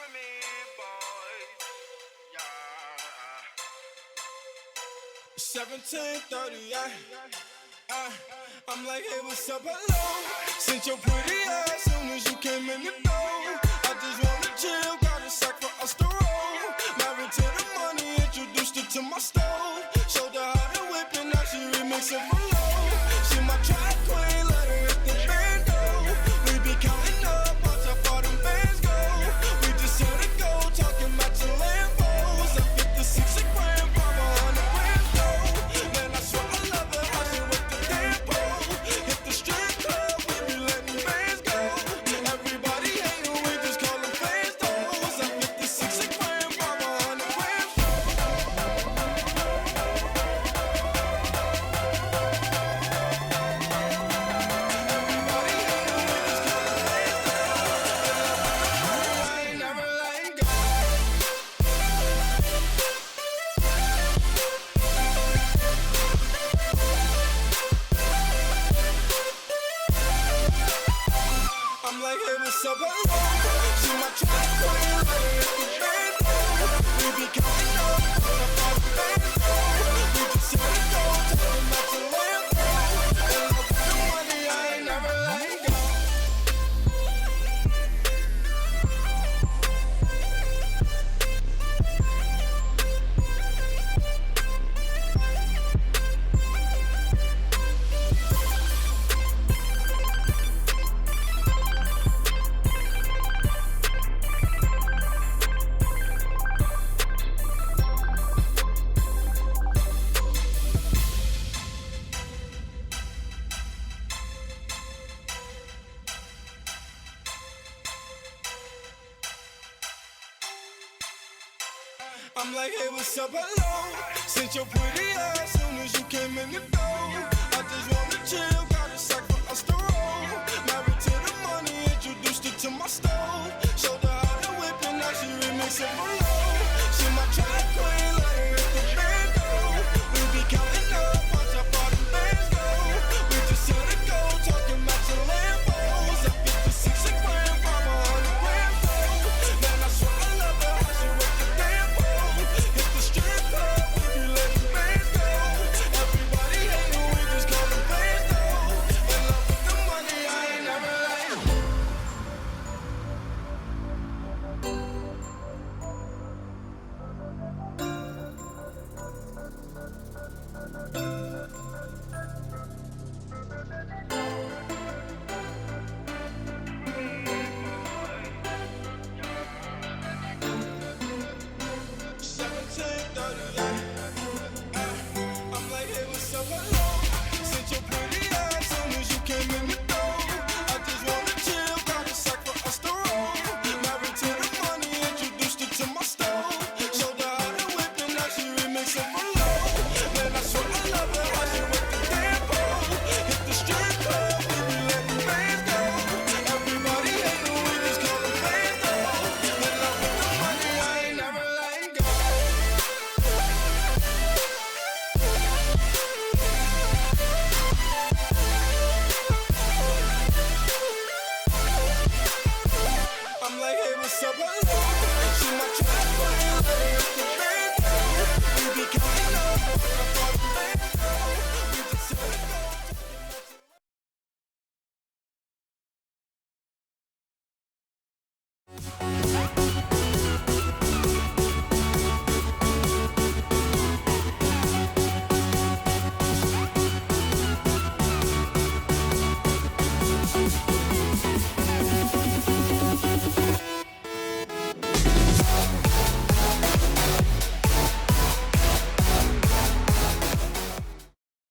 with me, boys. Yeah. 17:30, I'm like, hey, what's up, hello? Since your pretty ass soon as you came in the door. I just wanna chill, got a sack for us to roll. Married to the money, introduced her to my stove. Showed her how to whip and now she remixing for low. She my track queen, let her hit the bando. We be counting up, watch how far them bands go. We just here to go, talking about your Lambos. I 56 a gram, 500 grams though. Man, I swear I love her, how she with the tempo. Hit the strip club, we be letting bands go. Everybody hating, we just call them fans though. I 56 a gram, 500 grams though. I'm like, hey, what's up, hello? She my track queen, let her hit the bando. We be counting up, watch how far the bands go. We just here to go, talking about your Lambo. In love with the money, I ain't never letting go. I'm like, hey, what's up, hello? Since your pretty ass soon as you came in the door. I just wanna chill, got a sack for us to roll. Married to the money, introduced her to my stove. Showed her how to whip and now she remixing for low. She my track queen, let her hit the bando. We be counting up, watch how far them bands go. We just here to go, talking about your Lambos. I 56 a gram, 500 grams though. Man, I swear I love her, how she with the tempo. Hit the strip club, we be letting bands go. Everybody hating, we just call them fans though. In love with the money, I ain't never letting go. I'm like, hey, what's up, hello? Since your pretty ass soon as you came in the door. I just wanna chill, got a sack for us to roll. Married to the money, introduced her to my stove. Showed her how to whip and now she remixing for low. Man, I swear I love her, how she with the tempo. Hit the strip club, we be letting bands go. Everybody hating, we just call them fans though. In love with the money, I ain't never letting go. I'm like, hey, what's up, hello? She my track queen, let her hit the bando. We be counting up, watch how far the bands go. We just here to go, talking about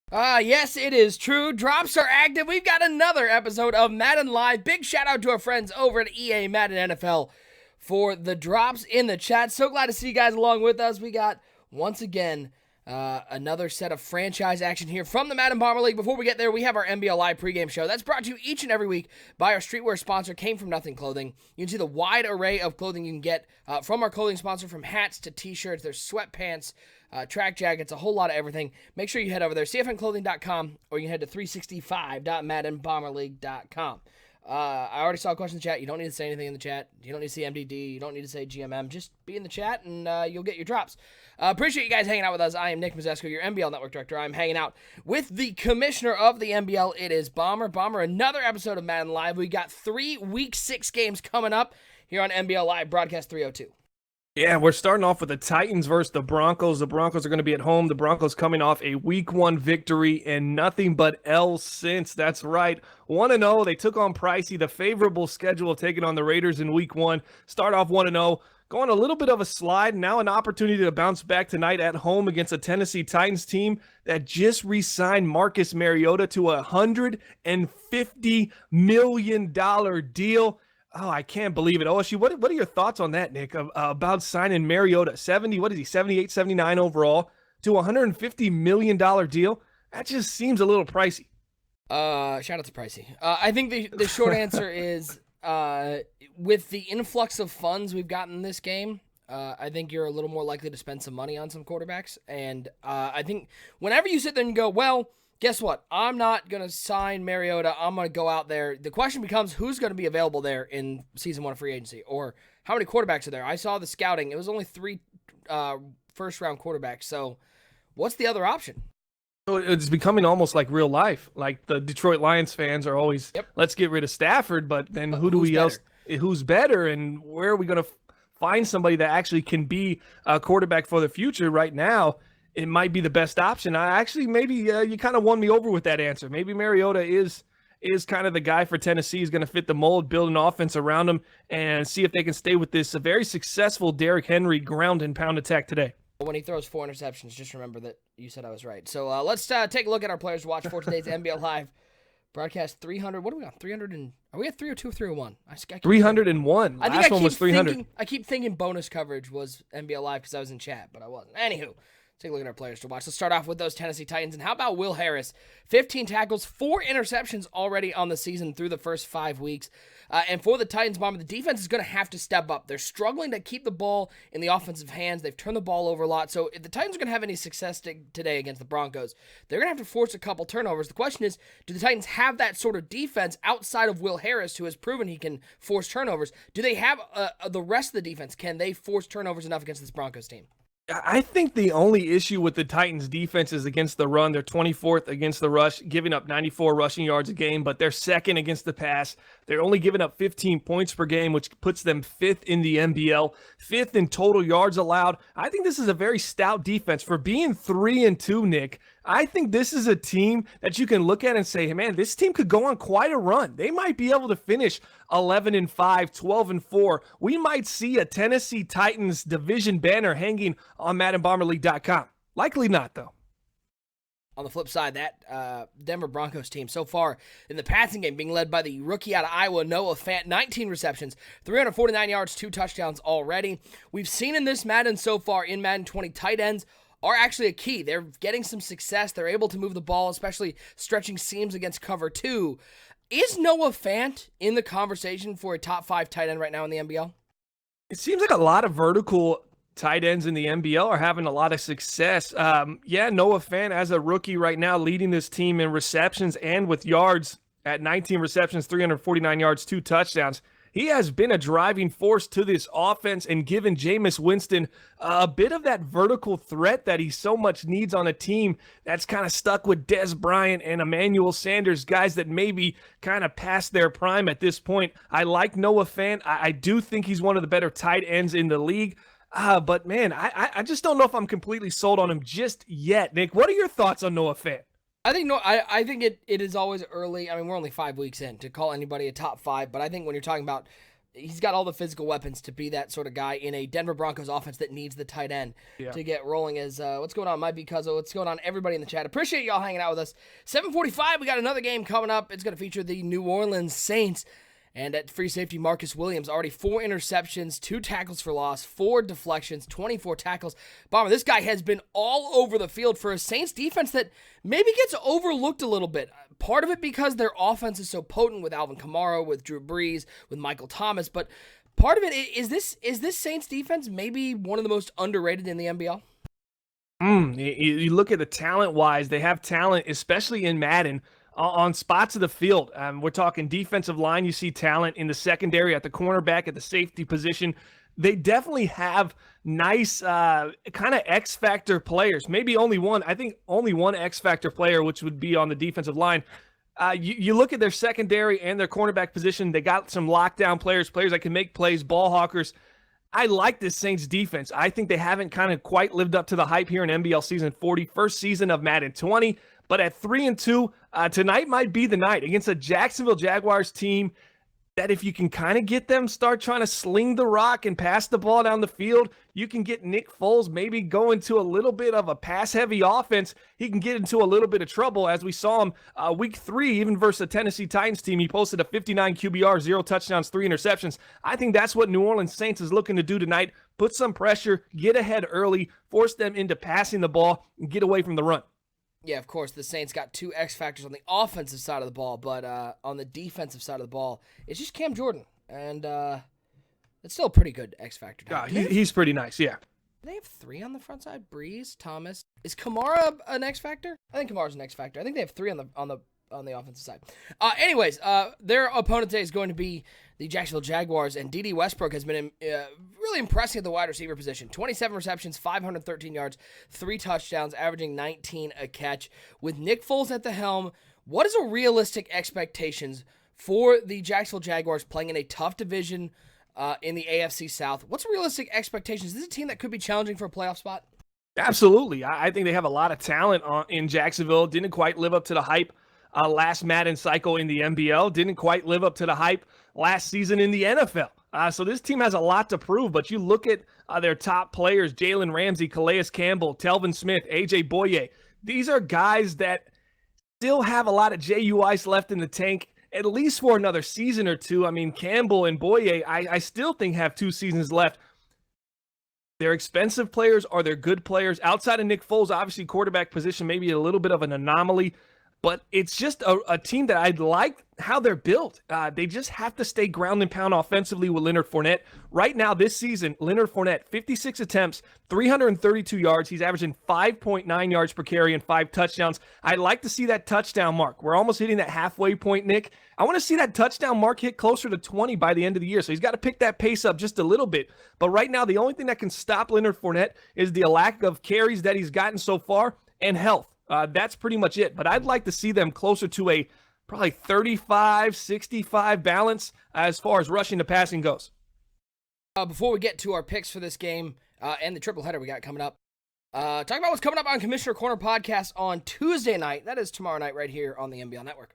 your Yes, it is true. Drops are active. We've got another episode of Madden Live. Big shout out to our friends over at EA Madden NFL for the drops in the chat. So glad to see you guys along with us. We got, once again, another set of franchise action here from the Madden Bomber League. Before we get there, we have our NBL Live pregame show. That's brought to you each and every week by our streetwear sponsor, Came From Nothing Clothing. You can see the wide array of clothing you can get from our clothing sponsor, from hats to t-shirts. There's sweatpants, track jackets, a whole lot of everything. Make sure you head over there, cfnclothing.com, or you can head to 365.maddenbomberleague.com. I already saw a question in the chat. You don't need to say anything in the chat. You don't need to say MDD. You don't need to say GMM. Just be in the chat, and you'll get your drops. Appreciate you guys hanging out with us. I am Nick Mazesco, your NBL Network Director. I'm hanging out with the commissioner of the NBL. It is Bomber. Bomber, another episode of Madden Live. We got 3 Week 6 games coming up here on NBL Live, Broadcast 302. Yeah, we're starting off with the Titans versus the Broncos. The Broncos are going to be at home. The Broncos coming off a Week 1 victory and nothing but L's since. That's right. 1-0. They took on Pricey, the favorable schedule of taking on the Raiders in Week 1. Start off 1-0. Going a little bit of a slide. Now an opportunity to bounce back tonight at home against a Tennessee Titans team that just re-signed Marcus Mariota to a $150 million deal. Oh, I can't believe it. OSU, what are your thoughts on that, Nick, about signing Mariota? 78, 79 overall to a $150 million deal? That just seems a little pricey. Shout out to Pricey. I think the short answer is with the influx of funds we've gotten in this game, I think you're a little more likely to spend some money on some quarterbacks. And I think whenever you sit there and go, well, guess what? I'm not going to sign Mariota. I'm going to go out there. The question becomes who's going to be available there in Season 1 of free agency, or how many quarterbacks are there? I saw the scouting. It was only 3 first-round quarterbacks. So what's the other option? It's becoming almost like real life. Like the Detroit Lions fans are always, let's get rid of Stafford, but then who's better, and where are we going to find somebody that actually can be a quarterback for the future? Right now, it might be the best option. Maybe you kind of won me over with that answer. Maybe Mariota is kind of the guy for Tennessee. He's going to fit the mold, build an offense around him, and see if they can stay with this very successful Derrick Henry ground and pound attack today. When he throws 4 interceptions, just remember that you said I was right. So let's take a look at our players to watch for today's NBL Live broadcast 300. What are we on? 300 and are we at 302 or 301? 301. Last one was 300. I keep thinking bonus coverage was NBL Live because I was in chat, but I wasn't. Anywho. Take a look at our players to watch. Let's start off with those Tennessee Titans. And how about Will Harris? 15 tackles, 4 interceptions already on the season through the first 5 weeks. And for the Titans, Bomber, the defense is going to have to step up. They're struggling to keep the ball in the offensive hands. They've turned the ball over a lot. So if the Titans are going to have any success today against the Broncos, they're going to have to force a couple turnovers. The question is, do the Titans have that sort of defense outside of Will Harris, who has proven he can force turnovers? Do they have the rest of the defense? Can they force turnovers enough against this Broncos team? I think the only issue with the Titans' defense is against the run. They're 24th against the rush, giving up 94 rushing yards a game, but they're second against the pass. They're only giving up 15 points per game, which puts them 5th in the NBL, 5th in total yards allowed. I think this is a very stout defense. For being 3-2, Nick, I think this is a team that you can look at and say, hey, man, this team could go on quite a run. They might be able to finish 11-5, 12-4. We might see a Tennessee Titans division banner hanging on MaddenBomberLeague.com. Likely not, though. On the flip side, that Denver Broncos team so far in the passing game being led by the rookie out of Iowa, Noah Fant, 19 receptions, 349 yards, 2 touchdowns already. We've seen in this Madden so far, in Madden 20, tight ends are actually a key. They're getting some success. They're able to move the ball, especially stretching seams against cover 2. Is Noah Fant in the conversation for a top 5 tight end right now in the NBL? It seems like a lot of vertical tight ends in the NBL are having a lot of success. Noah Fant as a rookie right now leading this team in receptions and with yards at 19 receptions, 349 yards, 2 touchdowns. He has been a driving force to this offense and given Jameis Winston a bit of that vertical threat that he so much needs on a team that's kind of stuck with Des Bryant and Emmanuel Sanders, guys that maybe kind of past their prime at this point. I like Noah Fant. I do think he's one of the better tight ends in the league. But, man, I just don't know if I'm completely sold on him just yet. Nick, what are your thoughts on Noah Fant? I think it is always early. I mean, we're only 5 weeks in to call anybody a top 5, but I think when you're talking about he's got all the physical weapons to be that sort of guy in a Denver Broncos offense that needs the tight end to get rolling. As what's going on, my Because what's going on, everybody in the chat? Appreciate y'all hanging out with us. 7:45, we got another game coming up. It's going to feature the New Orleans Saints. And at free safety, Marcus Williams, already 4 interceptions, 2 tackles for loss, 4 deflections, 24 tackles. Bomber, this guy has been all over the field for a Saints defense that maybe gets overlooked a little bit. Part of it because their offense is so potent with Alvin Kamara, with Drew Brees, with Michael Thomas. But part of it is this Saints defense maybe one of the most underrated in the NBL? You look at the talent-wise, they have talent, especially in Madden. on spots of the field. We're talking defensive line. You see talent in the secondary, at the cornerback, at the safety position. They definitely have nice kind of X factor players. Maybe only one. I think only one X factor player, which would be on the defensive line. You look at their secondary and their cornerback position. They got some lockdown players that can make plays, ball hawkers. I like this Saints defense. I think they haven't kind of quite lived up to the hype here in NBL season 40, first season of Madden 20. But at 3-2, tonight might be the night against a Jacksonville Jaguars team that if you can kind of get them start trying to sling the rock and pass the ball down the field, you can get Nick Foles maybe go into a little bit of a pass-heavy offense. He can get into a little bit of trouble, as we saw him week 3, even versus the Tennessee Titans team. He posted a 59 QBR, 0 touchdowns, 3 interceptions. I think that's what New Orleans Saints is looking to do tonight. Put some pressure, get ahead early, force them into passing the ball, and get away from the run. Yeah, of course, the Saints got 2 X factors on the offensive side of the ball, but on the defensive side of the ball, it's just Cam Jordan, and it's still a pretty good X factor. He's pretty nice, yeah. They have 3 on the front side: Breeze, Thomas. Is Kamara an X factor? I think Kamara's an X factor. I think they have 3 on the offensive side. Anyways, their opponent today is going to be the Jacksonville Jaguars, and D.D. Westbrook has been really impressing at the wide receiver position. 27 receptions, 513 yards, 3 touchdowns, averaging 19 a catch. With Nick Foles at the helm, what is a realistic expectations for the Jacksonville Jaguars playing in a tough division in the AFC South? What's realistic expectations? Is this a team that could be challenging for a playoff spot? Absolutely. I think they have a lot of talent in Jacksonville. Didn't quite live up to the hype last Madden cycle in the NBL. Didn't quite live up to the hype last season in the NFL. So this team has a lot to prove, but you look at their top players: Jalen Ramsey, Calais Campbell, Telvin Smith, A.J. Boye. These are guys that still have a lot of JUIs left in the tank, at least for another season or two. I mean, Campbell and Boye, I still think have 2 seasons left. They're expensive players. Are they good players? Outside of Nick Foles, obviously quarterback position maybe a little bit of an anomaly. But it's just a team that I like how they're built. They just have to stay ground and pound offensively with Leonard Fournette. Right now, this season, Leonard Fournette, 56 attempts, 332 yards. He's averaging 5.9 yards per carry and 5 touchdowns. I'd like to see that touchdown mark. We're almost hitting that halfway point, Nick. I want to see that touchdown mark hit closer to 20 by the end of the year. So he's got to pick that pace up just a little bit. But right now, the only thing that can stop Leonard Fournette is the lack of carries that he's gotten so far and health. That's pretty much it. But I'd like to see them closer to a probably 35-65 balance as far as rushing to passing goes. Before we get to our picks for this game and the triple header we got coming up, talk about what's coming up on Commissioner Corner Podcast on Tuesday night. That is tomorrow night right here on the NBL Network.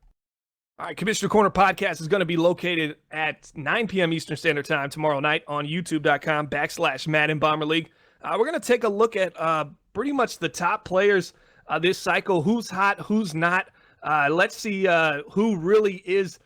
All right, Commissioner Corner Podcast is going to be located at 9 p.m. Eastern Standard Time tomorrow night on youtube.com/Madden Bomber League. We're going to take a look at pretty much the top players this cycle, who's hot, who's not. Let's see who really is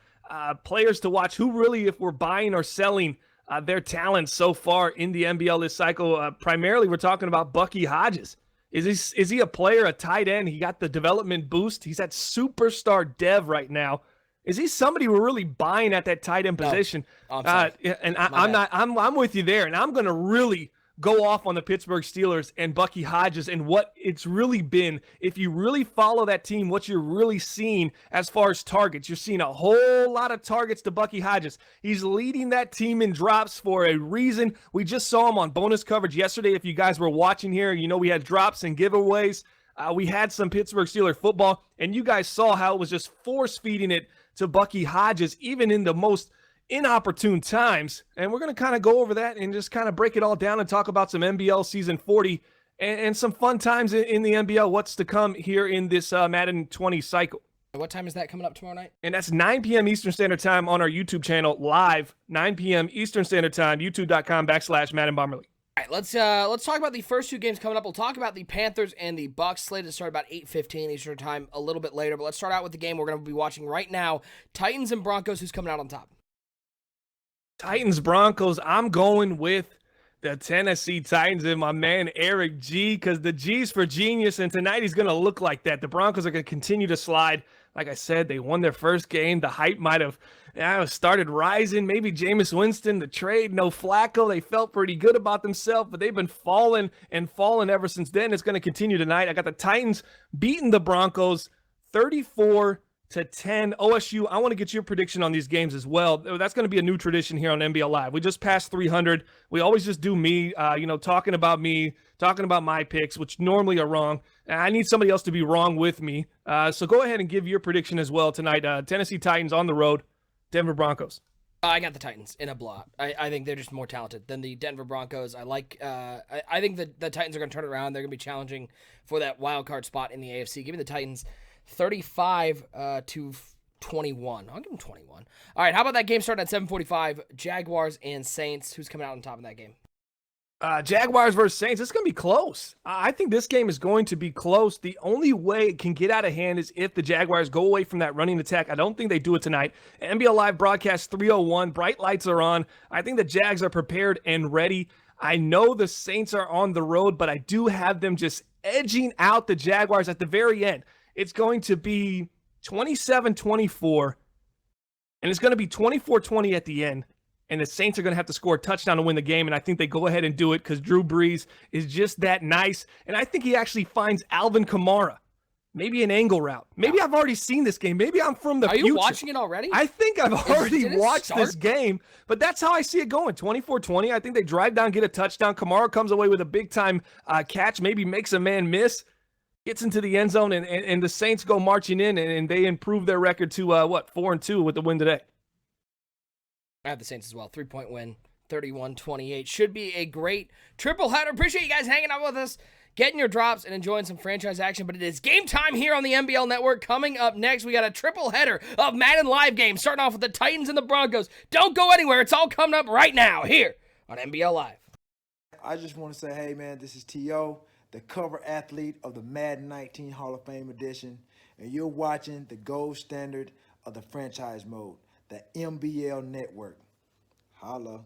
players to watch, who really, if we're buying or selling their talents so far in the NBL this cycle. Primarily, we're talking about Bucky Hodges. Is he a player, a tight end? He got the development boost. He's at superstar dev right now. Is he somebody we're really buying at that tight end position? No. I'm with you there, and I'm going to really go off on the Pittsburgh Steelers and Bucky Hodges and what it's really been. If you really follow that team, what you're really seeing as far as targets, you're seeing a whole lot of targets to Bucky Hodges. He's leading that team in drops for a reason. We just saw him on bonus coverage yesterday. If you guys were watching here, you know we had drops and giveaways. We had some Pittsburgh Steelers football, and you guys saw how it was just force-feeding it to Bucky Hodges, even in the most inopportune times. And we're going to kind of go over that and just kind of break it all down and talk about some NBL Season 40 and some fun times in the NBL, what's to come here in this Madden 20 cycle. What time is that coming up tomorrow night? And that's 9 p.m. Eastern Standard Time on our YouTube channel, live, 9 p.m. Eastern Standard Time, youtube.com/Madden Bomber League. All right, let's talk about the first 2 games coming up. We'll talk about the Panthers and the Bucks, slated to start about 8:15 Eastern Time a little bit later. But let's start out with the game we're going to be watching right now, Titans and Broncos. Who's coming out on top? Titans, Broncos, I'm going with the Tennessee Titans and my man Eric G, because the G's for genius, and tonight he's going to look like that. The Broncos are going to continue to slide. Like I said, they won their first game. The hype might have started rising. Maybe Jameis Winston, the trade, no Flacco. They felt pretty good about themselves, but they've been falling and falling ever since then. It's going to continue tonight. I got the Titans beating the Broncos 34 OSU, I want to get your prediction on these games as well. That's going to be a new tradition here on NBL Live. We just passed 300. We always just do me, talking about my picks, which normally are wrong. I need somebody else to be wrong with me. So go ahead and give your prediction as well tonight. Tennessee Titans on the road, Denver Broncos. I got the Titans in a blot. I think they're just more talented than the Denver Broncos. I think that the Titans are going to turn it around. They're going to be challenging for that wild card spot in the AFC. Give me the Titans 35 to 21. I'll give them 21. All right, how about that game starting at 7:45? Jaguars and Saints. Who's coming out on top of that game? Jaguars versus Saints. It's going to be close. I think this game is going to be close. The only way it can get out of hand is if the Jaguars go away from that running attack. I don't think they do it tonight. NBL Live broadcast 3:01. Bright lights are on. I think the Jags are prepared and ready. I know the Saints are on the road, but I do have them just edging out the Jaguars at the very end. It's going to be 27-24, and it's going to be 24-20 at the end. And the Saints are going to have to score a touchdown to win the game, and I think they go ahead and do it because Drew Brees is just that nice. And I think he actually finds Alvin Kamara, maybe an angle route. Maybe I've already seen this game. Maybe I'm from the future. Are you watching it already? I think I've already watched this game, but that's how I see it going. 24-20. I think they drive down, get a touchdown. Kamara comes away with a big-time catch, maybe makes a man miss, gets into the end zone, and the Saints go marching in, and they improve their record to, 4-2 with the win today. I have the Saints as well. 3-point win, 31-28. Should be a great triple header. Appreciate you guys hanging out with us, getting your drops, and enjoying some franchise action. But it is game time here on the NBL Network. Coming up next, we got a triple header of Madden Live games, starting off with the Titans and the Broncos. Don't go anywhere. It's all coming up right now here on NBL Live. I just want to say, hey, man, this is T.O., the cover athlete of the Madden 19 Hall of Fame edition, and you're watching the gold standard of the franchise mode, the NBL Network. Holla.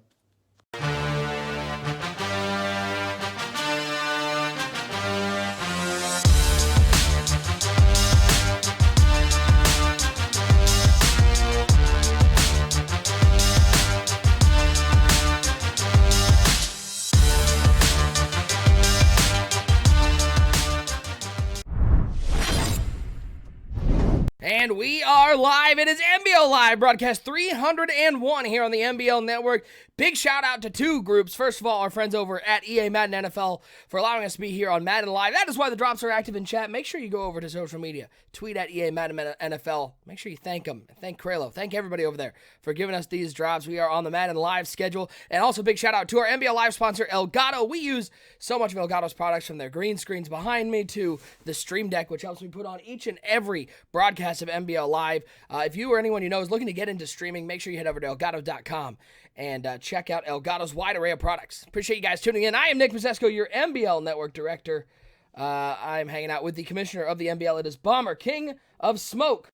And we are live. It is NBL Live, broadcast 301 here on the NBL Network. Big shout out to two groups. First of all, our friends over at EA Madden NFL for allowing us to be here on Madden Live. That is why the drops are active in chat. Make sure you go over to social media. Tweet at EA Madden NFL. Make sure you thank them. Thank Kralo. Thank everybody over there for giving us these drops. We are on the Madden Live schedule. And also big shout out to our NBL Live sponsor, Elgato. We use so much of Elgato's products, from their green screens behind me to the Stream Deck, which helps me put on each and every broadcast of NBL Live. If you or anyone you know is looking to get into streaming, make sure you head over to Elgato.com and check out Elgato's wide array of products. Appreciate you guys tuning in. I am Nick Mazesco, your NBL Network Director. I'm hanging out with the commissioner of the NBL. It is Bomber, King of Smoke.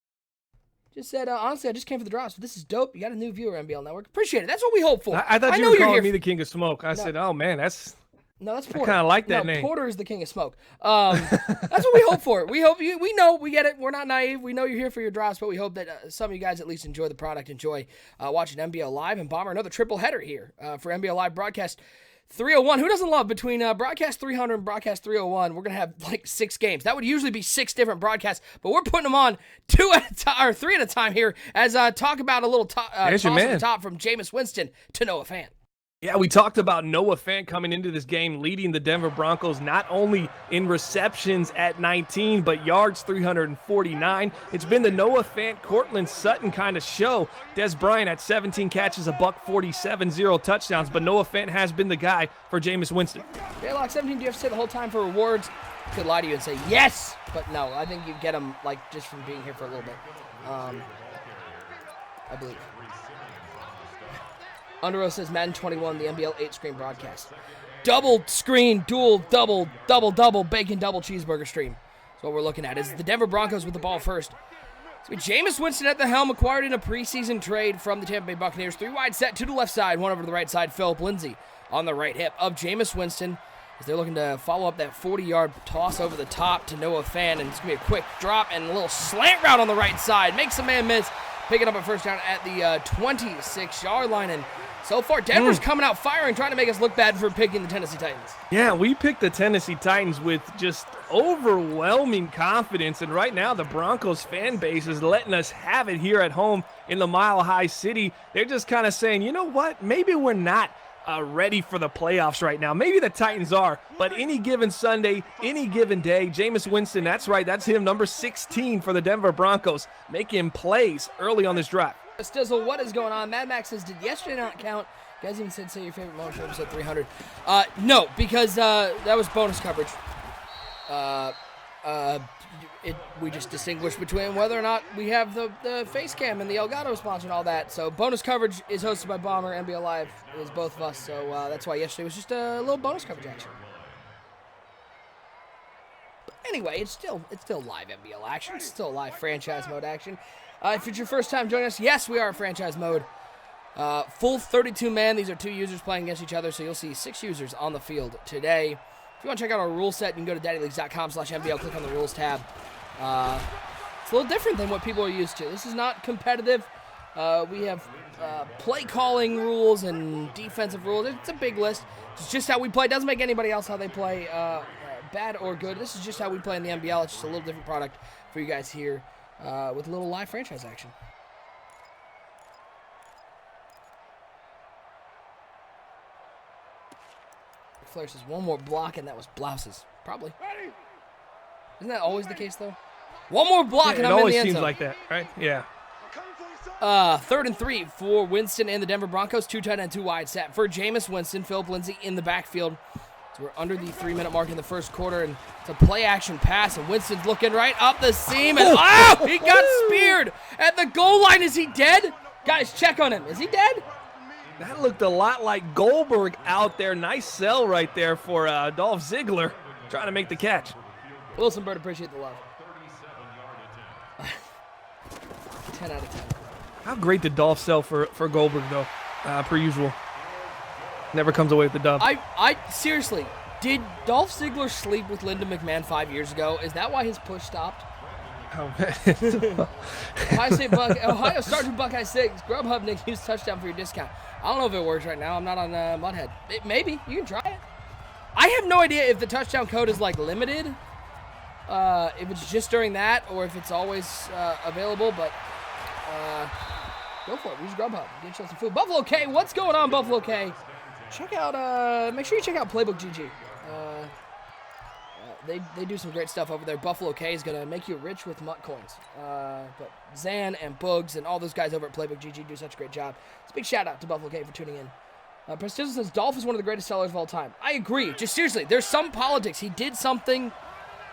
Just said, honestly, I just came for the drops, but this is dope. You got a new viewer, NBL Network. Appreciate it. That's what we hope for. I thought you were calling me the King of Smoke. I said, oh, man, that's... No, that's Porter. I kind of like that name. Porter is the king of smoke. That's what we hope for. We hope you. We know. We get it. We're not naive. We know you're here for your drops, but we hope that some of you guys at least enjoy the product, enjoy watching NBL Live. And Bomber, another triple header here for NBL Live broadcast 301. Who doesn't love between broadcast 300 and broadcast 301? We're gonna have like 6 games. That would usually be 6 different broadcasts, but we're putting them on 2 at a time or 3 at a time here. As talk about a little toss at the top from Jameis Winston to Noah Fant. Yeah, we talked about Noah Fant coming into this game, leading the Denver Broncos not only in receptions at 19, but yards 349. It's been the Noah Fant, Cortland Sutton kind of show. Des Bryant at 17 catches, $147, 0 touchdowns, but Noah Fant has been the guy for Jameis Winston. J-Lock 17, do you have to say the whole time for rewards? I could lie to you and say yes, but no, I think you get them like just from being here for a little bit. I believe. Undero says Madden 21, the NBL 8-screen broadcast. Double screen, dual, double, bacon, double cheeseburger stream. That's what we're looking at. Is the Denver Broncos with the ball first. So Jameis Winston at the helm, acquired in a preseason trade from the Tampa Bay Buccaneers. 3 wide set, 2 to the left side, 1 over to the right side. Philip Lindsay on the right hip of Jameis Winston, as they're looking to follow up that 40-yard toss over the top to Noah Fant. And it's going to be a quick drop and a little slant route on the right side. Makes a man miss. Picking up a first down at the 26-yard line. And So far, Denver's coming out firing, trying to make us look bad for picking the Tennessee Titans. Yeah, we picked the Tennessee Titans with just overwhelming confidence, and right now the Broncos fan base is letting us have it here at home in the Mile High City. They're just kind of saying, you know what, maybe we're not ready for the playoffs right now. Maybe the Titans are, but any given Sunday, any given day, Jameis Winston, that's right, that's him, number 16 for the Denver Broncos, making plays early on this drive. Stizzle, what is going on? Mad Max says, did yesterday not count? You guys even said, say your favorite moment for episode 300. No, because that was bonus coverage. We just distinguish between whether or not we have the face cam and the Elgato sponsor and all that. So bonus coverage is hosted by Bomber. NBL Live is both of us. So that's why yesterday was just a little bonus coverage action. But anyway, it's still live NBL action. It's still live franchise mode action. If it's your first time joining us, yes, we are in franchise mode. Full 32-man. These are 2 users playing against each other, so you'll see 6 users on the field today. If you want to check out our rule set, you can go to daddyleagues.com/NBL, click on the rules tab. It's a little different than what people are used to. This is not competitive. We have play calling rules and defensive rules. It's a big list. It's just how we play. It doesn't make anybody else how they play bad or good. This is just how we play in the NBL. It's just a little different product for you guys here with a little live franchise action. Flair says one more block, and that was blouses. Probably. Isn't that always the case, though? One more block, and I'm in the end zone. It always seems like that, right? Yeah. 3rd and 3 for Winston and the Denver Broncos. 2 tight end, 2 wide set for Jameis Winston. Philip Lindsay in the backfield. So we're under the 3-minute mark in the first quarter, and it's a play-action pass, and Winston's looking right up the seam, and he got speared at the goal line. Is he dead? Guys, check on him. Is he dead? That looked a lot like Goldberg out there. Nice sell right there for Dolph Ziggler trying to make the catch. Wilson Bird, appreciate the love. 10 out of 10. How great did Dolph sell for Goldberg, though, per usual? Never comes away with the dub. I seriously, did Dolph Ziggler sleep with Linda McMahon 5 years ago? Is that why his push stopped? Oh, man. Ohio Sergeant Buckeye 6. Grubhub, Nick, use touchdown for your discount. I don't know if it works right now. I'm not on Mudhead. Maybe. You can try it. I have no idea if the touchdown code is, like, limited. If it's just during that or if it's always available. But go for it. Use Grubhub. Get yourself some food. Buffalo K. What's going on, Buffalo K? Check out, make sure you check out Playbook GG. They do some great stuff over there. Buffalo K is going to make you rich with mutt coins. But Zan and Bugs and all those guys over at Playbook GG do such a great job. It's a big shout out to Buffalo K for tuning in. Prestigious says Dolph is one of the greatest sellers of all time. I agree. Just seriously, there's some politics. He did something.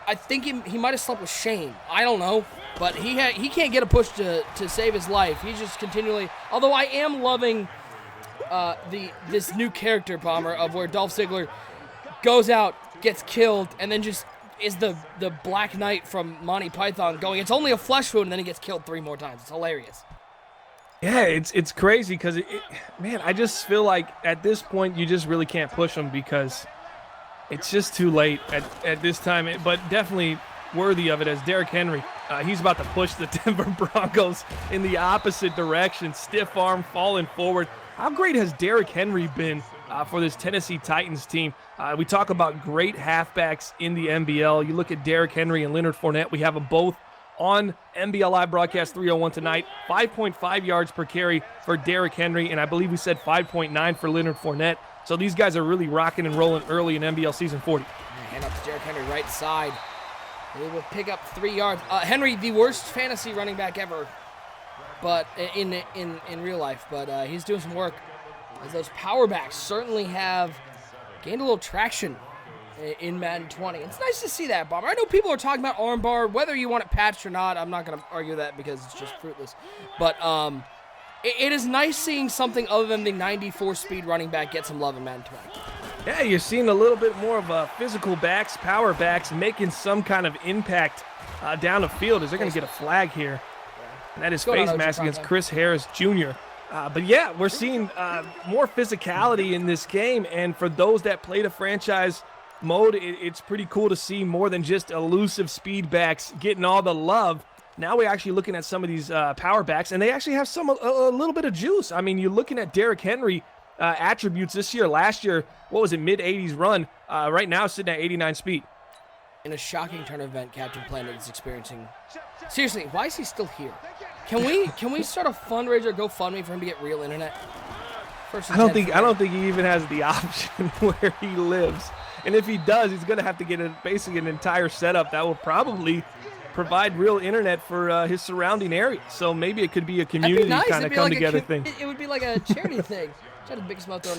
I think he might have slept with Shane. I don't know. But he can't get a push to save his life. He's just continually. Although I am loving this new character, Bomber, of where Dolph Ziggler goes out, gets killed, and then just is the Black Knight from Monty Python going, it's only a flesh wound, and then he gets killed 3 more times. It's hilarious. Yeah, it's crazy because, man, I just feel like at this point you just really can't push him because it's just too late at this time. But definitely worthy of it as Derrick Henry. He's about to push the Denver Broncos in the opposite direction. Stiff arm, falling forward. How great has Derrick Henry been for this Tennessee Titans team? We talk about great halfbacks in the NBL. You look at Derrick Henry and Leonard Fournette. We have them both on NBL Live Broadcast 301 tonight. 5.5 yards per carry for Derrick Henry, and I believe we said 5.9 for Leonard Fournette. So these guys are really rocking and rolling early in NBL Season 40. Hand up to Derrick Henry, right side. He will pick up 3 yards. Henry, the worst fantasy running back ever, but in real life. But he's doing some work. As those power backs certainly have gained a little traction in Madden 20. It's nice to see that, Bomber. I know people are talking about armbar, whether you want it patched or not. I'm not going to argue that because it's just fruitless. But it is nice seeing something other than the 94-speed running back get some love in Madden 20. Yeah, you're seeing a little bit more of physical backs, power backs, making some kind of impact down the field. Is they're going to get a flag here? And that is face mask against Chris Harris Jr. But yeah, we're seeing more physicality in this game, and for those that play the franchise mode, it's pretty cool to see more than just elusive speed backs getting all the love. Now we're actually looking at some of these power backs, and they actually have a little bit of juice. I mean, you're looking at Derrick Henry attributes this year. Last year, what was it, mid-80s run. Right now, sitting at 89 speed. In a shocking turn event, Captain Planet is experiencing. Seriously, why is he still here? Can we start a fundraiser, GoFundMe for him to get real internet? I don't think he even has the option where he lives. And if he does, he's going to have to get basically an entire setup that will probably provide real internet for his surrounding area. So maybe it could be a community kind of come together thing. It would be like a charity thing.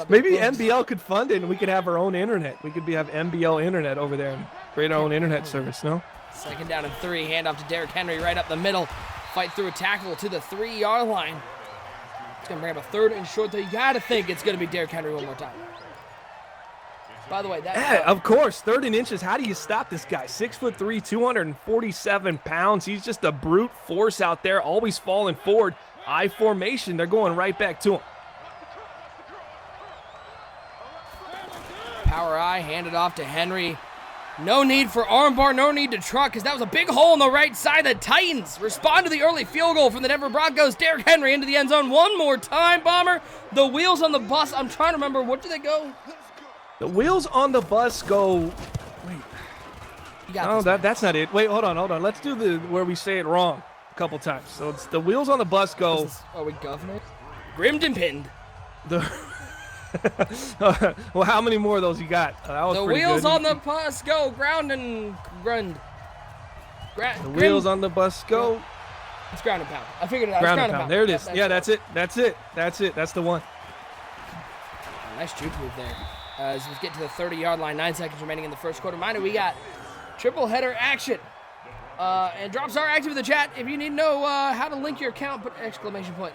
Maybe MBL could fund it and we could have our own internet. We could have MBL internet over there and create our own internet service, no? Second down and 3, handoff to Derrick Henry right up the middle. Fight through a tackle to the 3-yard line. It's going to bring up a 3rd and short, though. You got to think it's going to be Derrick Henry one more time. By the way, of course, 3rd and inches. How do you stop this guy? 6'3", 247 pounds. He's just a brute force out there, always falling forward. I formation. They're going right back to him. Power I, handed off to Henry. No need for armbar, no need to truck, because that was a big hole on the right side. The Titans respond to the early field goal from the Denver Broncos. Derrick Henry into the end zone one more time, Bomber. The wheels on the bus, I'm trying to remember, what do they go? The wheels on the bus go, wait. That's not it. Wait, hold on. Let's do where we say it wrong a couple times. So it's the wheels on the bus go. Are we governor? Grimmed and pinned. Well, how many more of those you got? The wheels on the bus go ground and grund. The wheels on the bus go. It's ground and pound. I figured it out. Ground and pound. There it is. That's it. That's the one. Nice juke move there. As we get to the 30-yard line, 9 seconds remaining in the first quarter. Reminder, we got triple header action. And drops are active in the chat. If you need to know how to link your account, put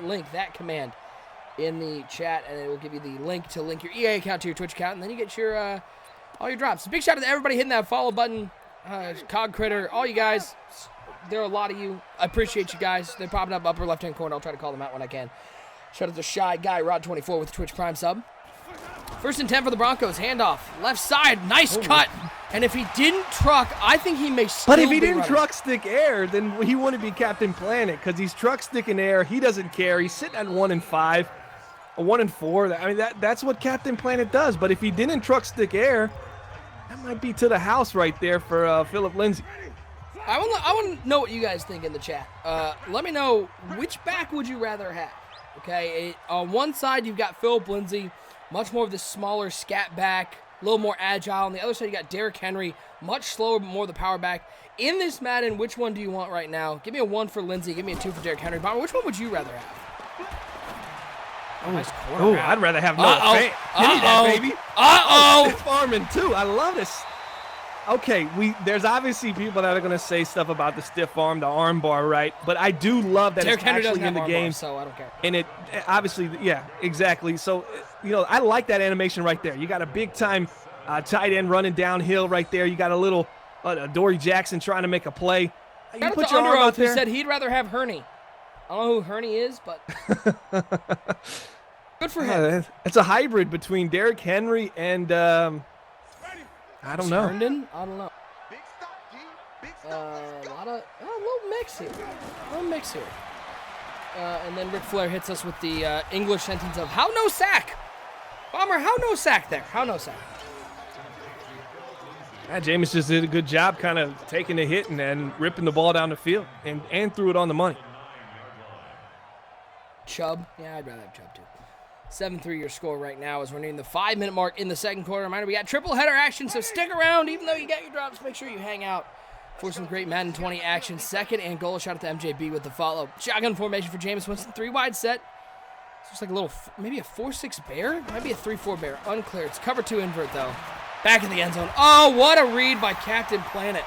!link that command in the chat, and it will give you the link to link your EA account to your Twitch account, and then you get your all your drops. Big shout out to everybody hitting that follow button, Cog Critter, all you guys. There are a lot of you. I appreciate you guys. They're popping up upper left-hand corner. I'll try to call them out when I can. Shout out to Shy Guy Rod24 with the Twitch Prime sub. 1st and 10 for the Broncos. Handoff. Left side. Nice cut. And if he didn't truck, I think he may still be running. But if he didn't truck stick air, then he wouldn't be Captain Planet because he's truck sticking air. He doesn't care. He's sitting at 1-5, 1-4. I mean, that's what Captain Planet does. But if he didn't truck stick air, that might be to the house right there for Philip Lindsay. I want to know what you guys think in the chat. Let me know, which back would you rather have? Okay, on one side you've got Philip Lindsay, much more of the smaller scat back, a little more agile. On the other side you got Derrick Henry, much slower but more the power back. In this Madden, which one do you want right now? Give me a 1 for Lindsay, give me a 2 for Derrick Henry. Bomber, which one would you rather have? Nice corner. I'd rather have Noah Fant. Give me that, baby. Stiff arming too. I love this. Okay, there's obviously people that are going to say stuff about the stiff arm, the arm bar, right? But I do love that it's actually in the game. So I don't care. And it obviously, yeah, exactly. So, I like that animation right there. You got a big-time tight end running downhill right there. You got a little Dory Jackson trying to make a play. You put your arm out there. Who said he'd rather have Hurney. I don't know who Hurney is, but good for him. It's a hybrid between Derrick Henry and I don't know. Herndon? I don't know. A little mix here. And then Ric Flair hits us with the English sentence of "How no sack?" Bomber, how no sack there? How no sack? Jameis just did a good job kind of taking the hit and then ripping the ball down the field and threw it on the money. Chubb? Yeah, I'd rather have Chubb too. 7-3 your score right now as we're nearing the 5-minute mark in the second quarter. Reminder, we got triple header action, so stick around. Even though you got your drops, make sure you hang out for some great Madden 20 action. 2nd and goal. Shout out to MJB with the follow. Shotgun formation for Jameis Winston. 3-wide set. It's just like a little, maybe a 4-6 bear? Might be a 3-4 bear. Unclear. It's cover 2 invert, though. Back in the end zone. Oh, what a read by Captain Planet.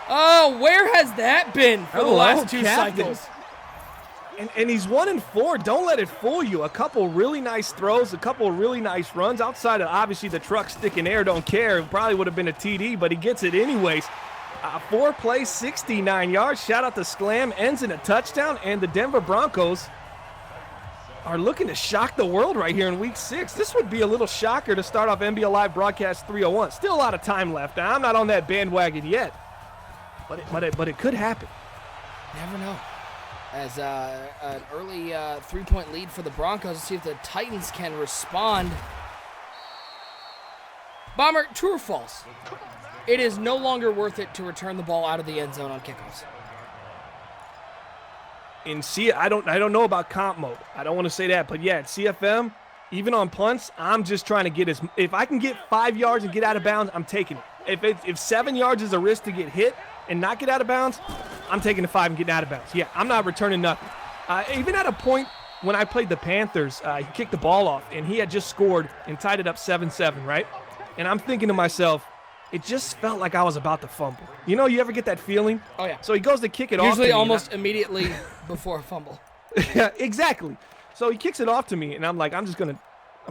Oh, where has that been for the last 2 cycles? And he's 1-4. Don't let it fool you. A couple really nice throws, a couple really nice runs. Outside of, obviously, the truck stick in air, don't care. It probably would have been a TD, but he gets it anyways. 4 plays, 69 yards. Shout out to Sclam. Ends in a touchdown. And the Denver Broncos are looking to shock the world right here in Week 6. This would be a little shocker to start off NBL Live Broadcast 301. Still a lot of time left. Now, I'm not on that bandwagon yet, but it could happen. Never know. as an early 3-point lead for the Broncos. Let's see if the Titans can respond. Bomber, true or false? It is no longer worth it to return the ball out of the end zone on kickoffs. I don't know about comp mode. I don't want to say that, but yeah, at CFM, even on punts, I'm just trying to get if I can get 5 yards and get out of bounds, I'm taking it. If 7 yards is a risk to get hit and not get out of bounds, I'm taking the 5 and getting out of bounds. Yeah, I'm not returning nothing. Even at a point when I played the Panthers, he kicked the ball off, and he had just scored and tied it up 7-7, right? And I'm thinking to myself, it just felt like I was about to fumble. You know, you ever get that feeling? Oh, yeah. So he goes to kick it off. Usually almost immediately before a fumble. Yeah, exactly. So he kicks it off to me, and I'm like, I'm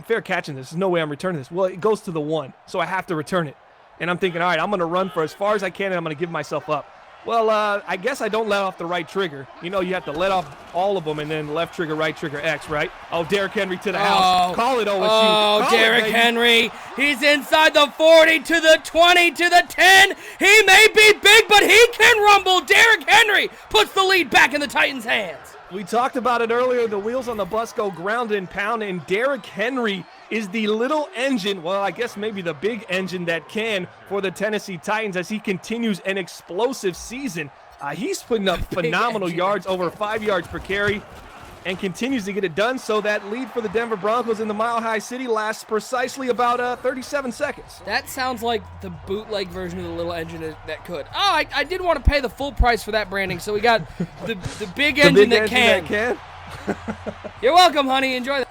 fair catching this. There's no way I'm returning this. Well, it goes to the 1, so I have to return it. And I'm thinking, all right, I'm going to run for as far as I can, and I'm going to give myself up. Well, I guess I don't let off the right trigger. You know, you have to let off all of them and then left trigger, right trigger, X, right? Oh, Derrick Henry to the house. Call it, OSU. Oh, Derrick Henry. He's inside the 40 to the 20 to the 10. He may be big, but he can rumble. Derrick Henry puts the lead back in the Titans' hands. We talked about it earlier. The wheels on the bus go ground and pound, and Derrick Henry is the little engine, well, I guess maybe the big engine that can for the Tennessee Titans as he continues an explosive season. He's putting up phenomenal yards, over 5 yards per carry, and continues to get it done. So that lead for the Denver Broncos in the Mile High City lasts precisely about 37 seconds. That sounds like the bootleg version of the little engine that could. Oh, I did want to pay the full price for that branding, so we got the big engine, that can. You're welcome, honey. Enjoy that.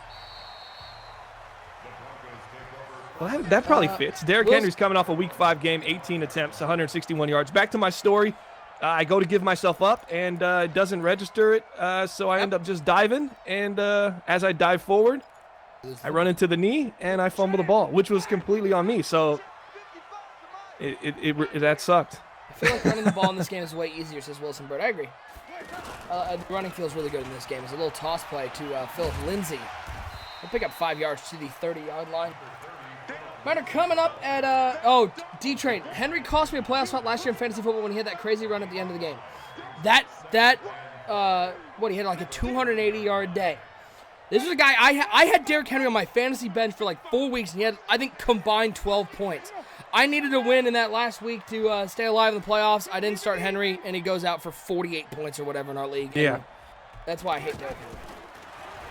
Well, that probably fits. Derrick Henry's coming off a Week 5 game, 18 attempts, 161 yards. Back to my story. I go to give myself up, and it doesn't register it, so I end up just diving. And as I dive forward, I run into the knee, and I fumble the ball, which was completely on me. So that sucked. I feel like running the ball in this game is way easier, says Wilson Bird. I agree. Running feels really good in this game. It's a little toss play to Philip Lindsay. He'll pick up 5 yards to the 30-yard line. Matter coming up at, D-Train. Henry cost me a playoff spot last year in fantasy football when he had that crazy run at the end of the game. He had like a 280-yard day. This was a guy, I had Derrick Henry on my fantasy bench for like 4 weeks, and he had, I think, combined 12 points. I needed a win in that last week to stay alive in the playoffs. I didn't start Henry, and he goes out for 48 points or whatever in our league. Yeah. And that's why I hate Derrick Henry.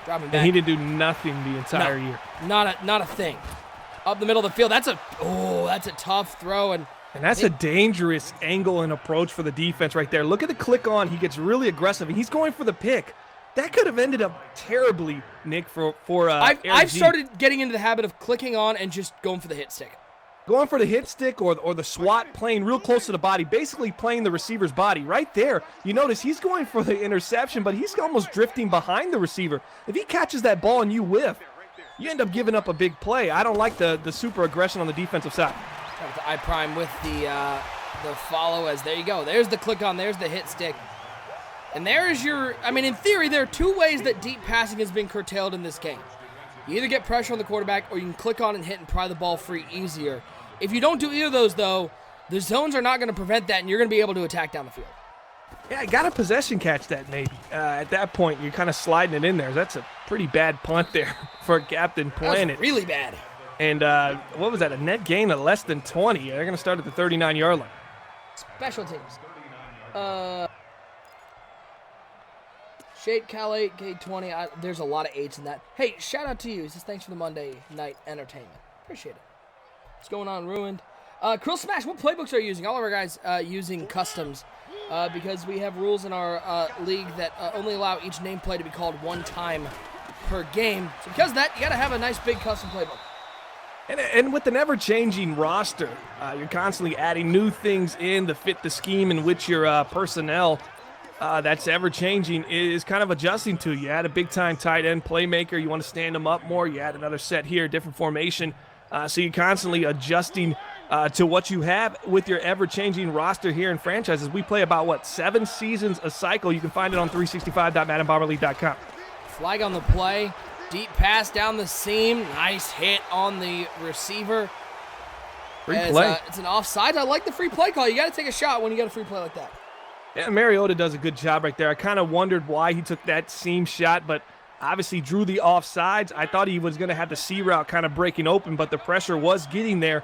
Drop him back. And he didn't do nothing the entire year. Not a thing. Up the middle of the field. That's a tough throw. And that's a dangerous angle and approach for the defense right there. Look at the click on. He gets really aggressive, and he's going for the pick. That could have ended up terribly, Nick, for I've started getting into the habit of clicking on and just going for the hit stick. Going for the hit stick or the swat, playing real close to the body, basically playing the receiver's body. Right there, you notice he's going for the interception, but he's almost drifting behind the receiver. If he catches that ball and you whiff, you end up giving up a big play. I don't like the super aggression on the defensive side. I prime with the follow as there you go. There's the click on. There's the hit stick. And there is in theory, there are two ways that deep passing has been curtailed in this game. You either get pressure on the quarterback or you can click on and hit and pry the ball free easier. If you don't do either of those, though, the zones are not going to prevent that, and you're going to be able to attack down the field. Yeah, I got a possession catch that maybe. At that point, you're kind of sliding it in there. That's a pretty bad punt there for a captain playing it. Really bad. And what was that, a net gain of less than 20? They're going to start at the 39-yard line. Special teams. Shade, Cal 8, K20. There's a lot of 8s in that. Hey, shout out to you. He says thanks for the Monday night entertainment. Appreciate it. What's going on, Ruined? Krill Smash, what playbooks are you using? All of our guys using customs because we have rules in our league that only allow each nameplate to be called one time per game. So because of that, you got to have a nice big custom playbook. And with an ever-changing roster, you're constantly adding new things in to fit the scheme in which your personnel that's ever-changing is kind of adjusting to. You add a big-time tight end playmaker. You want to stand them up more. You add another set here, different formation. So you're constantly adjusting to what you have with your ever-changing roster here in franchises. We play about, 7 seasons a cycle. You can find it on 365.maddenbomberleague.com. Flag on the play. Deep pass down the seam. Nice hit on the receiver. Free play. It's an offside. I like the free play call. You got to take a shot when you got a free play like that. Yeah, Mariota does a good job right there. I kind of wondered why he took that seam shot, but obviously drew the offsides. I thought he was going to have the C route kind of breaking open, but the pressure was getting there.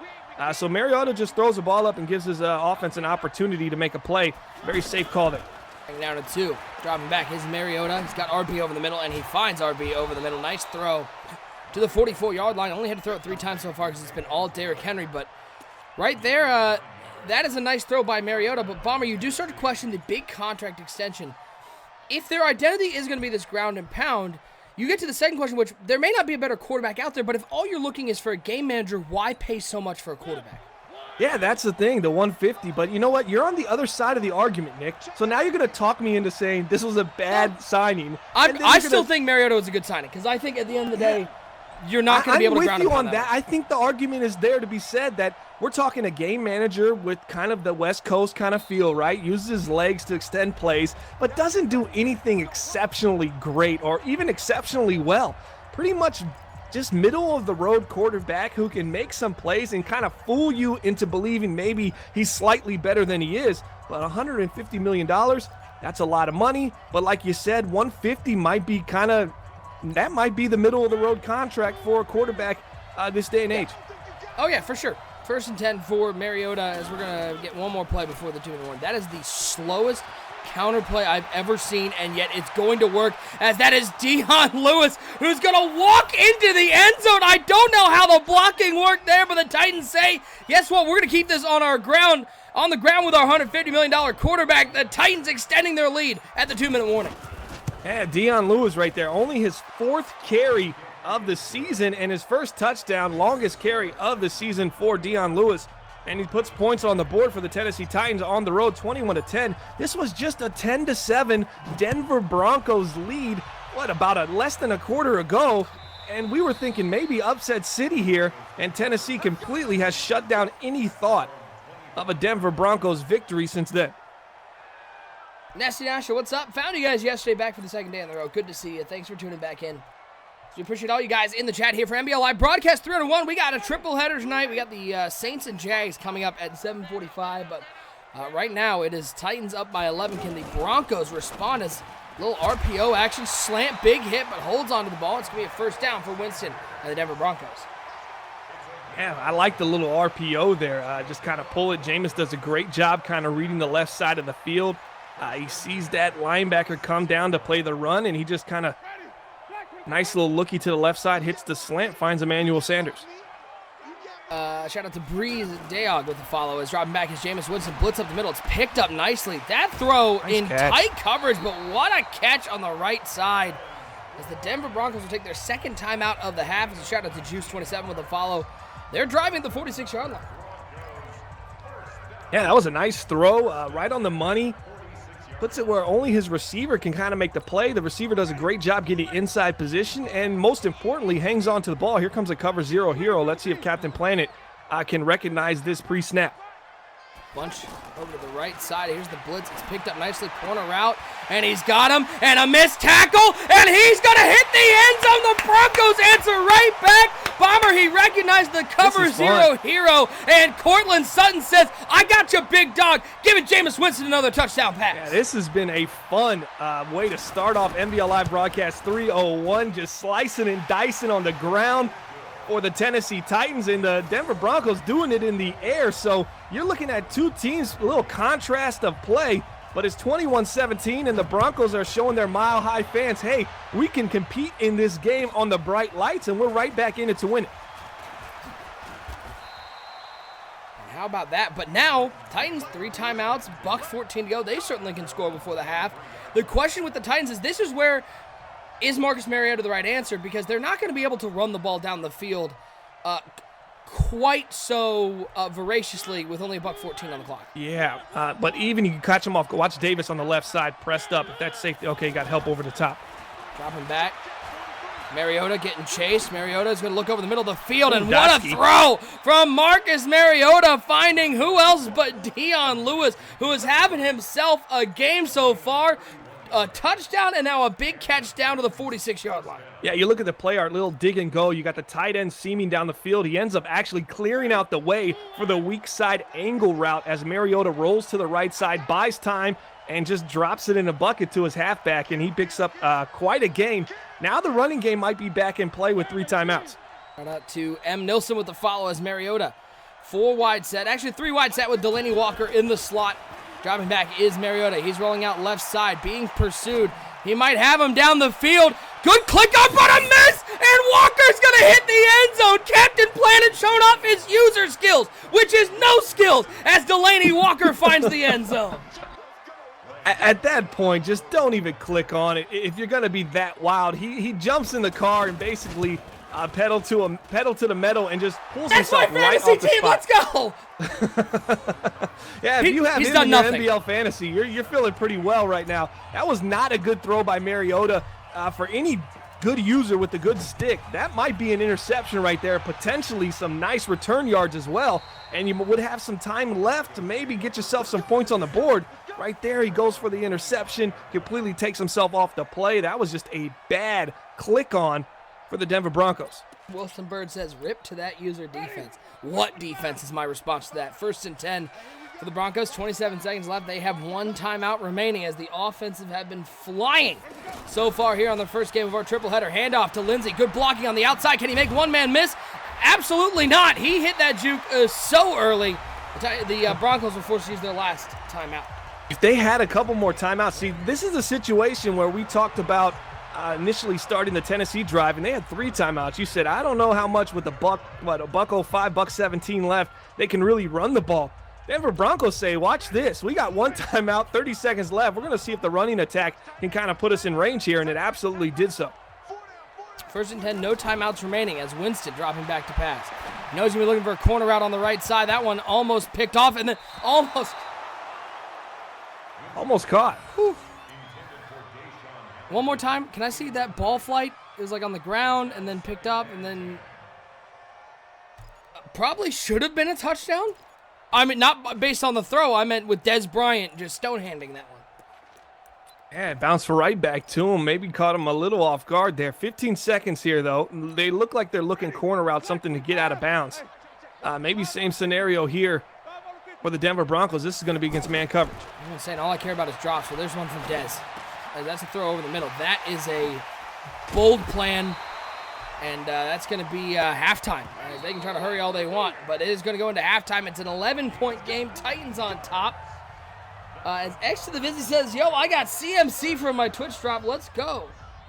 So Mariota just throws the ball up and gives his offense an opportunity to make a play. Very safe call there. Down to 2. Dropping back is Mariota. He's got RB over the middle, and he finds RB over the middle. Nice throw to the 44-yard line. Only had to throw it 3 times so far because it's been all Derrick Henry, but right there, that is a nice throw by Mariota. But Bomber, you do start to question the big contract extension. If their identity is going to be this ground and pound, you get to the second question, which there may not be a better quarterback out there, but if all you're looking is for a game manager, why pay so much for a quarterback? Yeah, that's the thing, the 150. But you know what? You're on the other side of the argument, Nick. So now you're going to talk me into saying this was a bad signing. I still think Mariota was a good signing because I think at the end of the day, you're not going to be able to ground and pound I'm with you on that. I think the argument is there to be said that we're talking a game manager with kind of the West Coast kind of feel, right? Uses his legs to extend plays, but doesn't do anything exceptionally great or even exceptionally well. Pretty much just middle-of-the-road quarterback who can make some plays and kind of fool you into believing maybe he's slightly better than he is. But $150 million, that's a lot of money. But like you said, 150 might be that might be the middle-of-the-road contract for a quarterback this day and age. Oh, yeah, for sure. 1st and 10 for Mariota as we're going to get one more play before the 2-1. That is the slowest counter play I've ever seen, and yet it's going to work as that is Dion Lewis who's going to walk into the end zone. I don't know how the blocking worked there, but the Titans say, guess what, we're going to keep this on the ground with our $150 million quarterback. The Titans extending their lead at the 2-minute warning. Yeah, Dion Lewis right there, only his 4th carry of the season and his first touchdown, longest carry of the season for Dion Lewis. And he puts points on the board for the Tennessee Titans on the road, 21-10. This was just a 10-7 Denver Broncos lead, about less than a quarter ago. And we were thinking maybe upset city here, and Tennessee completely has shut down any thought of a Denver Broncos victory since then. Nasty Nasher, what's up? Found you guys yesterday back for the 2nd day on the road. Good to see you. Thanks for tuning back in. We appreciate all you guys in the chat here for NBL Live Broadcast 301. We got a triple header tonight. We got the Saints and Jags coming up at 7:45, but right now it is Titans up by 11. Can the Broncos respond as a little RPO action, slant, big hit, but holds onto the ball. It's going to be a 1st down for Winston and the Denver Broncos. Yeah, I like the little RPO there. Just kind of pull it. Jameis does a great job kind of reading the left side of the field. He sees that linebacker come down to play the run, and he just kind of nice little lookie to the left side, hits the slant, finds Emmanuel Sanders. Shout out to Breeze Dayog with the follow. As dropping back is Jameis Winston. Blitz up the middle. It's picked up nicely. That throw Nice in catch. tight coverage, but what a catch on the right side. As the Denver Broncos will take their 2nd timeout of the half. As a shout out to Juice27 with the follow. They're driving the 46-yard line. Yeah, that was a nice throw, right on the money. Puts it where only his receiver can kind of make the play. The receiver does a great job getting inside position, and most importantly, hangs on to the ball. Here comes a cover 0 hero. Let's see if Captain Planet can recognize this pre-snap. Bunch over to the right side. Here's the blitz. It's picked up nicely. Corner route. And he's got him. And a missed tackle. And he's going to hit the end zone. The Broncos answer right back. Bomber, he recognized the cover 0 hero. And Cortland Sutton says, I got you, big dog. Give it Jameis Winston another touchdown pass. Yeah, this has been a fun way to start off NBL Live Broadcast 301. Just slicing and dicing on the ground for the Tennessee Titans, and the Denver Broncos doing it in the air. So you're looking at two teams, a little contrast of play, but it's 21-17, and the Broncos are showing their mile-high fans, hey, we can compete in this game on the bright lights, and we're right back in it to win it. And how about that? But now, Titans 3 timeouts, $1:14 to go. They certainly can score before the half. The question with the Titans is where is Marcus Mariota the right answer? Because they're not going to be able to run the ball down the field quite so voraciously with only $1:14 on the clock. Yeah, but even you can catch him off. Watch Davis on the left side pressed up. If that's safety, okay, got help over the top. Dropping back. Mariota getting chased. Mariota is going to look over the middle of the field, and Dusky. what a throw from Marcus Mariota, finding who else but Dion Lewis, who is having himself a game so far. A touchdown and now a big catch down to the 46-yard line. Yeah, you look at the play, our little dig and go. You got the tight end seaming down the field. He ends up actually clearing out the way for the weak side angle route as Mariota rolls to the right side, buys time, and just drops it in a bucket to his halfback, and he picks up quite a gain. Now the running game might be back in play with 3 timeouts. Shout out to M. Nilsson with the follow as Mariota. 4 wide set, actually 3 wide set with Delaney Walker in the slot. Dropping back is Mariota. He's rolling out left side, being pursued. He might have him down the field. Good click up on a miss, and Walker's gonna hit the end zone. Captain Planet showing off his user skills, which is no skills, as Delaney Walker finds the end zone. At that point, just don't even click on it. If you're gonna be that wild, he jumps in the car and basically pedal to the metal and just pulls himself right off the spot. Let's go. Yeah, if you have he's him done in your nothing. NBL fantasy, you're feeling pretty well right now. That was not a good throw by Mariota. For any good user with a good stick, that might be an interception right there. Potentially some nice return yards as well, and you would have some time left to maybe get yourself some points on the board. Right there, he goes for the interception, completely takes himself off the play. That was just a bad click on for the Denver Broncos. Wilson Bird says, rip to that user defense. What defense is my response to that? 1st and 10 for the Broncos. 27 seconds left. They have 1 timeout remaining as the offensive have been flying so far here on the first game of our triple header. Handoff to Lindsey. Good blocking on the outside. Can he make one man miss? Absolutely not. He hit that juke so early. The Broncos were forced to use their last timeout. If they had a couple more timeouts, see, this is a situation where we talked about initially starting the Tennessee drive, and they had 3 timeouts. You said, I don't know how much with a $1.05, $1.17 left, they can really run the ball. Denver Broncos say, watch this. We got 1 timeout, 30 seconds left. We're going to see if the running attack can kind of put us in range here, and it absolutely did so. 1st and 10, no timeouts remaining as Winston dropping back to pass. Knows he's looking for a corner route on the right side. That one almost picked off, and then almost caught. Whew. One more time. Can I see that ball flight? It was like on the ground and then picked up and then probably should have been a touchdown. I mean, not based on the throw. I meant with Dez Bryant just stone-handing that one. Yeah, it bounced right back to him. Maybe caught him a little off guard there. 15 seconds here, though. They look like they're looking corner route, something to get out of bounds. Maybe same scenario here for the Denver Broncos. This is going to be against man coverage. I'm saying all I care about is drops, so there's one from Dez. That's a throw over the middle. That is a bold plan, and that's going to be halftime. They can try to hurry all they want, but it is going to go into halftime. It's an 11-point game. Titans on top. As X to the Vizzy says, yo, I got CMC from my Twitch drop. Let's go.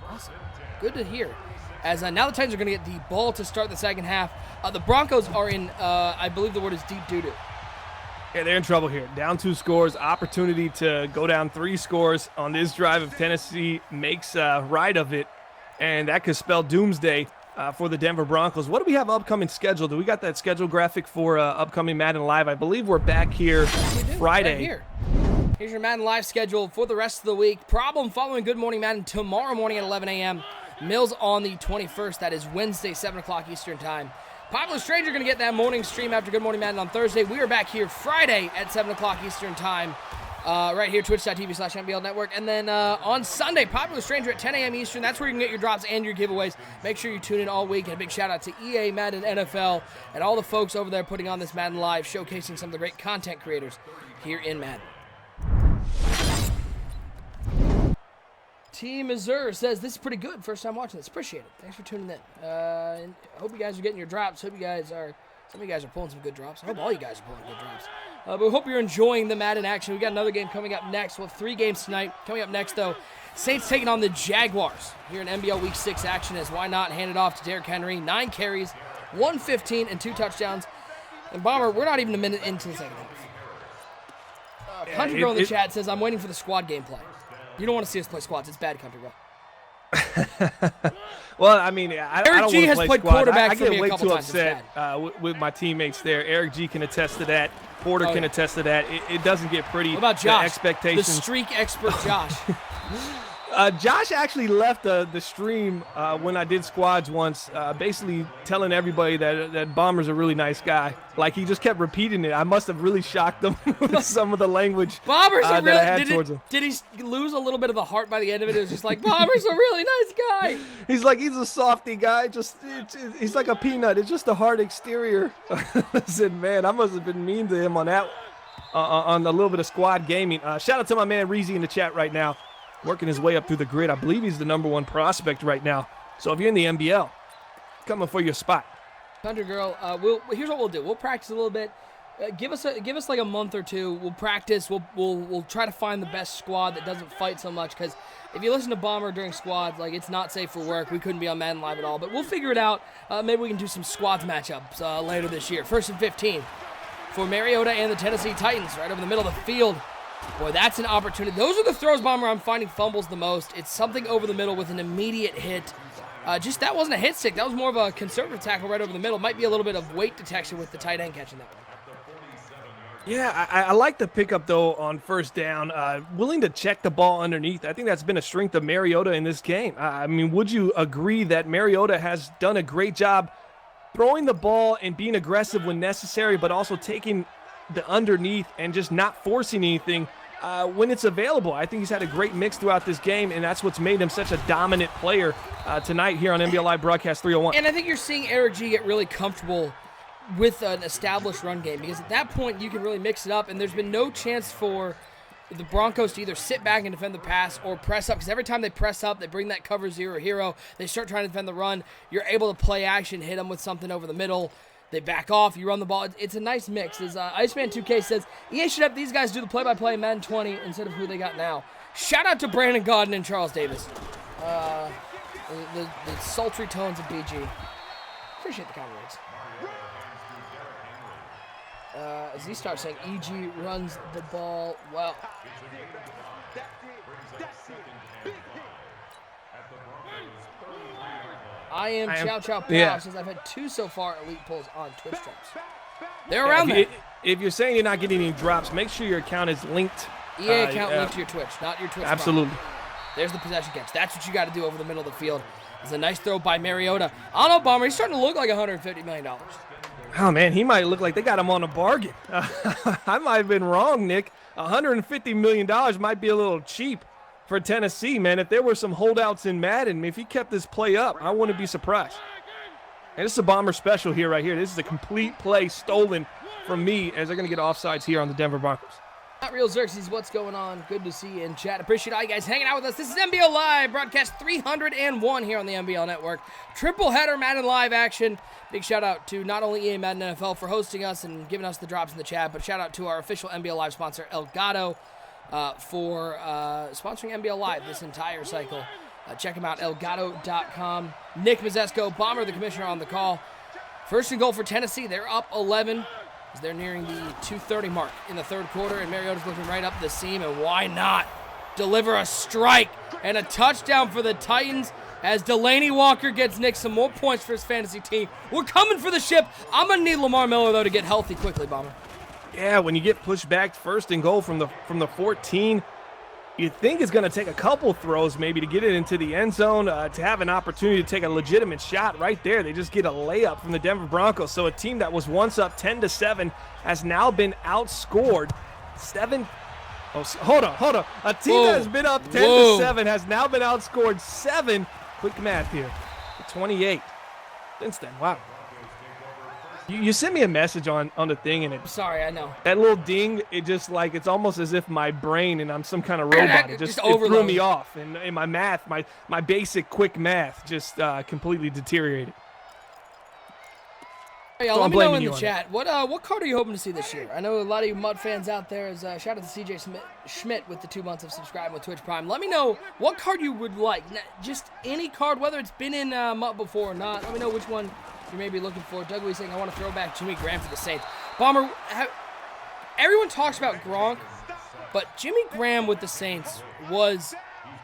Awesome. Good to hear. As now the Titans are going to get the ball to start the second half. The Broncos are in, I believe the word is deep doo-doo. Yeah, they're in trouble here. Down 2 scores, opportunity to go down 3 scores on this drive if Tennessee makes right of it, and that could spell doomsday for the Denver Broncos. What do we have upcoming schedule? Do we got that schedule graphic for upcoming Madden Live? I believe we're back here Friday. Right here. Here's your Madden Live schedule for the rest of the week. Problem following Good Morning Madden tomorrow morning at 11 a.m. Mills on the 21st. That is Wednesday, 7 o'clock Eastern Time. Popular Stranger going to get that morning stream after Good Morning Madden on Thursday. We are back here Friday at 7 o'clock Eastern Time. Right here, twitch.tv/NBL Network. And then on Sunday, Popular Stranger at 10 a.m. Eastern. That's where you can get your drops and your giveaways. Make sure you tune in all week. And a big shout out to EA, Madden, NFL, and all the folks over there putting on this Madden Live, showcasing some of the great content creators here in Madden. Team Missouri says, this is pretty good. First time watching this. Appreciate it. Thanks for tuning in. And I hope you guys are getting your drops. Hope you guys are, some of you guys are pulling some good drops. I hope all you guys are pulling good drops. But we hope you're enjoying the Madden action. We got another game coming up next. We'll have 3 games tonight. Coming up next, though, Saints taking on the Jaguars here in NBL Week 6 action. As why not hand it off to Derrick Henry. 9 carries, 115, and 2 touchdowns. And Bomber, we're not even a minute into the second half. Country Girl in the chat says, I'm waiting for the squad gameplay. You don't want to see us play squads. It's bad, Country Girl. Well, I mean, I don't G want has to play played squad. quarterback I for get me a way couple too times. upset with my teammates there. Eric G can attest to that. Porter can attest to that. It doesn't get pretty. What about Josh? The expectations. The streak expert Josh. Josh actually left the stream when I did squads once, basically telling everybody that Bomber's a really nice guy. Like, he just kept repeating it. I must have really shocked them with some of the language Bomber's that I had towards him. Did he lose a little bit of the heart by the end of it? It was just like, Bomber's a really nice guy. He's like, he's a softy guy. He's like a peanut. It's just a hard exterior. I said, man, I must have been mean to him on on a little bit of squad gaming. Shout out to my man Reezy in the chat right now, working his way up through the grid. I believe he's the #1 prospect right now. So if you're in the NBL, coming for your spot. Country Girl, here's what we'll do. We'll practice a little bit. Give us like a month or two. We'll practice. We'll try to find the best squad that doesn't fight so much. Because if you listen to Bomber during squads, like, it's not safe for work. We couldn't be on Madden Live at all. But we'll figure it out. Maybe we can do some squads matchups later this year. 1st and 15 for Mariota and the Tennessee Titans, right over the middle of the field. Boy, that's an opportunity. Those are the throws, Bomber, I'm finding fumbles the most. It's something over the middle with an immediate hit. That wasn't a hit stick. That was more of a conservative tackle right over the middle. Might be a little bit of weight detection with the tight end catching that one. Yeah, I like the pickup, though, on first down. Willing to check the ball underneath. I think that's been a strength of Mariota in this game. I mean, would you agree that Mariota has done a great job throwing the ball and being aggressive when necessary, but also taking the underneath and just not forcing anything when it's available? I think he's had a great mix throughout this game, and that's what's made him such a dominant player tonight here on NBL Live Broadcast 301. And I think you're seeing Eric G get really comfortable with an established run game, because at that point you can really mix it up, and there's been no chance for the Broncos to either sit back and defend the pass or press up, because every time they press up, they bring that cover zero hero, they start trying to defend the run, you're able to play action, hit them with something over the middle, they back off, you run the ball. It's a nice mix. As Iceman 2K says, EA should have these guys do the play-by-play in Madden 20 instead of who they got now. Shout out to Brandon Godden and Charles Davis. The sultry tones of BG. Appreciate the kind words. As he starts saying, EG runs the ball well. I am Chow Chow Pow says I've had 2 so far elite pulls on Twitch drops. They're around there. If you're saying you're not getting any drops, make sure your account is linked. EA account linked to your Twitch, not your Twitch. Absolutely. Problem. There's the possession catch. That's what you got to do over the middle of the field. It's a nice throw by Mariota. I don't know, Bomber. He's starting to look like $150 million. Oh, man, he might look like they got him on a bargain. I might have been wrong, Nick. $150 million might be a little cheap for Tennessee, man. If there were some holdouts in Madden, if he kept this play up, I wouldn't be surprised. And this is a Bomber special here, right here. This is a complete play stolen from me as they're going to get offsides here on the Denver Broncos. Not Real Xerxes, what's going on? Good to see you in chat. Appreciate all you guys hanging out with us. This is NBL Live, broadcast 301 here on the NBL Network. Triple header Madden Live action. Big shout out to not only EA Madden NFL for hosting us and giving us the drops in the chat, but shout out to our official NBL Live sponsor, Elgato, for sponsoring NBL Live this entire cycle. Check them out, elgato.com. Nick Mazesko, Bomber, the commissioner, on the call. First and goal for Tennessee. They're up 11. They're nearing the 2:30 mark in the third quarter, and Mariota's looking right up the seam, and why not deliver a strike and a touchdown for the Titans as Delaney Walker gets Nick some more points for his fantasy team. We're coming for the ship. I'm going to need Lamar Miller, though, to get healthy quickly, Bomber. Yeah, when you get pushed back first and goal from the 14, you think it's going to take a couple throws maybe to get it into the end zone, to have an opportunity to take a legitimate shot right there. They just get a layup from the Denver Broncos. So a team that was once up 10-7 has now been outscored 7. Oh, hold on. A team that has been up 10-7 has now been outscored 7. Quick math here. 28 since then. Wow. You sent me a message on the thing, and it. Sorry, I know. That little ding, it just like, it's almost as if my brain and I'm some kind of robot. It threw me off. And in my math, my basic quick math just completely deteriorated. Yeah, so let me know in the chat. What card are you hoping to see this year? I know a lot of you Mud fans out there. Shout out to CJ Schmidt with the 2 months of subscribing with Twitch Prime. Let me know what card you would like. Just any card, whether it's been in MUT before or not. Let me know which one you may be looking for. Doug Lee saying, I want to throw back Jimmy Graham for the Saints. Bomber, everyone talks about Gronk, but Jimmy Graham with the Saints was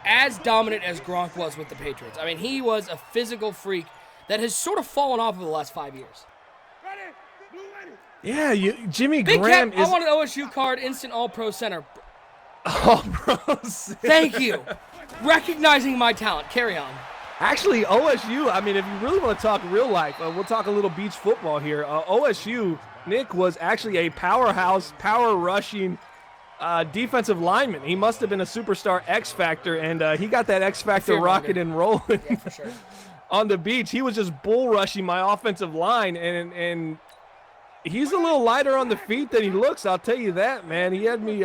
as dominant as Gronk was with the Patriots. I mean, he was a physical freak that has sort of fallen off over the last 5 years. Yeah, Jimmy Big Graham Cap, I want an OSU card, instant All-Pro center. All-Pro center. Thank you. Recognizing my talent. Carry on. Actually, OSU, I mean, if you really want to talk real life, we'll talk a little beach football here. OSU, Nick, was actually a powerhouse, power-rushing defensive lineman. He must have been a superstar X Factor, and he got that X Factor rocking and rolling yeah, for sure. on the beach. He was just bull rushing my offensive line, and He's a little lighter on the feet than he looks, I'll tell you that, man. He had me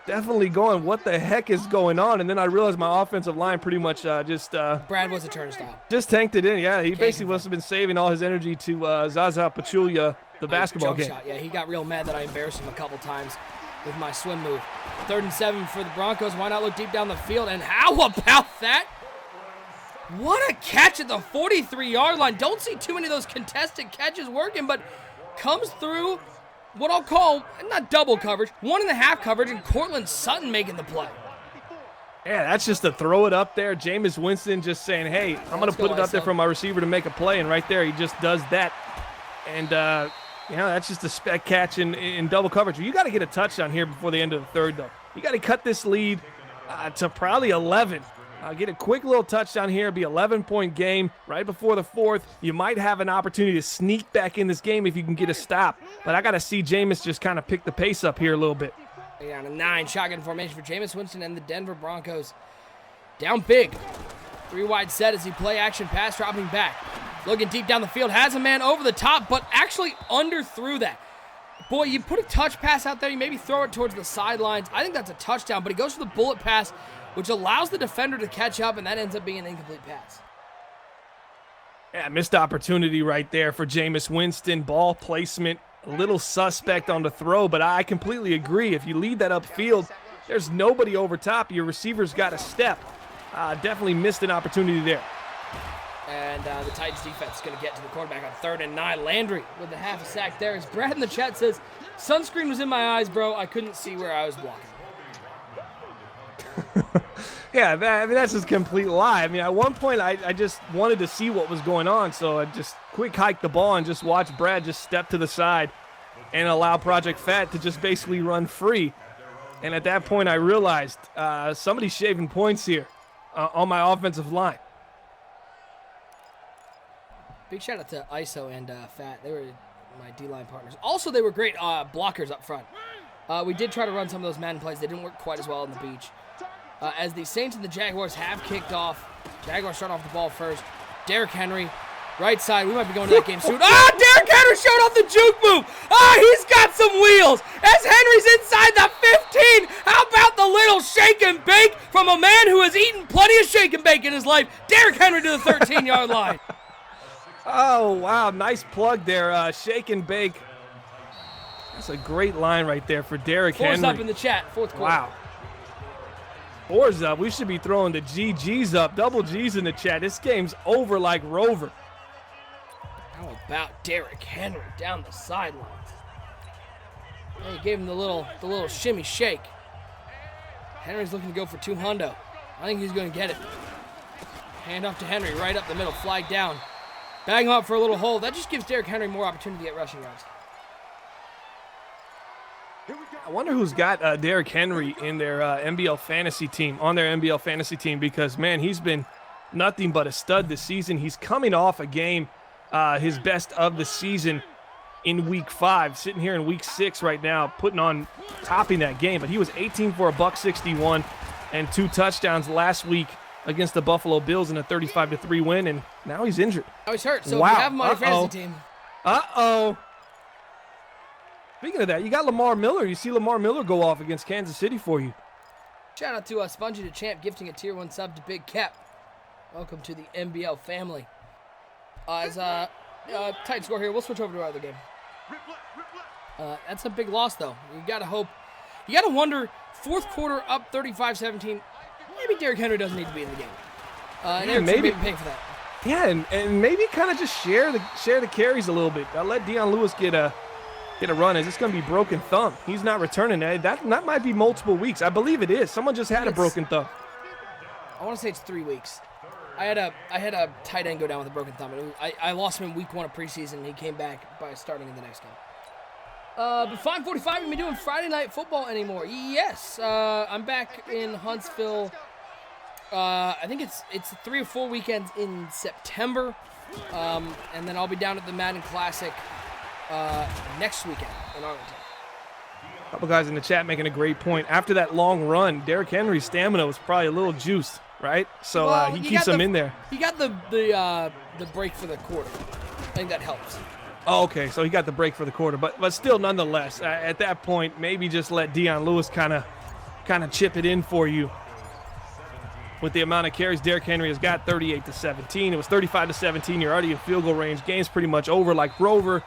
definitely going, what the heck is going on? And then I realized my offensive line pretty much Brad was a turnstile. just tanked it in. Yeah, he basically must have been saving all his energy to Zaza Pachulia, the basketball game. Shot. Yeah, he got real mad that I embarrassed him a couple times with my swim move. 3rd and 7 for the Broncos. Why not look deep down the field? And how about that? What a catch at the 43-yard line. Don't see too many of those contested catches working, but comes through what I'll call, not double coverage, 1.5 coverage, and Cortland Sutton making the play. Yeah, that's just to throw it up there. Jameis Winston just saying, hey, I'm going to put it up there for my receiver to make a play, and right there he just does that. And, that's just a spec catch in double coverage. You got to get a touchdown here before the end of the third, though. You got to cut this lead to probably 11. Get a quick little touchdown here, be 11-point game right before the fourth. You might have an opportunity to sneak back in this game if you can get a stop. But I got to see Jameis just kind of pick the pace up here a little bit. Yeah, on a 9 shotgun formation for Jameis Winston and the Denver Broncos. Down big. 3 wide set as he play action pass, dropping back. Looking deep down the field, has a man over the top, but actually underthrew that. Boy, you put a touch pass out there, you maybe throw it towards the sidelines. I think that's a touchdown, but he goes for the bullet pass, which allows the defender to catch up, and that ends up being an incomplete pass. Yeah, missed opportunity right there for Jameis Winston. Ball placement, a little suspect on the throw, but I completely agree. If you lead that upfield, there's nobody over top. Your receiver's got to step. Definitely missed an opportunity there. And the Titans defense is going to get to the quarterback on 3rd and 9. Landry with the half a sack there. As Brad in the chat says, sunscreen was in my eyes, bro. I couldn't see where I was walking. Yeah, that's just a complete lie. I mean, at one point, I just wanted to see what was going on, so I just quick hiked the ball and just watched Brad just step to the side and allow Project Fat to just basically run free. And at that point, I realized somebody's shaving points here on my offensive line. Big shout out to ISO and Fat. They were my D-line partners. Also, they were great blockers up front. We did try to run some of those Madden plays. They didn't work quite as well on the beach. As the Saints and the Jaguars have kicked off. Jaguars start off the ball first. Derrick Henry, right side. We might be going to that game soon. Derrick Henry showed off the juke move. He's got some wheels. As Henry's inside the 15. How about the little shake and bake from a man who has eaten plenty of shake and bake in his life? Derrick Henry to the 13-yard line. Oh, wow. Nice plug there. Shake and bake. That's a great line right there for Derrick Henry. 4's up in the chat. 4th quarter. Wow. 4's up. We should be throwing the GGs up. Double G's in the chat. This game's over like Rover. How about Derrick Henry down the sidelines? He gave him the little shimmy shake. Henry's looking to go for 2 hundo. I think he's going to get it. Hand off to Henry, right up the middle, flag down. Bag him up for a little hole. That just gives Derrick Henry more opportunity at rushing yards. I wonder who's got Derrick Henry in their NBL fantasy team, on their NBL fantasy team, because, man, he's been nothing but a stud this season. He's coming off a game, his best of the season in week 5, sitting here in week 6 right now, topping that game. But he was 18 for $161 and 2 touchdowns last week against the Buffalo Bills in a 35-3 win, and now he's injured. Now he's hurt, so wow. if you have him on your fantasy team. Speaking of that, you got Lamar Miller. You see Lamar Miller go off against Kansas City for you. Shout out to Spongy the Champ gifting a Tier 1 sub to Big Cap. Welcome to the NBL family. Tight score here. We'll switch over to our other game. That's a big loss, though. You got to wonder, 4th quarter up 35-17. Maybe Derrick Henry doesn't need to be in the game. And maybe paying for that. Yeah, and maybe kind of just share the carries a little bit. I'll let Deion Lewis get a run. Is this going to be broken thumb? He's not returning. That might be multiple weeks. I believe it is. Someone just had a broken thumb. I want to say it's 3 weeks. I had a tight end go down with a broken thumb. I lost him in week 1 of preseason, and he came back by starting in the next game. But 5:45, we've been doing Friday Night Football anymore. Yes, I'm back in Huntsville. I think it's 3 or 4 weekends in September, and then I'll be down at the Madden Classic next weekend in Arlington. A couple guys in the chat making a great point. After that long run, Derrick Henry's stamina was probably a little juiced, right? So he keeps him in there. He got the break for the quarter. I think that helps. Oh, okay, so he got the break for the quarter, but still, nonetheless, at that point, maybe just let Dion Lewis kind of chip it in for you. With the amount of carries Derrick Henry has got, 38-17. It was 35-17. You're already in field goal range. Game's pretty much over. Like Rover,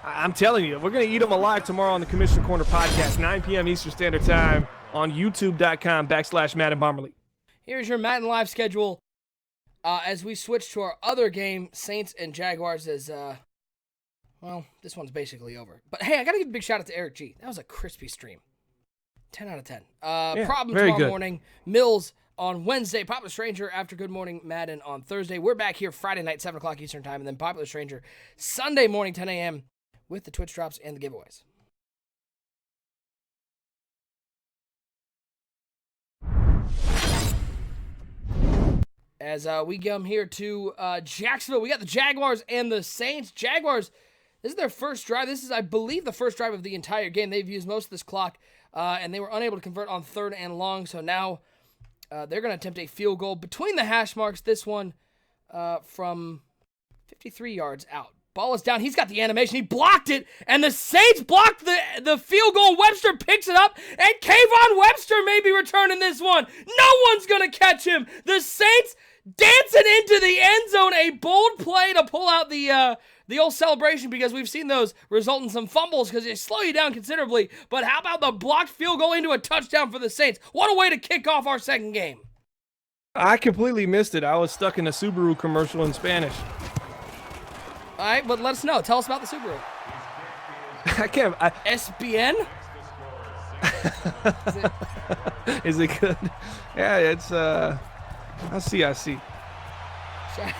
I'm telling you, we're going to eat them alive tomorrow on the Commissioner Corner podcast, 9 p.m. Eastern Standard Time on youtube.com/Madden Bomber League. Here's your Madden Live schedule as we switch to our other game, Saints and Jaguars, as, well, this one's basically over. But, hey, I got to give a big shout-out to Eric G. That was a crispy stream. 10 out of 10. Problem tomorrow morning. Mills on Wednesday. Popular Stranger after Good Morning Madden on Thursday. We're back here Friday night, 7 o'clock Eastern Time. And then Popular Stranger Sunday morning, 10 a.m. with the Twitch drops and the giveaways. As we come here to Jacksonville, we got the Jaguars and the Saints. Jaguars, this is their first drive. This is, I believe, the first drive of the entire game. They've used most of this clock, and they were unable to convert on 3rd and long. So now they're going to attempt a field goal between the hash marks. This one from 53 yards out. Ball is down. He's got the animation. He blocked it, and the Saints blocked the field goal. Webster picks it up, and Kayvon Webster may be returning this one. No one's going to catch him. The Saints dancing into the end zone. A bold play to pull out the old celebration, because we've seen those result in some fumbles because they slow you down considerably. But how about the blocked field goal into a touchdown for the Saints? What a way to kick off our second game. I completely missed it. I was stuck in a Subaru commercial in Spanish. All right, but let us know. Tell us about the Subaru. I can't. SBN? Is it good? Yeah, it's I see.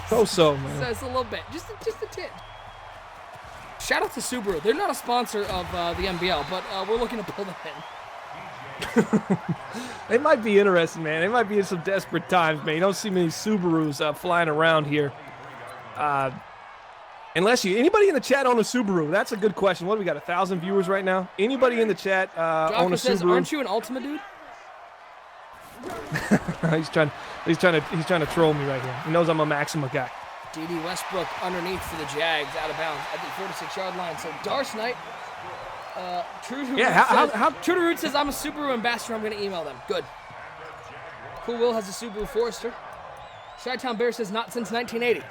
So, man. So it's a little bit. Just a tip. Shout out to Subaru. They're not a sponsor of the NBL, but we're looking to pull them in. They might be interested, man. They might be in some desperate times, man. You don't see many Subarus flying around here. Anybody in the chat own a Subaru? That's a good question. What do we got? 1,000 viewers right now. Anybody in the chat own a says, Subaru? Aren't you an Ultima dude? he's trying to troll me right here. He knows I'm a Maxima guy. D.D. Westbrook underneath for the Jags, out of bounds at the 46-yard line. So Darce Knight, True to Root says, I'm a Subaru ambassador. I'm going to email them. Good. Cool Will has a Subaru Forester. Chi-Town Bear says, not since 1980.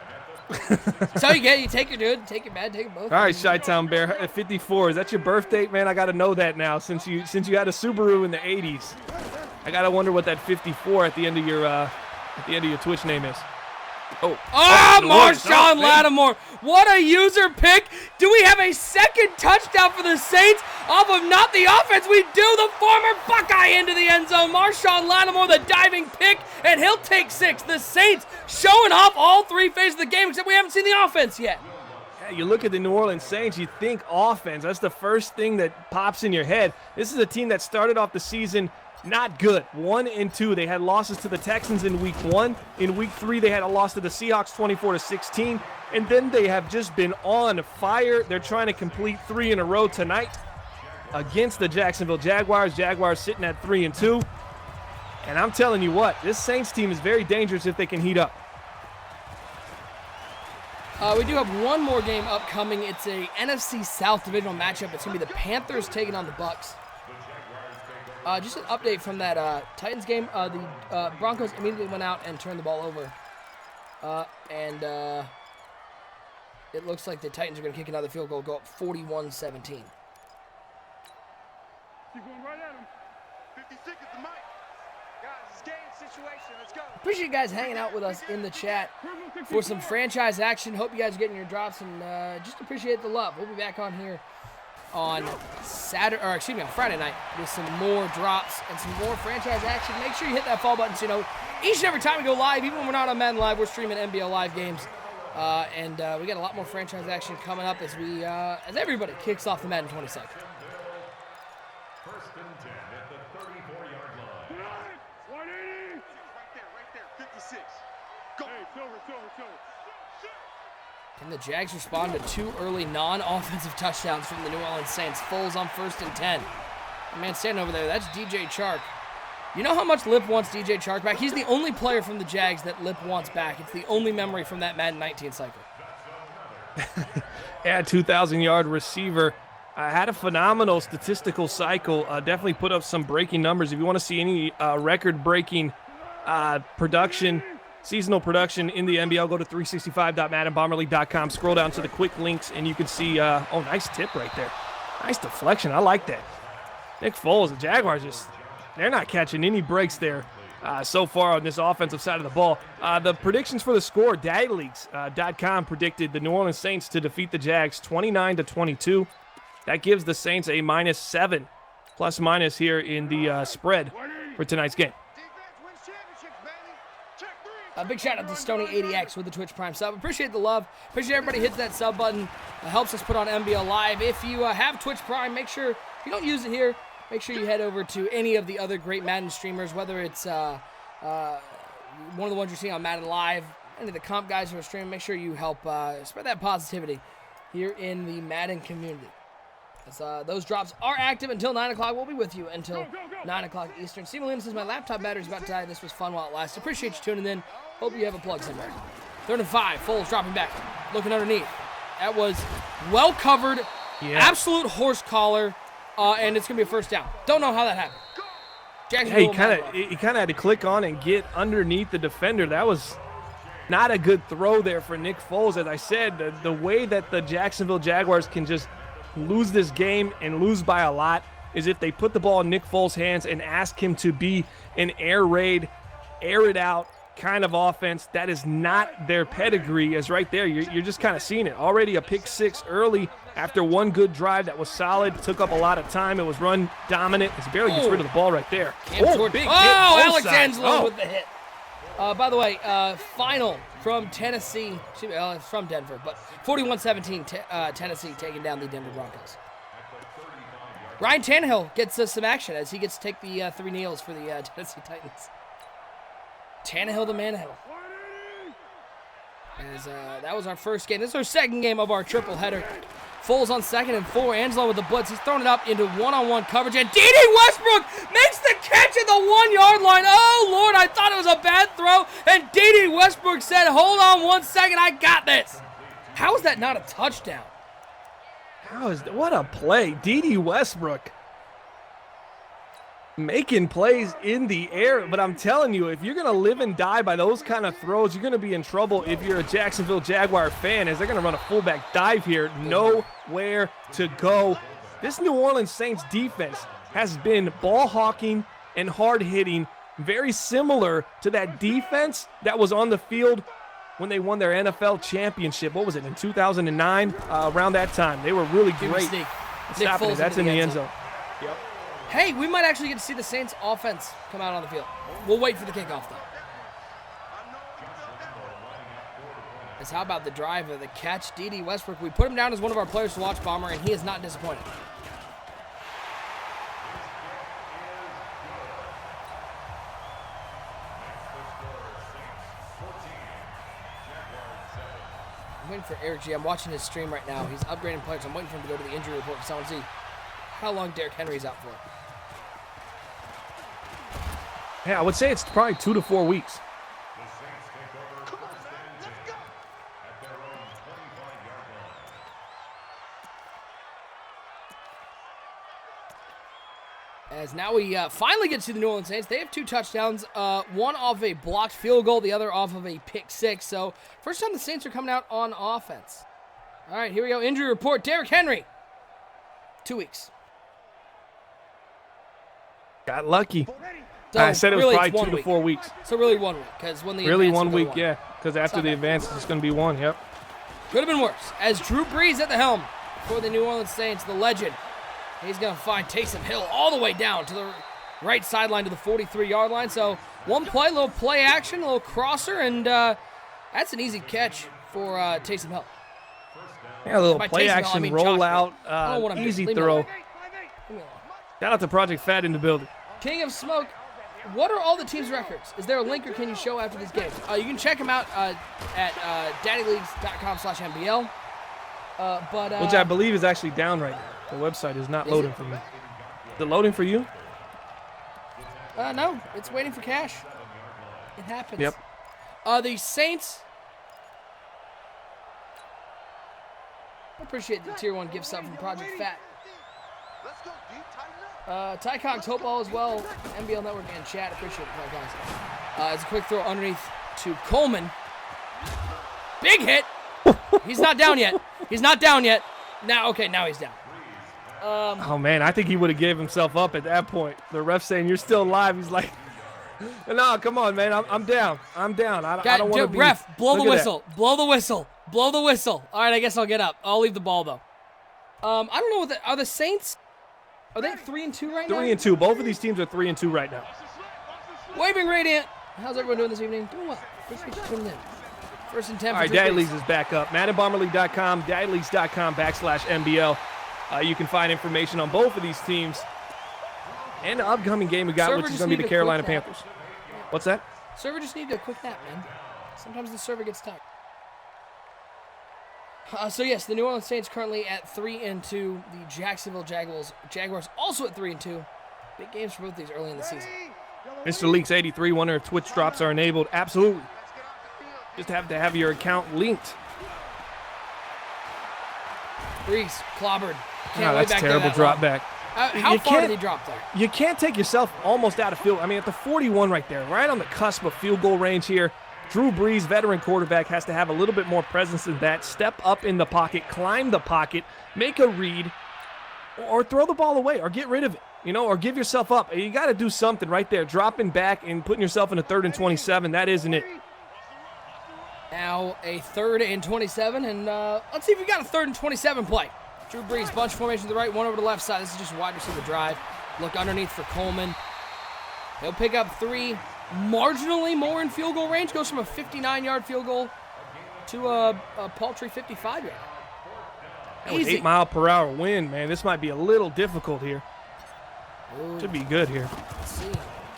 So you take your dude, take your bad, take it both. All right, Chi-Town Bear at 54. Is that your birth date, man? I got to know that now since you had a Subaru in the 80s. I got to wonder what that 54 at the end of your Twitch name is. Oh, Marshawn Lattimore. What a user pick. Do we have a second touchdown for the Saints off of not the offense? We do. The former Buckeye into the end zone. Marshawn Lattimore, the diving pick, and he'll take 6. The Saints showing off all 3 phases of the game, except we haven't seen the offense yet. Yeah, you look at the New Orleans Saints, you think offense. That's the first thing that pops in your head. This is a team that started off the season not good. 1-2. They had losses to the Texans in week 1. In week 3, they had a loss to the Seahawks 24-16. And then they have just been on fire. They're trying to complete 3 in a row tonight against the Jacksonville Jaguars. Jaguars sitting at 3-2. And I'm telling you what, this Saints team is very dangerous if they can heat up. We do have one more game upcoming. It's a NFC South divisional matchup. It's going to be the Panthers taking on the Bucs. Just an update from that Titans game. The Broncos immediately went out and turned the ball over. And it looks like the Titans are going to kick another field goal, go up 41-17. Keep going right at him. 56 is the mic. Guys, it's game situation. Let's go. Appreciate you guys hanging out with us in the chat for some franchise action. Hope you guys are getting your drops, and just appreciate the love. We'll be back on here on Friday night with some more drops and some more franchise action. Make sure you hit that follow button so you know each and every time we go live, even when we're not on Madden Live, we're streaming NBL Live games. And we got a lot more franchise action coming up as everybody kicks off the Madden 20 cycle. First and 10 at the 34-yard line. 180. Right there. 56. Go. Hey, Silver. Can the Jags respond to 2 early non-offensive touchdowns from the New Orleans Saints? Foles on 1st and 10. Man standing over there, that's DJ Chark. You know how much Lip wants DJ Chark back? He's the only player from the Jags that Lip wants back. It's the only memory from that Madden 19 cycle. Yeah, 2,000-yard receiver. Had a phenomenal statistical cycle. Definitely put up some breaking numbers. If you want to see any record-breaking production, seasonal production in the NBL, go to 365.maddenbomberleague.com. Scroll down to the quick links, and you can see, oh, nice tip right there. Nice deflection. I like that. Nick Foles, the Jaguars, they're not catching any breaks there so far on this offensive side of the ball. The predictions for the score, dadleagues.com predicted the New Orleans Saints to defeat the Jags 29-22. That gives the Saints a -7 plus-minus here in the spread for tonight's game. A big shout out to Stony80X with the Twitch Prime sub. Appreciate the love. Appreciate everybody hits that sub button. It helps us put on NBL Live. If you have Twitch Prime, make sure, if you don't use it here, make sure you head over to any of the other great Madden streamers, whether it's one of the ones you're seeing on Madden Live, any of the comp guys who are streaming. Make sure you help spread that positivity here in the Madden community. As, those drops are active until 9 o'clock. We'll be with you until 9 o'clock Eastern. Steve Molina says, my laptop battery's about to die. This was fun while it lasted. Appreciate you tuning in. Hope you have a plug somewhere. 3rd and 5. Foles dropping back. Looking underneath. That was well covered. Yeah. Absolute horse collar. And it's going to be a first down. Don't know how that happened. He kind of had to click on and get underneath the defender. That was not a good throw there for Nick Foles. As I said, the way that the Jacksonville Jaguars can just lose this game and lose by a lot is if they put the ball in Nick Foles' hands and ask him to be an air raid, air it out kind of offense. That is not their pedigree. As right there, you're just kind of seeing it. Already a pick six early after one good drive that was solid, took up a lot of time. It was run dominant. He barely gets rid of the ball right there. Big hit. Alex Angelo with the hit. By the way, final from Tennessee, from Denver, but 41-17, Tennessee taking down the Denver Broncos. Ryan Tannehill gets some action as he gets to take the 3 kneels for the Tennessee Titans. Tannehill the Manhill. As that was our first game. This is our second game of our triple header. Foles on 2nd and 4. Angelo with the blitz. He's throwing it up into one-on-one coverage. And D.D. Westbrook makes the catch at the 1-yard line. Oh, Lord, I thought it was a bad throw. And D.D. Westbrook said, hold on 1 second, I got this. How is that not a touchdown? What a play. D.D. Westbrook making plays in the air. But I'm telling you, if you're going to live and die by those kind of throws, you're going to be in trouble if you're a Jacksonville Jaguar fan, as they're going to run a fullback dive here. Nowhere to go. This New Orleans Saints defense has been ball hawking and hard hitting, very similar to that defense that was on the field when they won their NFL championship. What was it, in 2009? Around that time. They were really great. Stopping it. That's in the end zone. Yep. Hey, we might actually get to see the Saints offense come out on the field. We'll wait for the kickoff, though. As how about the drive of the catch? D.D. Westbrook, we put him down as one of our players to watch, Bomber, and he is not disappointed. I'm waiting for Eric G. I'm watching his stream right now. He's upgrading players. I'm waiting for him to go to the injury report because I want to see how long Derrick Henry's out for. Yeah, I would say it's probably 2 to 4 weeks. As now we finally get to see the New Orleans Saints. They have 2 touchdowns, one off a blocked field goal, the other off of a pick 6. So first time the Saints are coming out on offense. All right, here we go. Injury report. Derrick Henry, 2 weeks. Got lucky. So I said it was really probably 2 to 4 weeks. So really 1 week, because when the really advance 1 will go week, yeah. Because after the advance, it's going to be 1. Yep. Could have been worse. As Drew Brees at the helm for the New Orleans Saints, the legend. He's going to find Taysom Hill all the way down to the right sideline to the 43-yard line. So one play, little play action, a little crosser, and that's an easy catch for Taysom Hill. Yeah, a little play action, rollout, easy throw. Shout out to Project Fat in the building. King of Smoke, what are all the teams' records? Is there a link or can you show after this game? You can check them out at daddyleagues.com/NBL. Which I believe is actually down right now. The website is not loading for me. Is it loading for you? No, it's waiting for cash. It happens. Yep. The Saints I appreciate the Tier 1 gift sub from Project Fat. Tycox Hope Ball as well. NBL Network and chat. Appreciate it, guys. It's a quick throw underneath to Coleman. Big hit. He's not down yet. He's not down yet. Now he's down. Oh, man, I think he would have gave himself up at that point. The ref saying, you're still alive. He's like, no, come on, man. I'm down. I'm down. I don't want to be. Ref, blow the Look at whistle. Blow the whistle. Blow the whistle. All right, I guess I'll get up. I'll leave the ball, though. I don't know are the Saints, are they 3-2 right now? 3-2. Both of these teams are 3-2 right now. Waving Radiant. How's everyone doing this evening? Doing well. Appreciate you tuning in. First and 10 All right, Daddy Leagues is back up. MaddenBomberLeague.com, DaddyLeagues.com/MBL. You can find information on both of these teams and the upcoming game we got, Server which is just going to be the need a Carolina quick nap. Panthers. What's that? Server just needs a quick nap, man. Sometimes the server gets tired. So yes, the New Orleans Saints currently at 3-2. The Jacksonville Jaguars also at 3-2. Big games for both these early in the season. Mr. Leaks 83, wonder if Twitch drops are enabled. Absolutely. Just have to have your account linked. Brees clobbered. Oh, that's terrible drop back. How far did he drop there? You can't take yourself almost out of field. I mean, at the 41 right there, right on the cusp of field goal range here. Drew Brees, veteran quarterback, has to have a little bit more presence than that. Step up in the pocket, climb the pocket, make a read, or throw the ball away, or get rid of it, or give yourself up. You got to do something right there. Dropping back and putting yourself in a 3rd and 27, that isn't it. Now a 3rd and 27, and let's see if we got a 3rd and 27 play. Drew Brees, bunch formation to the right, one over to the left side. This is just a wide receiver drive. Look underneath for Coleman. He'll pick up 3, marginally more in field goal range. Goes from a 59-yard field goal to a paltry 55-yard. Easy. 8-mile-per-hour wind, man. This might be a little difficult here. Ooh. Should be good here. Let's see.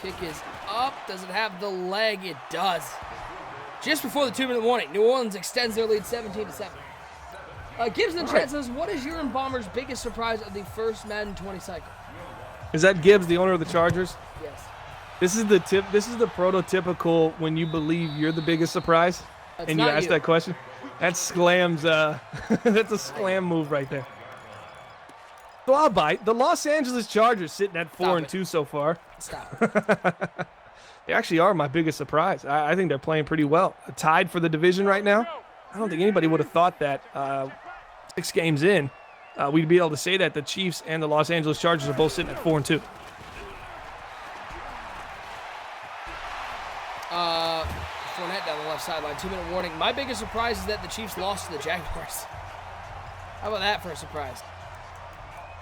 Kick is up. Does it have the leg? It does. Just before the 2-minute warning, New Orleans extends their lead 17-7. Gibbs in the chat says, what is your and Bomber's biggest surprise of the first Madden 20 cycle? Is that Gibbs, the owner of the Chargers? Yes. This is the prototypical when you believe you're the biggest surprise and you ask that question. That's Sclam's that's a Sclam move right there. So I'll bite. The Los Angeles Chargers sitting at 4-2 so far. Stop. They actually are my biggest surprise. I think they're playing pretty well. Tied for the division right now. I don't think anybody would have thought that 6 games in, we'd be able to say that the Chiefs and the Los Angeles Chargers are both sitting at 4-2. Fournette down the left sideline, 2-minute warning. My biggest surprise is that the Chiefs lost to the Jaguars. How about that for a surprise?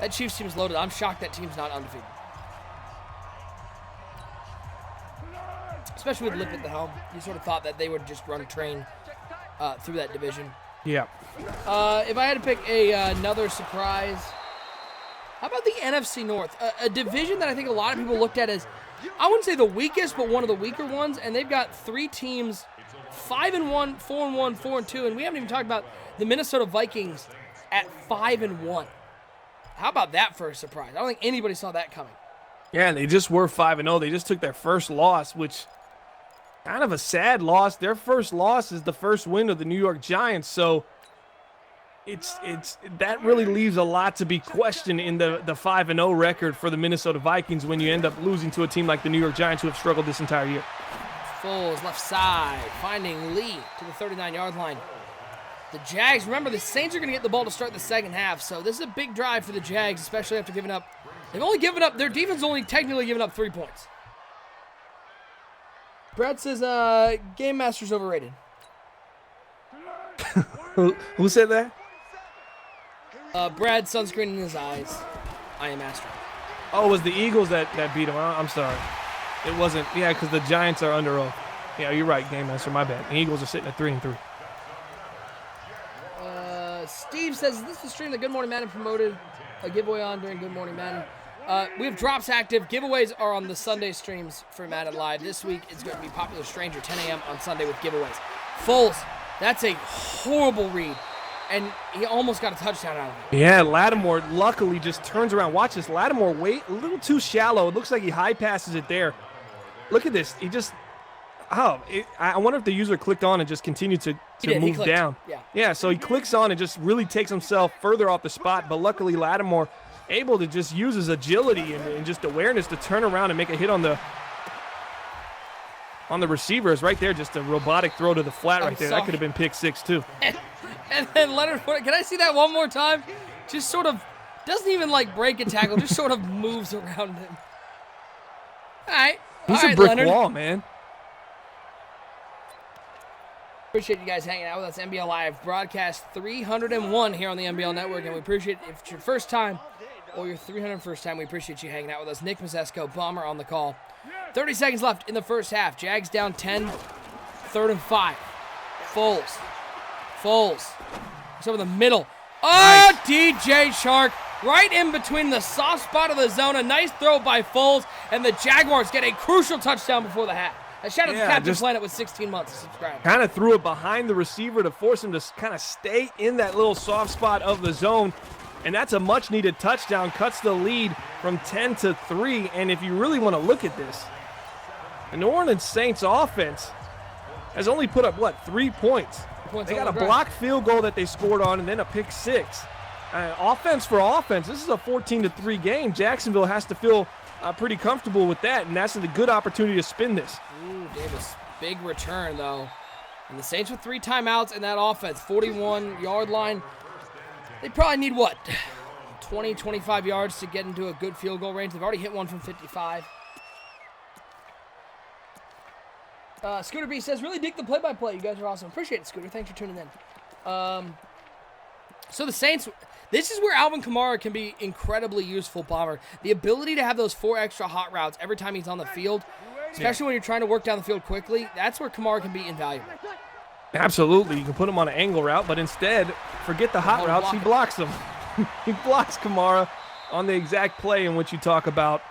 That Chiefs team's loaded. I'm shocked that team's not undefeated. Especially with Lip at the helm. You sort of thought that they would just run train through that division. Yeah. If I had to pick another surprise, how about the NFC North? A division that I think a lot of people looked at as, I wouldn't say the weakest, but one of the weaker ones, and they've got 3 teams, 5-1, 4-1, 4-2, and we haven't even talked about the Minnesota Vikings at 5-1. How about that for a surprise? I don't think anybody saw that coming. Yeah, and they just were 5-0. They just took their first loss, which kind of a sad loss. Their first loss is the first win of the New York Giants, so it's that really leaves a lot to be questioned in the 5-0 record for the Minnesota Vikings when you end up losing to a team like the New York Giants who have struggled this entire year. Foles left side, finding Lee to the 39-yard line. The Jags, remember, the Saints are going to get the ball to start the second half, so this is a big drive for the Jags, especially after giving up. They've only given up, their defense only technically given up 3 points. Brad says, Game Master's overrated. Who said that? Brad, sunscreen in his eyes. I am Master. Oh, it was the Eagles that beat him. I'm sorry. It wasn't, yeah, because the Giants are under oath. Yeah, you're right, Game Master, my bad. The Eagles are sitting at 3-3. Steve says, this is the stream that Good Morning Madden promoted a giveaway on during Good Morning Madden. We have drops active. Giveaways are on the Sunday streams for Madden Live. This week it's going to be Popular Stranger 10 a.m. on Sunday with giveaways. Foles, that's a horrible read, and he almost got a touchdown out of it. Yeah, Lattimore luckily just turns around. Watch this. Lattimore a little too shallow. It looks like he high passes it there. Look at this. He just I wonder if the user clicked on and just continued to move down. Yeah, so he clicks on and just really takes himself further off the spot. But luckily, Lattimore able to just use his agility and just awareness to turn around and make a hit on the receiver. Is right there, just a robotic throw to the flat right there. That could have been pick 6 too. And then Leonard Fournette, can I see that one more time? Just sort of, doesn't even like break a tackle, just sort of moves around him. All right. He's a brick wall, man. Appreciate you guys hanging out with us. NBL Live broadcast 301 here on the NBL Network, and we appreciate if it's your first time or your 301st time, we appreciate you hanging out with us. Nick Mazesco, Bomber on the call. 30 seconds left in the first half. Jags down 10, 3rd and 5. Foles. It's over the middle. Oh, nice. DJ Chark right in between the soft spot of the zone. A nice throw by Foles, and the Jaguars get a crucial touchdown before the half. A shout out to Captain Planet with 16 months to subscribe. Kind of threw it behind the receiver to force him to kind of stay in that little soft spot of the zone. And that's a much-needed touchdown. Cuts the lead from 10 to 3. And if you really want to look at this, the New Orleans Saints offense has only put up, 3 points? They got a blocked field goal that they scored on and then a pick 6. Offense for offense, this is a 14-3 game. Jacksonville has to feel pretty comfortable with that, and that's a good opportunity to spin this. Ooh, Davis, big return, though. And the Saints with 3 timeouts in that offense, 41-yard line. They probably need, 20, 25 yards to get into a good field goal range. They've already hit one from 55. Scooter B says, really dig the play-by-play. You guys are awesome. Appreciate it, Scooter. Thanks for tuning in. So the Saints, this is where Alvin Kamara can be incredibly useful, Bomber. The ability to have those 4 extra hot routes every time he's on the field, especially when you're trying to work down the field quickly, that's where Kamara can be invaluable. Absolutely. You can put him on an angle route, but instead, forget the hot routes. He blocks them. He blocks Kamara on the exact play in which you talk about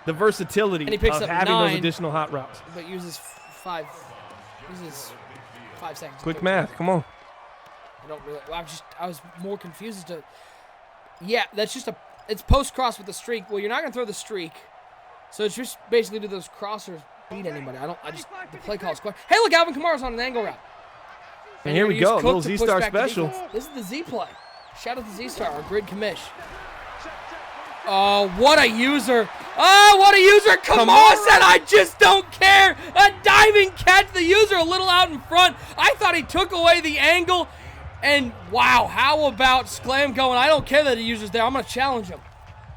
the versatility and he picks of up having 9, those additional hot routes. But uses 5 seconds. Quick math. Come on. I was more confused as to, that's just it's post-cross with the streak. Well, you're not going to throw the streak. So it's just basically do those crossers beat anybody. The play call is quick. Hey, look, Alvin Kamara's on an angle route. And here we go, a little Z-Star special. This is the Z-play. Shout out to Z-Star, our grid commish. Oh, what a user. Kamara said, I just don't care. A diving catch. The user a little out in front. I thought he took away the angle. And, wow, how about Sklam going, I don't care that the user's there. I'm going to challenge him.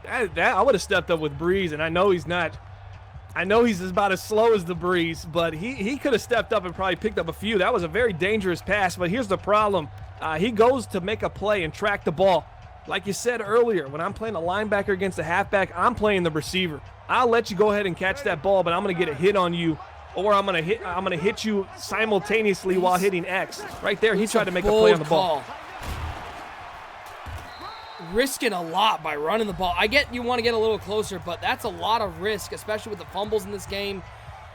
I would have stepped up with Breeze, and I know he's not. I know he's about as slow as the Breeze, but he could have stepped up and probably picked up a few. That was a very dangerous pass, but here's the problem. He goes to make a play and track the ball. Like you said earlier, when I'm playing a linebacker against a halfback, I'm playing the receiver. I'll let you go ahead and catch that ball, but I'm going to get a hit on you, or I'm going to hit you simultaneously while hitting X. Right there, he tried to make a play on the ball. Risking a lot by running the ball. I get you want to get a little closer, but that's a lot of risk, especially with the fumbles in this game.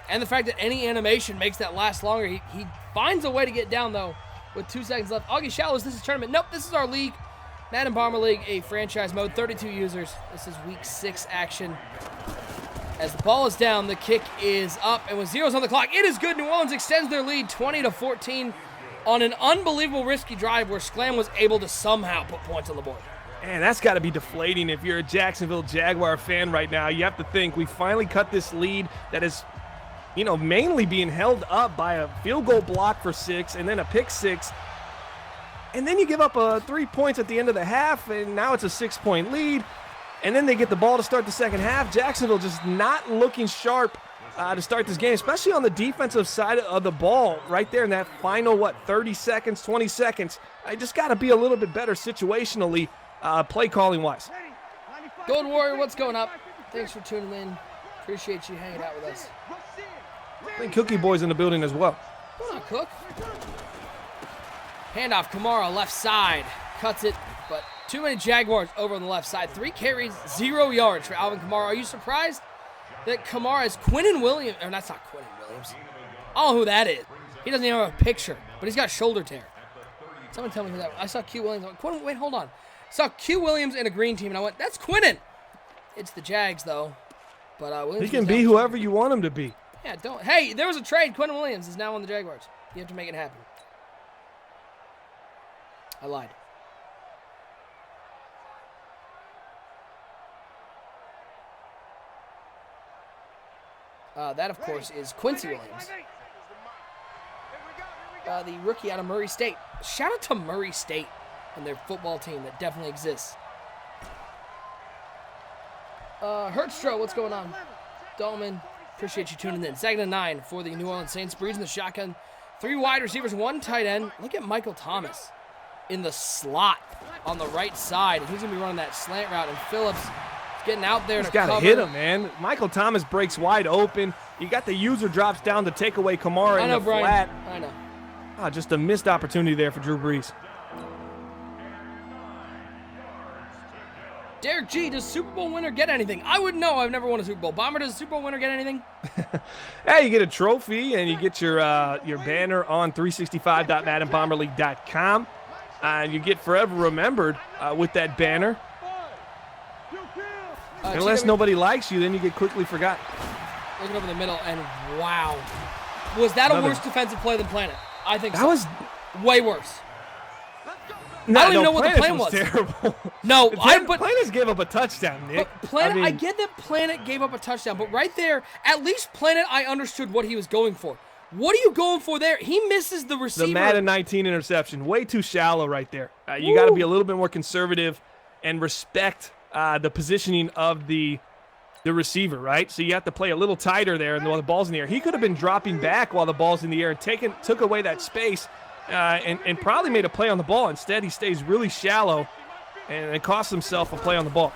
And the fact that any animation makes that last longer. He finds a way to get down, though, with 2 seconds left. Augie Shallows, this is tournament. Nope, this is our league. Madden Bomber League, a franchise mode, 32 users. This is week 6 action. As the ball is down, the kick is up, and with zeros on the clock, it is good. New Orleans extends their lead 20-14 on an unbelievable risky drive where Sklam was able to somehow put points on the board. Man, that's got to be deflating if you're a Jacksonville Jaguar fan right now. You have to think we finally cut this lead that is, mainly being held up by a field goal block for 6 and then a pick 6. And then you give up 3 points at the end of the half, and now it's a 6-point lead. And then they get the ball to start the second half. Jacksonville just not looking sharp to start this game, especially on the defensive side of the ball right there in that final, 30 seconds, 20 seconds. I just got to be a little bit better situationally, play calling wise. Gold Warrior, what's going up? Thanks for tuning in. Appreciate you hanging out with us. I think Cookie Boy's in the building as well. Come on, Cook. Handoff, Kamara, left side. Cuts it, but too many Jaguars over on the left side. 3 carries, 0 yards for Alvin Kamara. Are you surprised that Kamara is Quinnen Williams? Or that's not Quinnen Williams. I don't know who that is. He doesn't even have a picture, but he's got shoulder tear. Someone tell me who that was. I saw Q Williams. Wait, hold on. I saw Q Williams in a green team, and I went, that's Quinnen. It's the Jags, though. But Williams he can be whoever you want him to be. Yeah, don't. Hey, there was a trade. Quentin Williams is now on the Jaguars. You have to make it happen. I lied. That, of course, is Quincy Williams. The rookie out of Murray State. Shout out to Murray State and their football team that definitely exists. Hertzstroh, what's going on? Dolman, appreciate you tuning in. 2nd and 9 for the New Orleans Saints. Breeze in the shotgun. 3 wide receivers, 1 tight end. Look at Michael Thomas in the slot on the right side. He's going to be running that slant route, and Phillips is getting out there to cover. He's got to hit him, man. Michael Thomas breaks wide open. You got the user drops down to take away Kamara in the flat. I know. Just a missed opportunity there for Drew Brees. Derek G, does Super Bowl winner get anything? I wouldn't know. I've never won a Super Bowl. Bomber, does a Super Bowl winner get anything? Hey, you get a trophy, and you get your banner on 365.maddenbomberleague.com. And you get forever remembered with that banner. Unless nobody likes you, then you get quickly forgotten. Looking over the middle, and wow. Was that a worse defensive play than Planet? I think so. That was way worse. No, I don't even know what the plan was. Terrible. No, Planet gave up a touchdown, Nick. But Planet, I get that Planet gave up a touchdown, but right there, at least Planet, I understood what he was going for. What are you going for there? He misses the receiver. The Madden 19 interception, way too shallow right there. You got to be a little bit more conservative and respect the positioning of the receiver, right? So you have to play a little tighter there while the ball's in the air. He could have been dropping back while the ball's in the air and took away that space and probably made a play on the ball. Instead, he stays really shallow and it costs himself a play on the ball.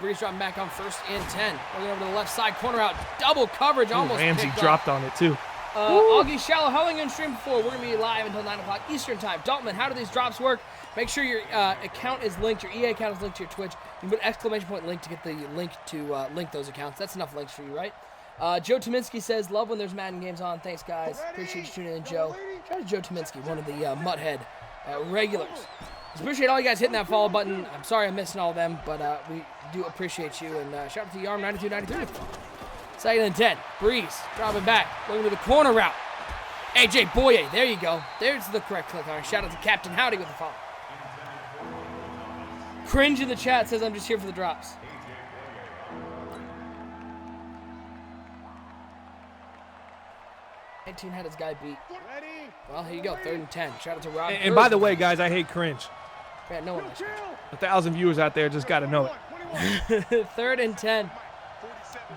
Breeze dropping back on 1st and 10. Looking over to the left side, corner out, double coverage, almost Ramsey dropped on it too. Augie Shallow, how long are you going to stream before? We're going to be live until 9 o'clock Eastern time. Dalton, how do these drops work? Make sure your account is linked, your EA account is linked to your Twitch. You can put exclamation point link to get the link to link those accounts. That's enough links for you, right? Joe Tominski says, love when there's Madden games on. Thanks, guys. Appreciate you tuning in, Joe. Shout out to Joe Tominski, one of the Mutthead regulars. Appreciate all you guys hitting that follow button. I'm sorry I'm missing all of them, but we do appreciate you. And shout out to Yarm9293. 2nd and 10. Breeze dropping back, looking to the corner route. AJ Boye, there you go. There's the correct click on. Shout out to Captain Howdy with the follow. Cringe in the chat says I'm just here for the drops. $19 had his guy beat. Well, here you go, 3rd and 10. Shout out to Rob. And by the way, guys, I hate cringe. Yeah, no one likes cringe. 1,000 viewers out there just got to know it. 3rd and 10.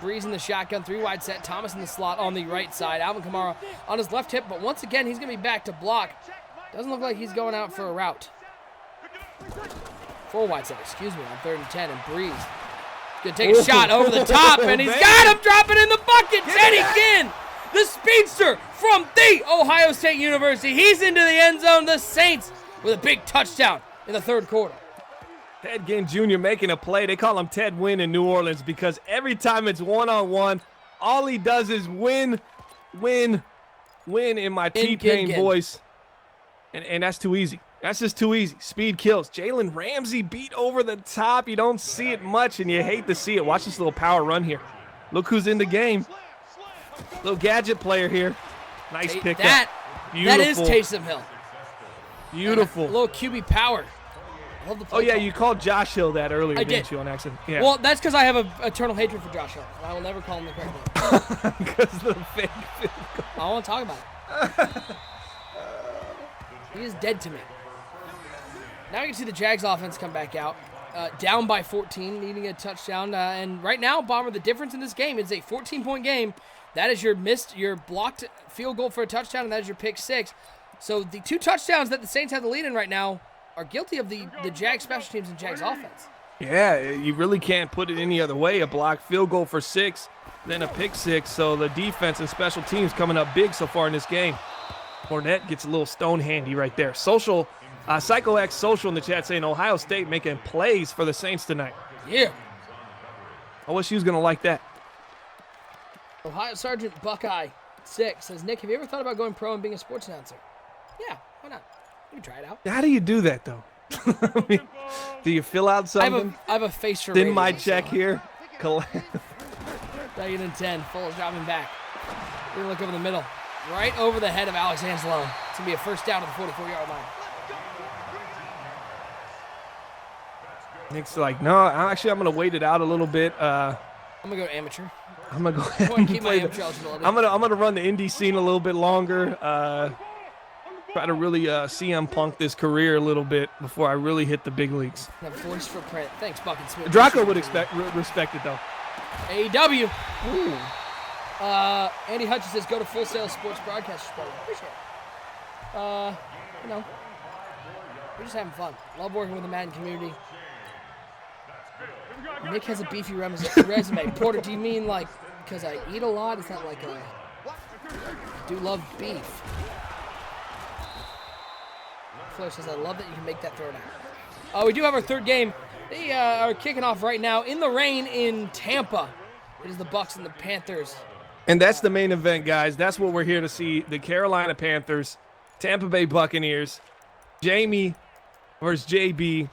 Breeze in the shotgun, 3 wide set. Thomas in the slot on the right side. Alvin Kamara on his left hip, but once again, he's going to be back to block. Doesn't look like he's going out for a route. 4 wide set, excuse me, on 3rd and 10, and Breeze going to take a shot over the top, and he's got him dropping in the bucket. Teddy Ginn, the speedster from the Ohio State University. He's into the end zone. The Saints with a big touchdown in the 3rd quarter. Ted Ginn Jr. making a play. They call him Ted Win in New Orleans because every time it's one-on-one, all he does is win in my T-Pain voice. And that's too easy. That's just too easy. Speed kills. Jalen Ramsey beat over the top. You don't see it much, and you hate to see it. Watch this little power run here. Look who's in the game. Little gadget player here. Nice pickup. That is Taysom Hill. Beautiful. A little QB power. Love the play call. You called Josh Hill that earlier, I didn't did. you, on accident? Yeah. Well, that's because I have an eternal hatred for Josh Hill, and I will never call him the correct name. Because of the fake field goal. I don't want to talk about it. He is dead to me. Now you can see the Jags offense come back out. Down by 14, needing a touchdown. And right now, Bomber, the difference in this game is a 14-point game. That is your blocked field goal for a touchdown, and that is your pick 6. So the 2 touchdowns that the Saints have the lead in right now are guilty of the Jags special teams and Jags offense. Yeah, you really can't put it any other way. A blocked field goal for 6, then a pick 6. So the defense and special teams coming up big so far in this game. Fournette gets a little stone handy right there. Psycho X Social in the chat saying Ohio State making plays for the Saints tonight. Yeah. I wish he was going to like that. Ohio Sergeant Buckeye 6 says, Nick, have you ever thought about going pro and being a sports announcer? Yeah, why not? You can try it out. How do you do that, though? I mean, do you fill out something? I have a face for Thin radio, my check so. here. 2nd and 10, Foles dropping back. We're going to look over the middle. Right over the head of Alex Angelo. It's going to be a first down at the 44-yard line. Nick's like, no, actually, I'm going to wait it out a little bit. I'm going to go amateur. I'm going to go I ahead want and to keep my play the, amateur eligibility. I'm gonna run the indie scene a little bit longer. Try to really CM Punk this career a little bit before I really hit the big leagues. That voice footprint. Thanks, Bucket Smith. Draco would respect it, though. AEW. Ooh. Andy Hutchins says, go to Full Sail Sports Broadcasters Party. Appreciate it. You know, we're just having fun. Love working with the Madden community. Nick has a beefy resume. Porter, do you mean like because I eat a lot? Is that like a... I do love beef. Flair says, I love that you can make that throw down. We do have our third game. They are kicking off right now in the rain in Tampa. It is the Bucs and the Panthers. And that's the main event, guys. That's what we're here to see. The Carolina Panthers, Tampa Bay Buccaneers, Jamie versus JB.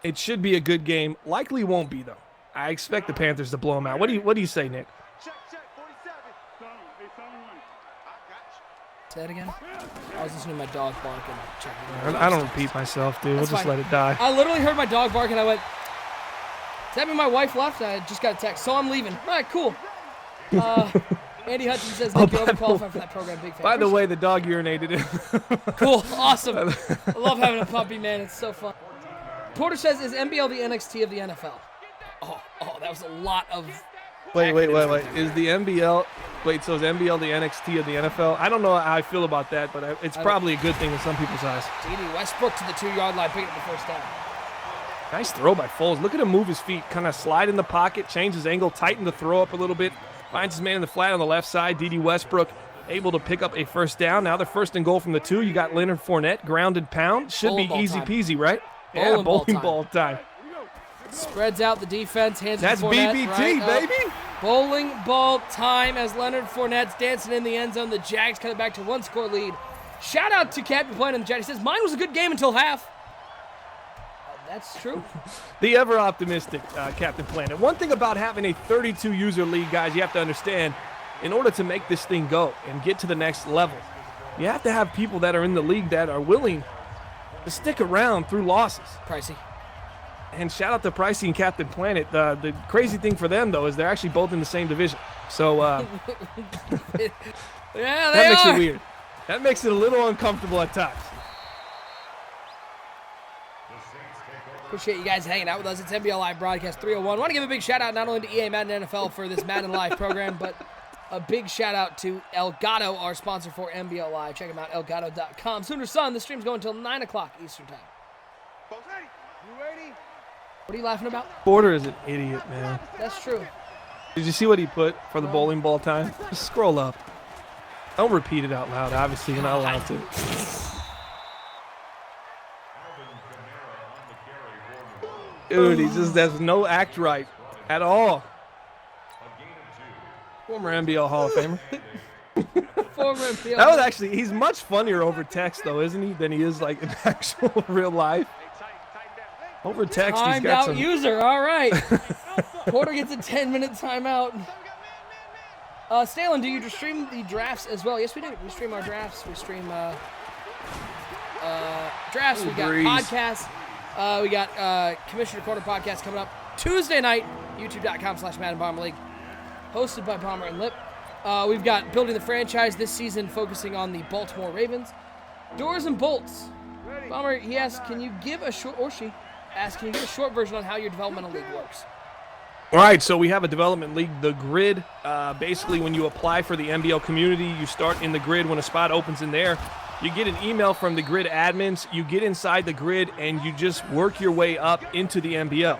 It should be a good game. Likely won't be, though. I expect the Panthers to blow them out. What do you say, Nick? Check, 47. Say that again? I was listening to my dog bark and checking. I don't repeat myself, dude. That's We'll just fine. let it die. I literally heard my dog bark and I went, does that mean my wife left? I just got a text, so I'm leaving. All right, cool. Andy Hudson says, Nick, you're overqualified for that program. Big fan. By the way, the dog urinated in. Cool, awesome. I love having a puppy, man. It's so fun. Porter says, is NBL the NXT of the NFL? Oh, that was a lot of... Wait. Is the NBL... Wait, so is NBL the NXT of the NFL? I don't know how I feel about that, but it's probably a good thing in some people's eyes. D.D. Westbrook to the 2-yard line, picking up the first down. Nice throw by Foles. Look at him move his feet, kind of slide in the pocket, change his angle, tighten the throw up a little bit, finds his man in the flat on the left side. D.D. Westbrook able to pick up a first down. Now they're first and goal from the 2. You got Leonard Fournette, grounded pound. Should be easy peasy, right? Yeah, bowling ball time. Spreads out the defense, hands That's to Fournette, BBT, right baby. Bowling ball time as Leonard Fournette's dancing in the end zone. The Jags cut it back to 1-score lead. Shout out to Captain Planet in the chat. He says, mine was a good game until half. That's true. The ever optimistic Captain Planet. One thing about having a 32-user league, guys, you have to understand, in order to make this thing go and get to the next level, you have to have people that are in the league that are willing to stick around through losses. Pricey. And shout out to Pricey and Captain Planet. The crazy thing for them, though, is they're actually both in the same division. So Yeah, that makes it weird. That makes it a little uncomfortable at times. Appreciate you guys hanging out with us. It's NBL Live Broadcast 301. Want to give a big shout out not only to EA Madden NFL for this Madden Live program, but a big shout out to Elgato, our sponsor for NBL Live. Check them out, elgato.com. Sooner Sun, the stream's going until 9 o'clock Eastern Time. What are you laughing about? Porter is an idiot, man. That's true. Did you see what he put for the bowling ball time? Just scroll up. Don't repeat it out loud. Obviously, you're not allowed to. Dude, he just has no act right at all. Former NBL Hall of Famer. Former NBL. That was actually, he's much funnier over text, though, isn't he, than he is like in actual real life. Over text, he's Timed got out some. user. All right. Porter gets a 10-minute timeout. Stalin, do you stream the drafts as well? Yes, we do. We stream our drafts. We stream drafts. We got podcasts. We got Commissioner Quarter podcast coming up Tuesday night. YouTube.com/Madden Bomber League. Hosted by Bomber and Lip. We've got Building the Franchise this season, focusing on the Baltimore Ravens. Doors and Bolts. Bomber, he asks, can you give a short, or she asks, can you give a short version on how your developmental league works? All right, so we have a development league, the Grid. Basically, when you apply for the NBL community, you start in the Grid. When a spot opens in there, you get an email from the Grid admins. You get inside the Grid, and you just work your way up into the NBL.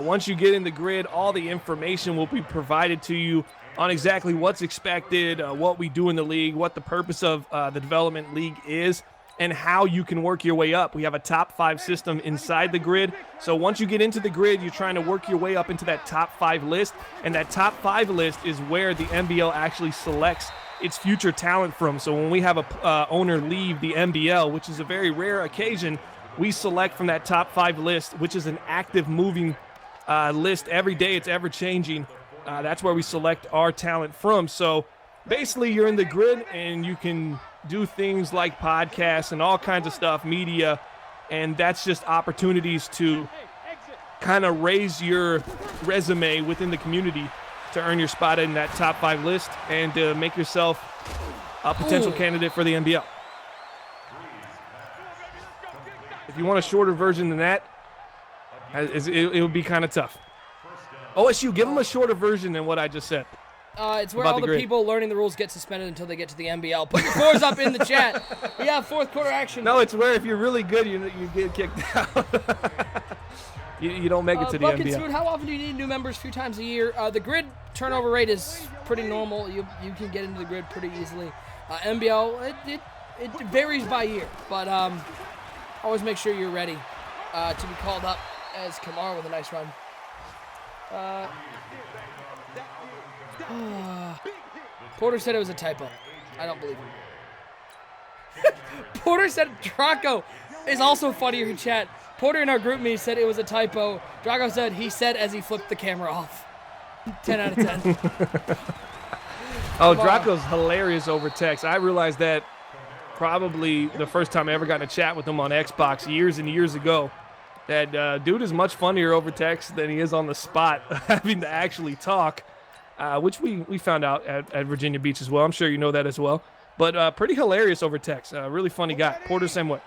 Once you get in the Grid, all the information will be provided to you on exactly what's expected, what we do in the league, what the purpose of the development league is, and how you can work your way up. We have a top 5 system inside the Grid. So once you get into the Grid, you're trying to work your way up into that top 5 list. And that top 5 list is where the NBL actually selects its future talent from. So when we have a owner leave the NBL, which is a very rare occasion, we select from that top 5 list, which is an active moving list every day. It's ever changing. That's where we select our talent from. So basically you're in the grid and you can do things like podcasts and all kinds of stuff, media, and that's just opportunities to kind of raise your resume within the community to earn your spot in that top 5 list and to make yourself a potential candidate for the NBL. If you want a shorter version than that, it would be kind of tough. OSU, give them a shorter version than what I just said. It's where all the people learning the rules get suspended until they get to the NBL. Put your scores up in the chat. We have fourth quarter action. No, it's where if you're really good, you get kicked out. you don't make it to the Bucket NBL. Food, how often do you need new members? A few times a year. The grid turnover rate is pretty normal. You can get into the grid pretty easily. NBL, it varies by year, but always make sure you're ready to be called up as Kamara with a nice run. Porter said it was a typo. I don't believe him. Porter said Draco is also funnier in chat. Porter in our group meet said it was a typo. Draco said he said as he flipped the camera off. 10 out of 10. Oh, Draco's hilarious over text. I realized that probably the first time I ever got in a chat with him on Xbox years and years ago. That dude is much funnier over text than he is on the spot, having to actually talk, which we found out at Virginia Beach as well. I'm sure you know that as well. But pretty hilarious over text. Really funny guy. Porter, same way.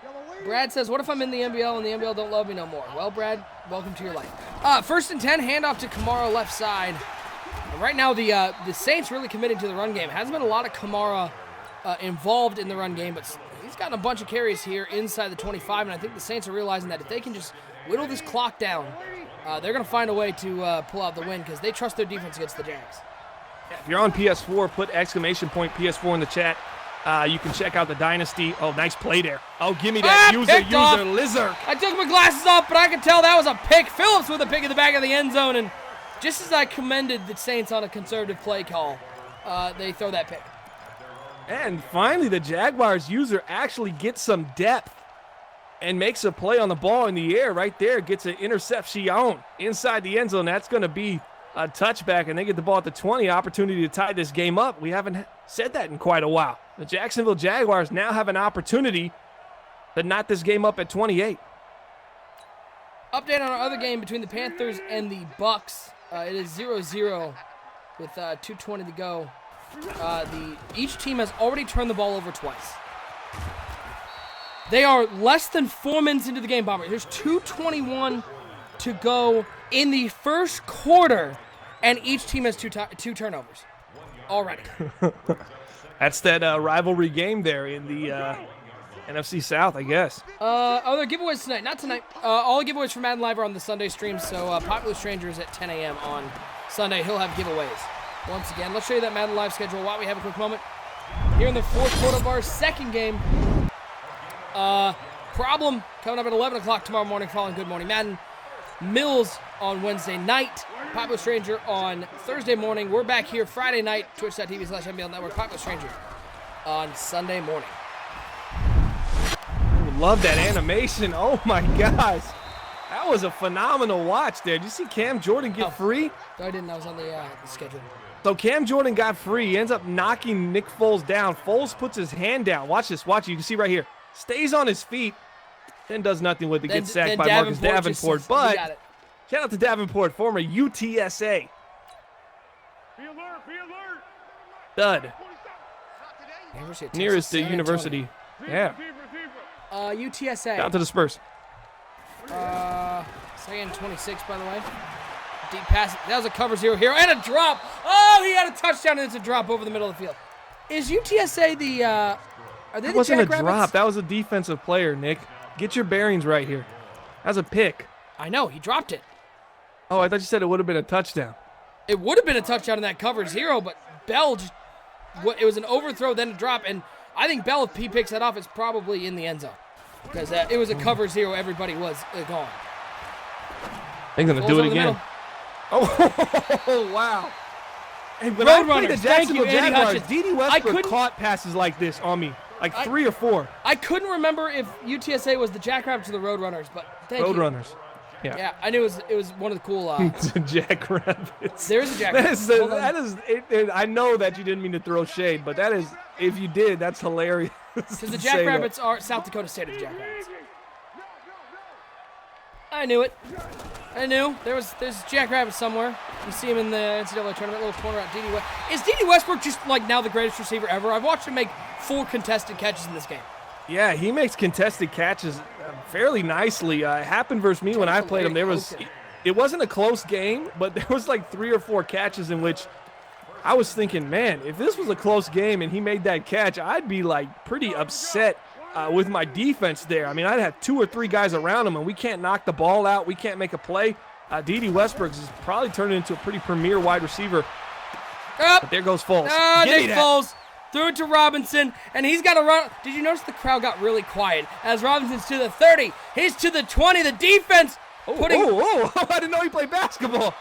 Brad says, what if I'm in the NBL and the NBL don't love me no more? Well, Brad, welcome to your life. First and 10, handoff to Kamara left side. And right now, the Saints really committing to the run game. Hasn't been a lot of Kamara involved in the run game, but he's gotten a bunch of carries here inside the 25, and I think the Saints are realizing that if they can just whittle this clock down, they're going to find a way to pull out the win because they trust their defense against the JAX. If you're on PS4, put !PS4 in the chat. You can check out the Dynasty. Oh, nice play there. Oh, give me that user lizard. I took my glasses off, but I could tell that was a pick. Phillips with a pick in the back of the end zone, and just as I commended the Saints on a conservative play call, they throw that pick. And finally, the Jaguars user actually gets some depth and makes a play on the ball in the air right there. Gets an interception inside the end zone. That's going to be a touchback, and they get the ball at the 20. Opportunity to tie this game up. We haven't said that in quite a while. The Jacksonville Jaguars now have an opportunity to knot this game up at 28. Update on our other game between the Panthers and the Bucks. It is 0-0 with 2:20 to go. Each team has already turned the ball over twice. They are less than 4 minutes into the game, Bomber. There's 2:21 to go in the first quarter, and each team has two turnovers already. That's that rivalry game there in the NFC South, I guess. There are giveaways tonight. Not tonight. All the giveaways for Madden Live are on the Sunday stream, so Popular Strangers at 10 a.m. on Sunday. He'll have giveaways. Once again, let's show you that Madden Live schedule while we have a quick moment. Here in the fourth quarter of our second game. Problem coming up at 11 o'clock tomorrow morning following Good Morning Madden. Mills on Wednesday night. Popular Stranger on Thursday morning. We're back here Friday night, twitch.tv/NBL Network. Popular Stranger on Sunday morning. Love that animation. Oh, my gosh. That was a phenomenal watch there. Did you see Cam Jordan get free? No, I didn't. I was on the schedule. So Cam Jordan got free. He ends up knocking Nick Foles down. Foles puts his hand down. Watch this. Watch it. You can see right here. Stays on his feet. Then does nothing with it. Gets sacked by Marcus Davenport. But shout out to Davenport, former UTSA. Be alert, be alert. Stud. Nearest the San university. Yeah. UTSA. Shout out to the Spurs. Second 26, by the way. Deep pass. That was a cover zero here. And a drop. Oh, he had a touchdown, and it's a drop over the middle of the field. Is UTSA the, are they That the wasn't a Jackrabbits? drop. That was a defensive player, Nick. Get your bearings right here. That was a pick. I know. He dropped it. Oh, I thought you said it would have been a touchdown. It would have been a touchdown in that cover zero, but Bell just, it was an overthrow, then a drop, and I think Bell, if he picks that off, it's probably in the end zone. Because it was a cover zero. Everybody was gone. They're going to do it again. Middle. Oh, wow. Hey, when I played the Jacksonville Jaguars, D.D. Westbrook caught passes like this on me, like 3 or 4. I couldn't remember if UTSA was the Jackrabbits or the Roadrunners, but thank you. Roadrunners. Yeah, I knew it was one of the cool. Jackrabbits. There's a Jackrabbit. I know that you didn't mean to throw shade, but that is, if you did, that's hilarious. Because the Jackrabbits are South Dakota State of the Jackrabbits. I knew it. I knew there's Jackrabbit somewhere. You see him in the NCAA tournament, little corner out. D.D. West. Is D.D. Westbrook just like now the greatest receiver ever? I've watched him make 4 contested catches in this game. Yeah, he makes contested catches fairly nicely. It happened versus me when I played him. It wasn't a close game, but there was like 3 or 4 catches in which I was thinking, man, if this was a close game and he made that catch, I'd be like pretty upset with my defense there. I mean, I'd have 2 or 3 guys around him, and we can't knock the ball out. We can't make a play. D.D. Westbrook is probably turning into a pretty premier wide receiver. But there goes Foles. Nick Foles threw it to Robinson, and he's got to run. Did you notice the crowd got really quiet as Robinson's to the 30? He's to the 20. The defense putting. I didn't know he played basketball.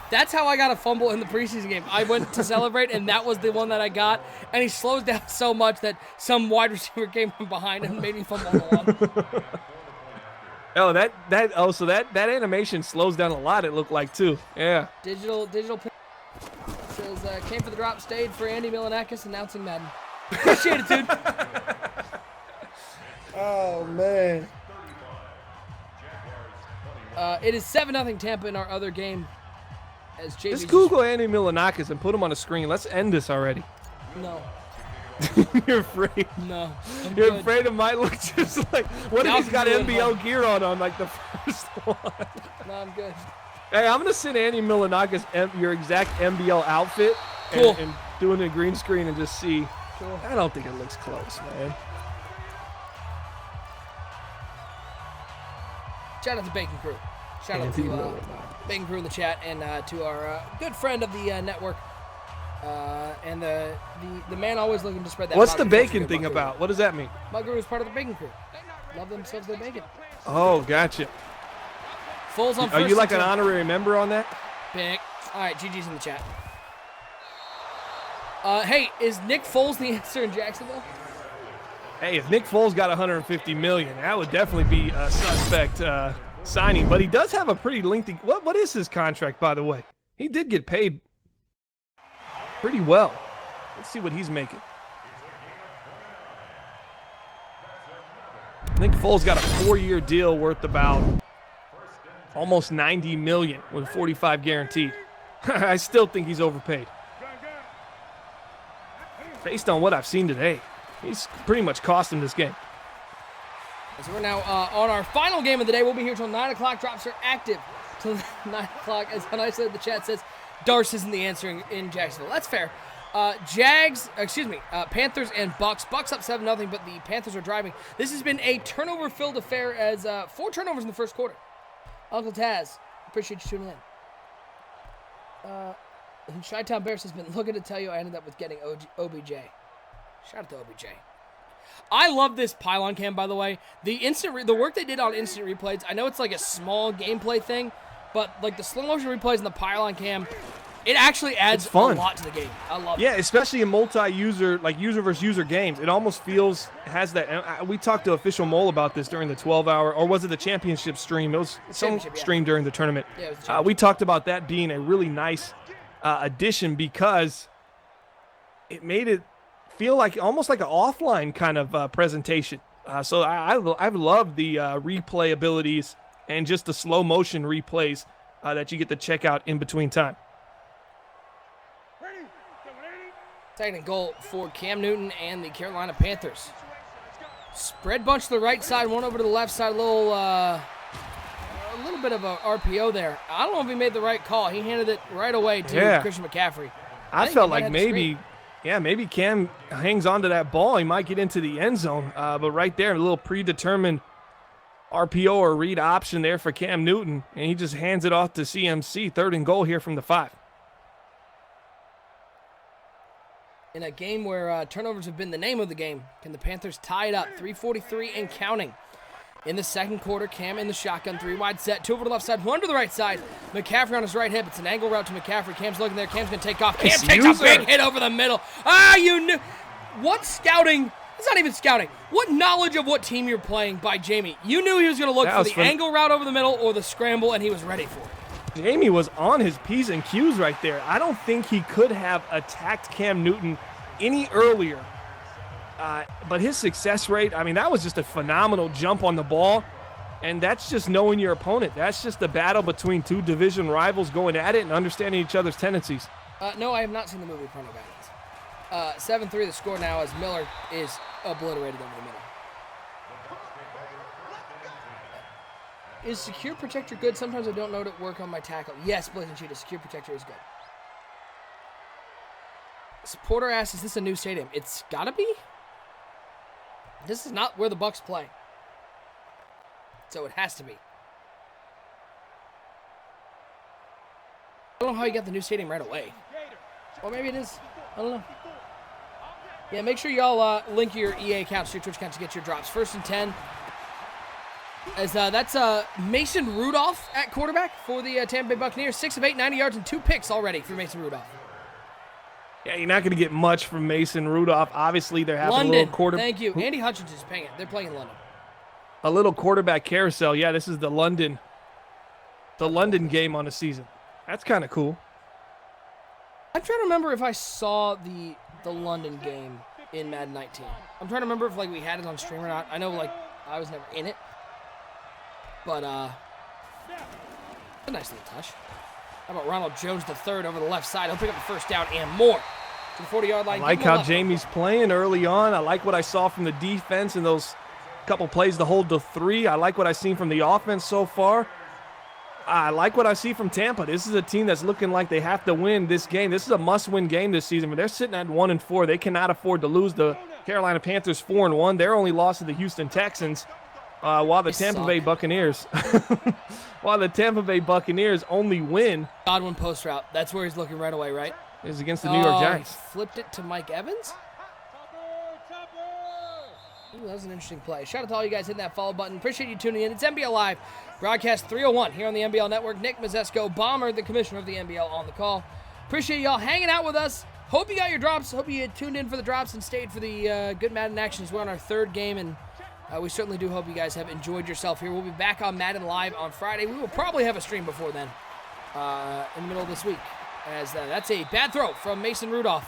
That's how I got a fumble in the preseason game. I went to celebrate, and that was the one that I got. And he slows down so much that some wide receiver came from behind and made me fumble along. Oh, so that animation slows down a lot, it looked like, too. Yeah. Digital says, came for the drop, stayed for Andy Milanakis, announcing Madden. Appreciate it, dude. Oh, man. It is 7-0 Tampa in our other game. As JB Just Google Andy Milanakis and put him on the screen. Let's end this already. No. You're afraid? No. You're afraid it might look just like, what if he's got NBL gear on like the first one? No, I'm good. Hey, I'm going to send Andy Milanakis your exact NBL outfit and doing a green screen and just see. Cool. I don't think it looks close, man. Shout out to Bacon Crew. Shout out to Bacon Crew in the chat, and to our good friend of the network, and the man always looking to spread that. What's the bacon thing about? What does that mean? My Guru is part of the Bacon Crew. Love themselves their bacon. Oh, gotcha. Foles on first. Are you like an honorary member on that? Pick. All right, GG's in the chat. Hey, is Nick Foles the answer in Jacksonville? Hey, if Nick Foles got $150 million, that would definitely be a suspect signing. But he does have a pretty lengthy. What is his contract, by the way? He did get paid pretty well. Let's see what he's making. Nick Foles got a 4-year deal worth about almost $90 million with 45 guaranteed. I still think he's overpaid. Based on what I've seen today, he's pretty much cost him this game. So we're now on our final game of the day. We'll be here till 9 o'clock. Drops are active till 9 o'clock. As I said, the chat says Darce isn't the answer in Jacksonville. That's fair. Panthers and Bucks. Bucks up 7-0, but the Panthers are driving. This has been a turnover-filled affair as 4 turnovers in the first quarter. Uncle Taz, appreciate you tuning in. Chi-Town Bears has been looking to tell you I ended up with getting OBJ. Shout out to OBJ. I love this pylon cam, by the way. The work they did on instant replays, I know it's like a small gameplay thing, but like the slow motion replays and the pylon cam, it actually adds a lot to the game. I love it. Yeah, especially in multi-user, like user versus user games. It almost has that. We talked to Official Mole about this during the 12-hour, or was it the championship stream? It was some stream during the tournament. Yeah, it was we talked about that being a really nice addition because it made it feel like almost like an offline kind of presentation. So I've loved the replay abilities and just the slow motion replays that you get to check out in between time. Second and goal for Cam Newton and the Carolina Panthers. Spread bunch to the right side, one over to the left side. A little bit of a RPO there. I don't know if he made the right call. He handed it right away to Christian McCaffrey. I felt like maybe Cam hangs on to that ball. He might get into the end zone. But right there, a little predetermined RPO or read option there for Cam Newton. And he just hands it off to CMC. Third and goal here from the 5. In a game where turnovers have been the name of the game, can the Panthers tie it up? 3:43 and counting. In the second quarter, Cam in the shotgun, 3 wide set, 2 over the left side, 1 to the right side. McCaffrey on his right hip. It's an angle route to McCaffrey. Cam's looking there. Cam's going to take off. Cam takes a big hit over the middle. You knew. What scouting? It's not even scouting. What knowledge of what team you're playing by Jamie? You knew he was going to look for the angle route over the middle or the scramble, and he was ready for it. Jamie was on his P's and Q's right there. I don't think he could have attacked Cam Newton any earlier. But his success rate, I mean, that was just a phenomenal jump on the ball. And that's just knowing your opponent. That's just the battle between two division rivals going at it and understanding each other's tendencies. No, I have not seen the movie Porno Guidance. 7-3 the score now as Miller is obliterated over the middle. Is Secure Protector good? Sometimes I don't know to work on my tackle. Yes, Blazing Cheetah, Secure Protector is good. Porter asks, is this a new stadium? It's gotta be. This is not where the Bucks play. So it has to be. I don't know how you got the new stadium right away. Or maybe it is. I don't know. Yeah, make sure y'all link your EA accounts to your Twitch account to get your drops. 1st and 10. As that's Mason Rudolph at quarterback for the Tampa Bay Buccaneers. 6 of 8, 90 yards, and 2 picks already for Mason Rudolph. Yeah, you're not going to get much from Mason Rudolph. Obviously, they're having London, a little quarterback. thank you. Andy Hutchins is paying it. They're playing in London. A little quarterback carousel. Yeah, this is the London game on the season. That's kind of cool. I'm trying to remember if I saw the London game in Madden 19. I'm trying to remember if we had it on stream or not. I know I was never in it. But a nice little touch. How about Ronald Jones III over the left side? He'll pick up the first down and more. To the 40-yard line. I like how Jamie's playing early on. I like what I saw from the defense in those couple plays to hold the 3. I like what I've seen from the offense so far. I like what I see from Tampa. This is a team that's looking like they have to win this game. This is a must-win game this season. But they're sitting at 1-4. They cannot afford to lose. The Carolina Panthers 4-1. Their only loss to the Houston Texans. While the Tampa Bay Buccaneers only win. Godwin post route. That's where he's looking right away, right? Is against the New York Giants. Flipped it to Mike Evans. Ooh, that was an interesting play. Shout out to all you guys hitting that follow button. Appreciate you tuning in. It's NBL Live, broadcast 301 here on the NBL Network. Nick Mazesco, Bomber, the commissioner of the NBL, on the call. Appreciate y'all hanging out with us. Hope you got your drops. Hope you tuned in for the drops and stayed for the good Madden actions. We're on our 3rd game, and we certainly do hope you guys have enjoyed yourself here. We'll be back on Madden Live on Friday. We will probably have a stream before then, in the middle of this week. As that's a bad throw from Mason Rudolph.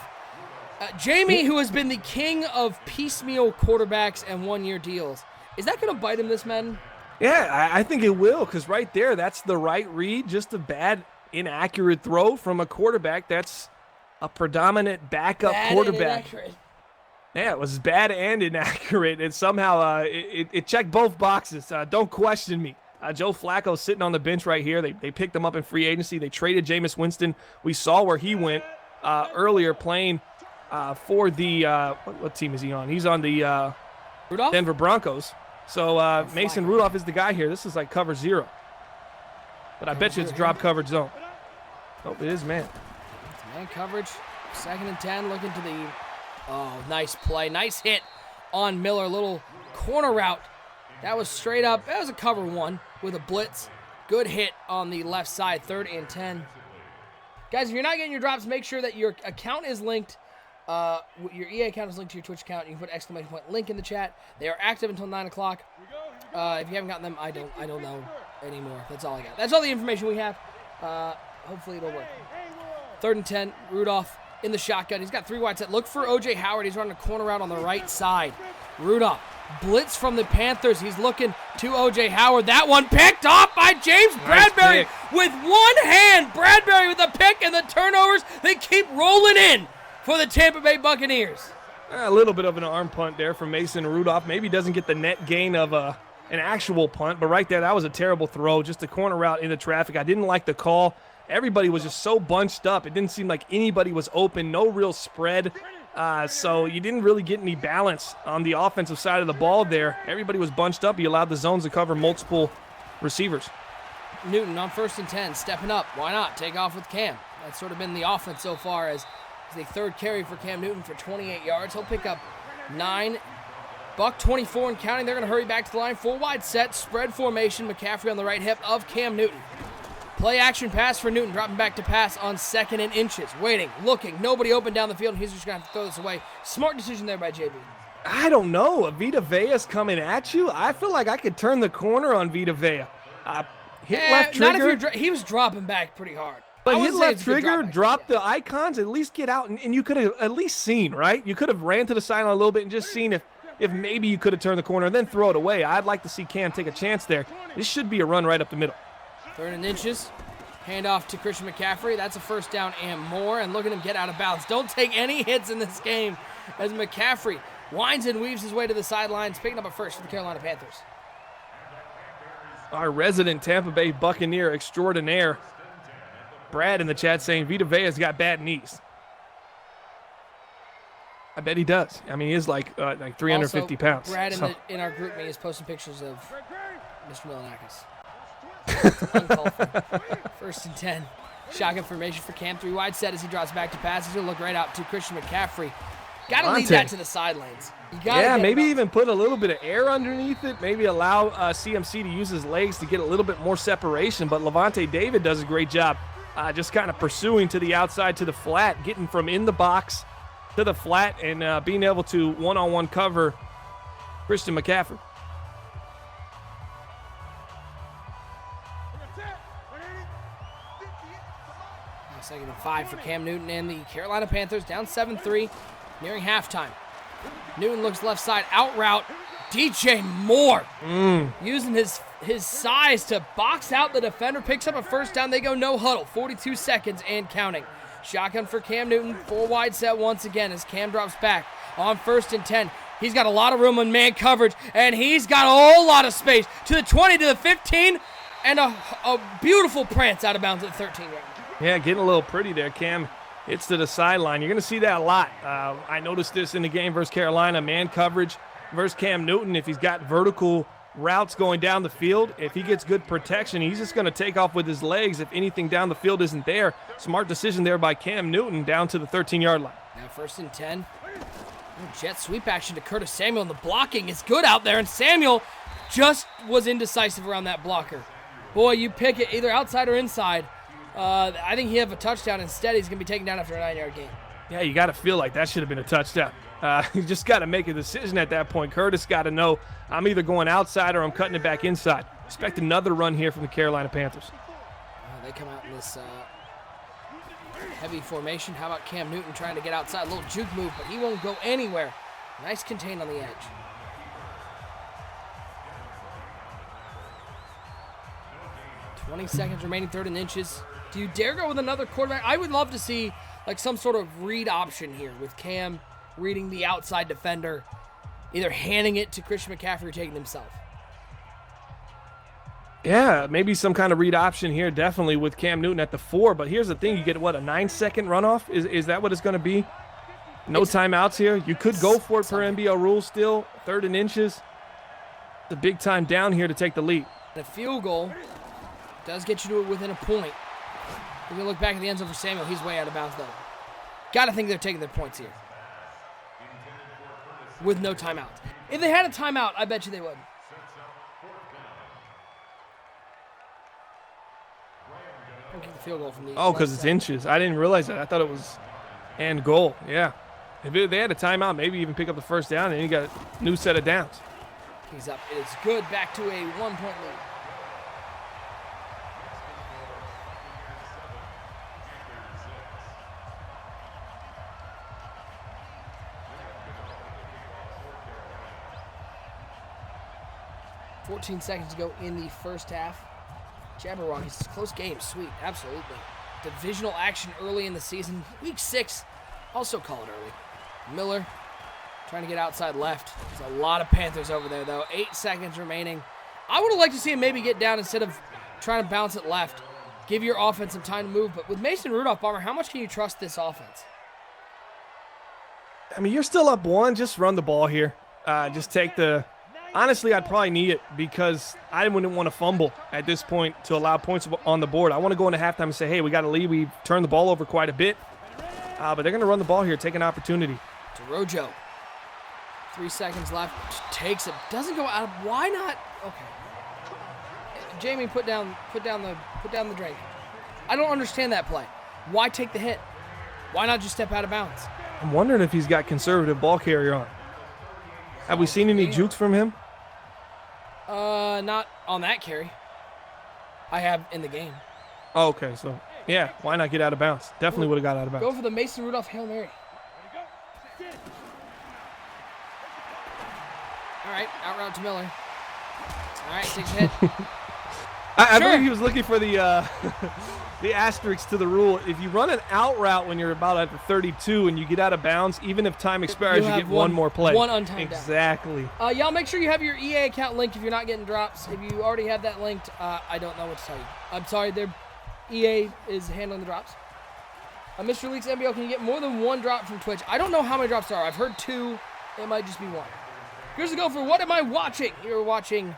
Jamie, who has been the king of piecemeal quarterbacks and 1-year deals, is that going to bite him this Madden? Yeah, I think it will, because right there, that's the right read. Just a bad, inaccurate throw from a quarterback that's a predominant backup quarterback. Yeah, it was bad and inaccurate, and somehow it checked both boxes. Don't question me. Joe Flacco sitting on the bench right here. They picked him up in free agency. They traded Jameis Winston. We saw where he went earlier playing for the what team is he on? He's on the Denver Broncos. So Mason Rudolph is the guy here. This is like cover 0. But I bet you it's drop coverage zone. Oh, it is man. It's man coverage. 2nd and 10. Looking to the... Oh, nice play. Nice hit on Miller. Little corner route. That was straight up. That was a cover 1 with a blitz. Good hit on the left side. 3rd and 10. Guys, if you're not getting your drops, make sure that your account is linked. Your EA account is linked to your Twitch account. You can put ! link in the chat. They are active until 9 o'clock. If you haven't gotten them, I don't know anymore. That's all I got. That's all the information we have. Hopefully it'll work. 3rd and 10. Rudolph in the shotgun. He's got 3 wide set. Look for O.J. Howard. He's running a corner out on the right side. Rudolph. Blitz from the Panthers. He's looking to O.J. Howard. That one picked off by James Bradbury with one hand. Bradbury with the pick and the turnovers. They keep rolling in for the Tampa Bay Buccaneers. A little bit of an arm punt there from Mason Rudolph. Maybe doesn't get the net gain of an actual punt, but right there, that was a terrible throw. Just a corner route into traffic. I didn't like the call. Everybody was just so bunched up. It didn't seem like anybody was open. No real spread. So you didn't really get any balance on the offensive side of the ball there. Everybody was bunched up. He allowed the zones to cover multiple receivers. Newton on 1st and 10, stepping up. Why not? Take off with Cam. That's sort of been the offense so far as the 3rd carry for Cam Newton for 28 yards. He'll pick up 9. Buck 24 and counting. They're going to hurry back to the line. 4 wide set, spread formation. McCaffrey on the right hip of Cam Newton. Play action pass for Newton, dropping back to pass on 2nd and inches. Waiting, looking, nobody open down the field, and he's just going to have to throw this away. Smart decision there by JB. I don't know. Vita Vea's coming at you. I feel like I could turn the corner on Vita Vea. Hit left Not trigger. if you're he was dropping back pretty hard. But I hit wouldn't say left it's a good trigger, back. drop the icons, at least get out, and you could have at least seen, right? You could have ran to the sideline a little bit and just seen if maybe you could have turned the corner and then throw it away. I'd like to see Cam take a chance there. This should be a run right up the middle. 3rd and inches. Handoff to Christian McCaffrey. That's a first down and more. And look at him get out of bounds. Don't take any hits in this game as McCaffrey winds and weaves his way to the sidelines, picking up a first for the Carolina Panthers. Our resident Tampa Bay Buccaneer extraordinaire, Brad in the chat saying Vita Vea's got bad knees. I bet he does. I mean, he is like 350 Also, pounds. Brad So- in our group me is posting pictures of Mr. Milanakis. Uncalled for. 1st and 10. Shotgun formation for Cam. 3 wide set as he drops back to pass. He's going to look right out to Christian McCaffrey. Got to lead that to the sidelines. You gotta Yeah, get maybe it up. even put a little bit of air underneath it. Maybe allow CMC to use his legs to get a little bit more separation. But Levante David does a great job just kind of pursuing to the outside, to the flat, getting from in the box to the flat, and being able to one-on-one cover Christian McCaffrey. Now 2nd and 5 for Cam Newton and the Carolina Panthers, down 7-3, nearing halftime. Newton looks left side, out route. DJ Moore using his size to box out the defender, picks up a first down. They go no huddle, 42 seconds and counting. Shotgun for Cam Newton, 4 wide set once again as Cam drops back on 1st and 10. He's got a lot of room on man coverage, and he's got a whole lot of space to the 20, to the 15, and a beautiful prance out of bounds at the 13-yard. Yeah, getting a little pretty there, Cam. Hits to the sideline. You're going to see that a lot. I noticed this in the game versus Carolina, man coverage versus Cam Newton. If he's got vertical routes going down the field, if he gets good protection, he's just going to take off with his legs if anything down the field isn't there. Smart decision there by Cam Newton down to the 13-yard line. Now 1st and 10. Jet sweep action to Curtis Samuel, and the blocking is good out there, and Samuel just was indecisive around that blocker. Boy, you pick it either outside or inside. I think he have a touchdown. Instead, he's going to be taken down after a 9-yard gain. Yeah, you got to feel like that should have been a touchdown. You just got to make a decision at that point. Curtis got to know I'm either going outside or I'm cutting it back inside. Expect another run here from the Carolina Panthers. They come out in this heavy formation. How about Cam Newton trying to get outside? A little juke move, but he won't go anywhere. Nice contain on the edge. .20 seconds remaining, 3rd and inches. Do you dare go with another quarterback? I would love to see like some sort of read option here with Cam reading the outside defender, either handing it to Christian McCaffrey or taking it himself. Yeah, maybe some kind of read option here, definitely with Cam Newton at the 4. But here's the thing, you get, what, a 9-second runoff? Is that what it's going to be? No timeouts here. You could go for it per NBL rules still. 3rd and inches. The big time down here to take the lead. And a field goal does get you to it within a point. We're going to look back at the end zone for Samuel. He's way out of bounds, though. Got to think they're taking their points here. With no timeout. If they had a timeout, I bet you they would. Kick the field goal from the Oh, because it's inches. I didn't realize that. I thought it was and goal. Yeah. If they had a timeout, maybe even pick up the first down, and you got a new set of downs. He's up. It is good. Back to a 1-point lead. .14 seconds to go in the first half. Jabberwockies, close game, sweet, absolutely. Divisional action early in the season. Week 6, also call it early. Miller trying to get outside left. There's a lot of Panthers over there, though. 8 seconds remaining. I would have liked to see him maybe get down instead of trying to bounce it left. Give your offense some time to move. But with Mason Rudolph, Bomber, how much can you trust this offense? I mean, you're still up 1. Just run the ball here. Just take the... Honestly, I'd probably need it because I wouldn't want to fumble at this point to allow points on the board. I want to go into halftime and say, hey, we got a lead. We've turned the ball over quite a bit. But they're going to run the ball here, take an opportunity. To Rojo. 3 seconds left. Takes it. Doesn't go out. Why not? Okay. Jamie, put down the drink. I don't understand that play. Why take the hit? Why not just step out of bounds? I'm wondering if he's got conservative ball carrier on. Have we seen any jukes from him? Not on that carry. I have in the game. Oh, okay, so yeah, why not get out of bounds? Definitely would have got out of bounds. Go for the Mason Rudolph Hail Mary. All right, out route to Miller. All right, takes a hit. I Sure. believe he was looking for the the asterisk to the rule. If you run an out route when you're about at the 32 and you get out of bounds, even if time expires, you have get one more play. one untimed down. Exactly. Y'all make sure you have your EA account linked if you're not getting drops. If you already have that linked, I don't know what to tell you. I'm sorry, EA is handling the drops. Mr. Leaks NBL, can you get more than one drop from Twitch? I don't know how many drops there are. I've heard 2. It might just be 1. Here's the go for what am I watching? You're watching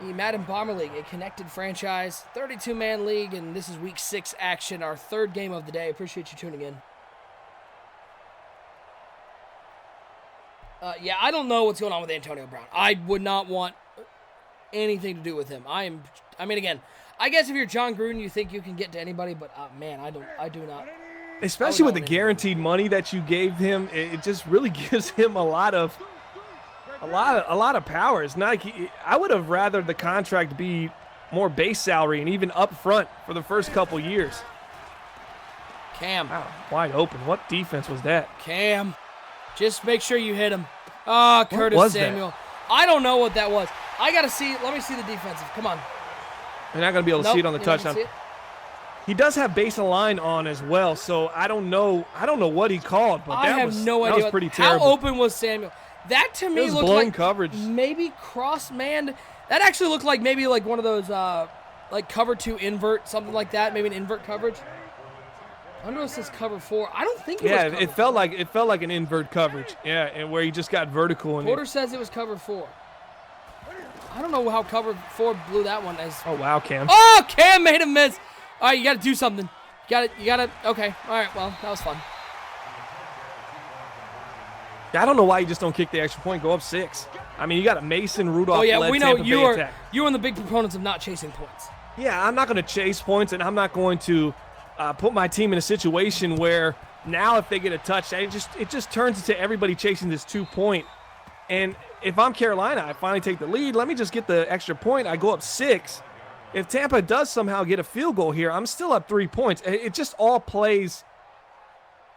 the Madden Bomber League, a connected franchise, 32-man league, and this is week 6 action, our 3rd game of the day. Appreciate you tuning in. Yeah, I don't know what's going on with Antonio Brown. I would not want anything to do with him. I mean, again, I guess if you're John Gruden, you think you can get to anybody, but man, I do not. Especially with the guaranteed money that you gave him, it just really gives him a lot of power. It's not like I would have rather the contract be more base salary and even up front for the first couple years. Cam. Wow, wide open. What defense was that? Cam. Just make sure you hit him. Ah, Curtis Samuel. That? I don't know what that was. I got to see. Let me see the defensive. Come on. You're not going to be able to see it on the touchdown. He does have base and line on as well, so I don't know what he called, but that was pretty terrible. How open was Samuel? That to me looked like coverage. Maybe cross-manned. That actually looked like maybe like one of those like cover 2 invert, something like that. Maybe an invert coverage. I don't know if it says cover 4. I don't think it was cover 4. It felt like an invert coverage. Yeah, and where he just got vertical. And Porter says it was cover 4. I don't know how cover 4 blew that one as. Oh wow, Cam. Oh, Cam made him miss. All right, you got to do something. You got to. Okay. All right. Well, that was fun. I don't know why you just don't kick the extra point, go up 6. I mean, you got a Mason Rudolph. Oh yeah, we know Tampa you Bay are. attack. You're one of the big proponents of not chasing points. Yeah, I'm not going to chase points, and I'm not going to put my team in a situation where now if they get a touchdown, it just turns into everybody chasing this 2-point. And if I'm Carolina, I finally take the lead. Let me just get the extra point. I go up 6. If Tampa does somehow get a field goal here, I'm still up 3 points. It just all plays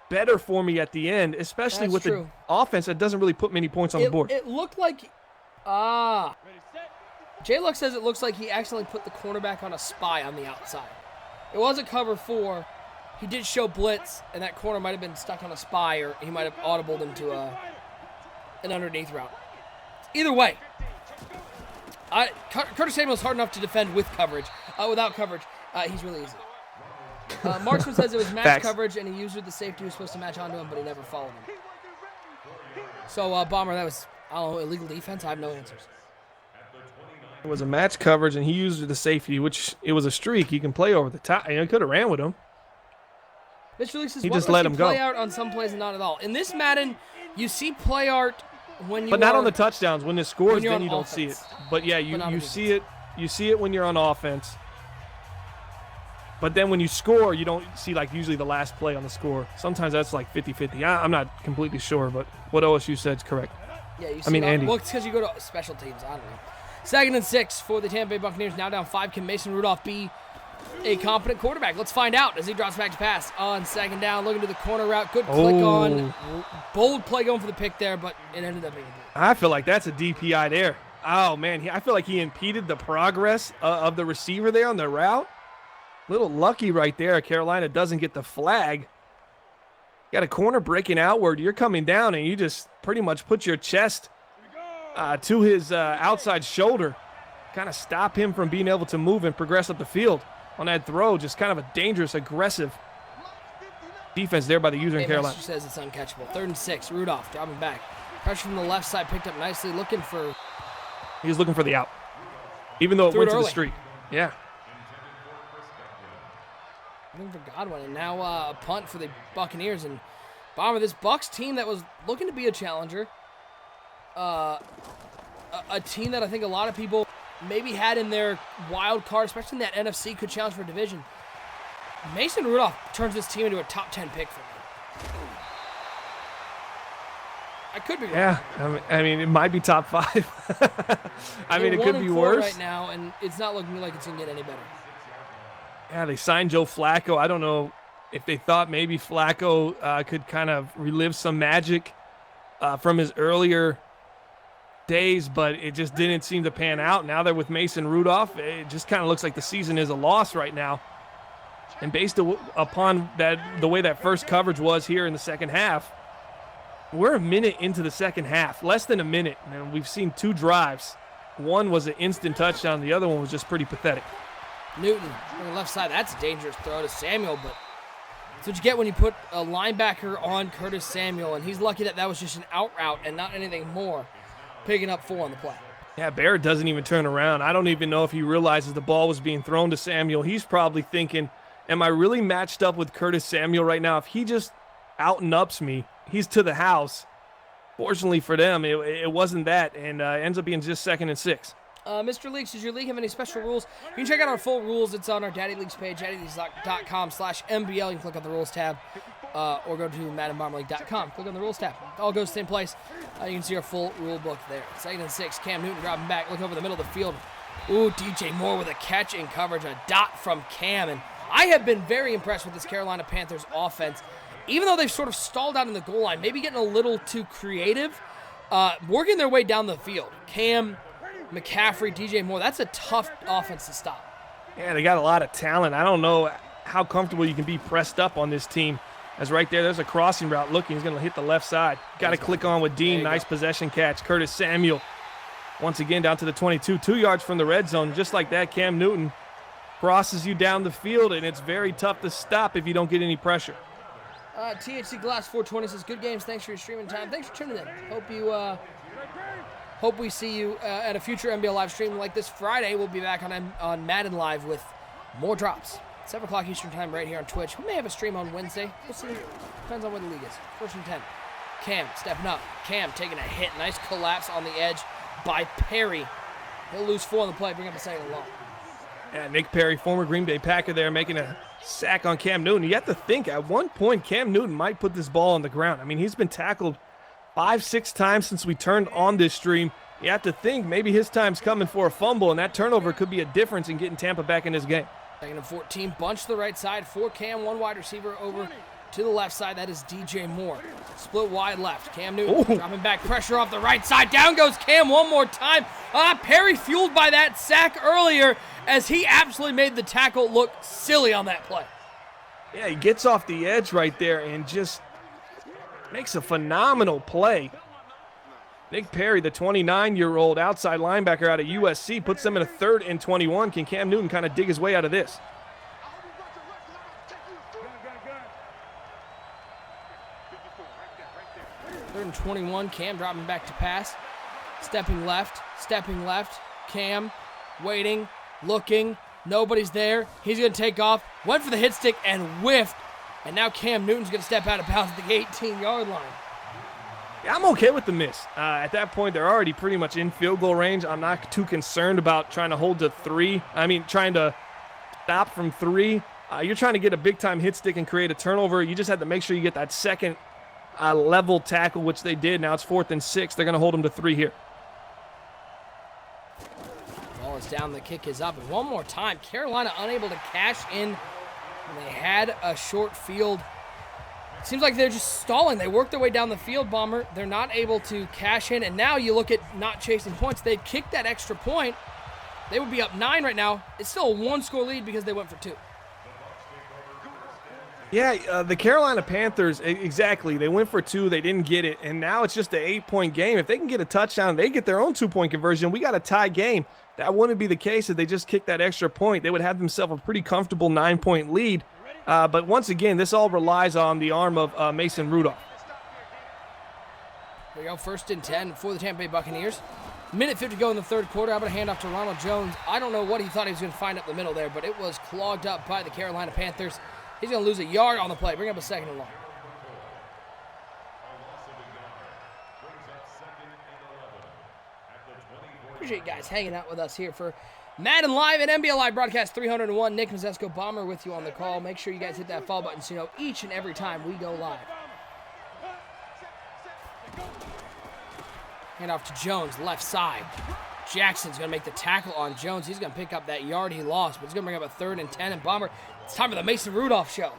better for me at the end, especially with the offense that doesn't really put many points on the board. It looked like, J-Luck says it looks like he accidentally put the cornerback on a spy on the outside. It wasn't cover 4. He did show blitz, and that corner might have been stuck on a spy, or he might have audibled him to an underneath route. Either way, Curtis Samuel's hard enough to defend with coverage. Without coverage, he's really easy. Marksman says it was match coverage, and he used the safety who was supposed to match onto him, but he never followed him. So, Bomber, that was, I don't know, illegal defense? I have no answers. It was a match coverage, and he used the safety, which it was a streak. He can play over the top. He could have ran with him. Mr. Lee says, he just let him go. Play out on some plays and not at all. In this Madden, you see play art when you But not on the touchdowns. When it scores, then you don't see it. But yeah, you see it. You see it when you're on offense. But then when you score, you don't see, like, usually the last play on the score. Sometimes that's like 50-50. I'm not completely sure, but what OSU said is correct. Yeah, you see Andy. Well, it's because you go to special teams. I don't know. 2nd and 6 for the Tampa Bay Buccaneers. Now down 5. Can Mason Rudolph be a competent quarterback? Let's find out as he drops back to pass. On 2nd down, looking to the corner route. Good click on. Bold play going for the pick there, but it ended up being a pick. I feel like that's a DPI there. Oh, man. I feel like he impeded the progress of the receiver there on the route. Little lucky right there. Carolina doesn't get the flag. Got a corner breaking outward. You're coming down, and you just pretty much put your chest to his outside shoulder. Kind of stop him from being able to move and progress up the field on that throw. Just kind of a dangerous, aggressive defense there by the user in Carolina. Master says it's uncatchable. 3rd and 6. Rudolph dropping back. Pressure from the left side picked up nicely. He was looking for the out, even though it went to the street. Yeah. Looking for Godwin, and now a punt for the Buccaneers. And Bomber, this Bucs team that was looking to be a challenger, a team that I think a lot of people maybe had in their wild card, especially in that NFC, could challenge for division. Mason Rudolph turns this team into a top 10 pick for me. I could be wrong. Yeah, I mean, it might be top 5. I mean, it could be 1-4 worse. right now, and it's not looking like it's going to get any better. Yeah, they signed Joe Flacco. I don't know if they thought maybe Flacco could kind of relive some magic from his earlier days, but it just didn't seem to pan out. Now they're with Mason Rudolph. It just kind of looks like the season is a loss right now. And based upon the way that first coverage was here in the second half, we're a minute into the second half, less than a minute, and we've seen 2 drives. One was an instant touchdown. The other one was just pretty pathetic. Newton on the left side. That's a dangerous throw to Samuel, but that's what you get when you put a linebacker on Curtis Samuel, and he's lucky that was just an out route and not anything more, picking up 4 on the play. Yeah, Barrett doesn't even turn around. I don't even know if he realizes the ball was being thrown to Samuel. He's probably thinking, am I really matched up with Curtis Samuel right now? If he just out and ups me, he's to the house. Fortunately for them, it wasn't that, and ends up being just 2nd and 6. Mr. Leaks, does your league have any special rules? You can check out our full rules. It's on our Daddy Leagues page, daddyleagues.com/MBL. You can click on the rules tab or go to MaddenBomberLeague.com. Click on the rules tab. It all goes to the same place. You can see our full rule book there. 2nd and 6, Cam Newton dropping back. Look over the middle of the field. Ooh, DJ Moore with a catch in coverage, a dot from Cam. And I have been very impressed with this Carolina Panthers offense. Even though they've sort of stalled out in the goal line, maybe getting a little too creative, working their way down the field. Cam, McCaffrey, DJ Moore, that's a tough offense to stop. Yeah, they got a lot of talent. I don't know how comfortable you can be pressed up on this team. As right there's a crossing route looking. He's going to hit the left side. Got to click on with Dean. Nice possession catch. Curtis Samuel once again down to the 22. 2 yards from the red zone. Just like that, Cam Newton crosses you down the field, and it's very tough to stop if you don't get any pressure. THC Glass 420 says, good games. Thanks for your streaming time. Thanks for tuning in. Hope we see you at a future NBL live stream like this Friday. We'll be back on Madden Live with more drops. 7 o'clock Eastern time right here on Twitch. We may have a stream on Wednesday. We'll see. Depends on where the league is. 1st and 10. Cam stepping up. Cam taking a hit. Nice collapse on the edge by Perry. He'll lose 4 on the play. Bring up a 2nd and long. Yeah, Nick Perry, former Green Bay Packer there, making a sack on Cam Newton. You have to think, at one point, Cam Newton might put this ball on the ground. I mean, he's been tackled 5-6 times since we turned on this stream. You have to think maybe his time's coming for a fumble, and that turnover could be a difference in getting Tampa back in this game. 2nd and 14, bunch to the right side, 4 Cam, 1 wide receiver over to the left side. That is DJ Moore. Split wide left. Cam Newton dropping back, pressure off the right side. Down goes Cam one more time. Perry fueled by that sack earlier as he absolutely made the tackle look silly on that play. Yeah, he gets off the edge right there and just makes a phenomenal play. Nick Perry, the 29-year-old outside linebacker out of USC, puts them in a 3rd and 21. Can Cam Newton kind of dig his way out of this? Third and 21, Cam dropping back to pass. Stepping left. Cam waiting, looking. Nobody's there. He's going to take off. Went for the hit stick and whiffed. And now Cam Newton's going to step out of bounds at the 18-yard line. Yeah, I'm okay with the miss. At that point, they're already pretty much in field goal range. I'm not too concerned about trying to hold to 3. Trying to stop from 3. You're trying to get a big-time hit stick and create a turnover. You just have to make sure you get that second level tackle, which they did. Now it's 4th and 6. They're going to hold them to 3 here. Ball is down. The kick is up. And one more time, Carolina unable to cash in. And they had a short field. Seems like they're just stalling. They work their way down the field, Bomber. They're not able to cash in. And now you look at not chasing points. They'd kick that extra point. They would be up 9 right now. It's still a 1-score lead because they went for 2. Yeah, the Carolina Panthers, exactly. They went for 2. They didn't get it. And now it's just an 8-point game. If they can get a touchdown, they get their own 2-point conversion. We got a tie game. That wouldn't be the case if they just kicked that extra point. They would have themselves a pretty comfortable 9-point lead. But once again, this all relies on the arm of Mason Rudolph. Here we go, 1st and 10 for the Tampa Bay Buccaneers. Minute 50 to go in the 3rd quarter. I'm going to hand off to Ronald Jones. I don't know what he thought he was going to find up the middle there, but it was clogged up by the Carolina Panthers. He's going to lose a yard on the play. Bring up a 2nd and long. Appreciate you guys hanging out with us here for Madden Live and NBL Live broadcast 301. Nick Mazesco Bomber with you on the call. Make sure you guys hit that follow button so you know each and every time we go live. Hand off to Jones, left side. Jackson's going to make the tackle on Jones. He's going to pick up that yard he lost, but he's going to bring up a 3rd and 10. And Bomber, it's time for the Mason Rudolph show.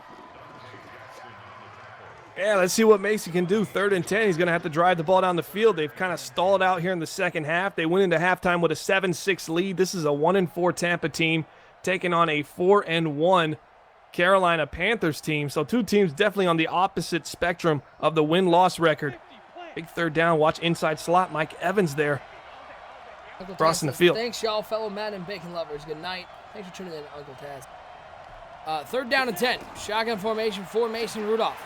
Yeah, let's see what Mason can do. 3rd and 10. He's going to have to drive the ball down the field. They've kind of stalled out here in the second half. They went into halftime with a 7-6 lead. This is a 1-4 Tampa team taking on a 4-1 Carolina Panthers team. So 2 teams definitely on the opposite spectrum of the win-loss record. Big 3rd down. Watch inside slot. Mike Evans there. Uncle Crossing Taz the says, field. Thanks, y'all, fellow Madden and bacon lovers. Good night. Thanks for tuning in, Uncle Taz. 3rd down and 10. Shotgun formation for Mason Rudolph.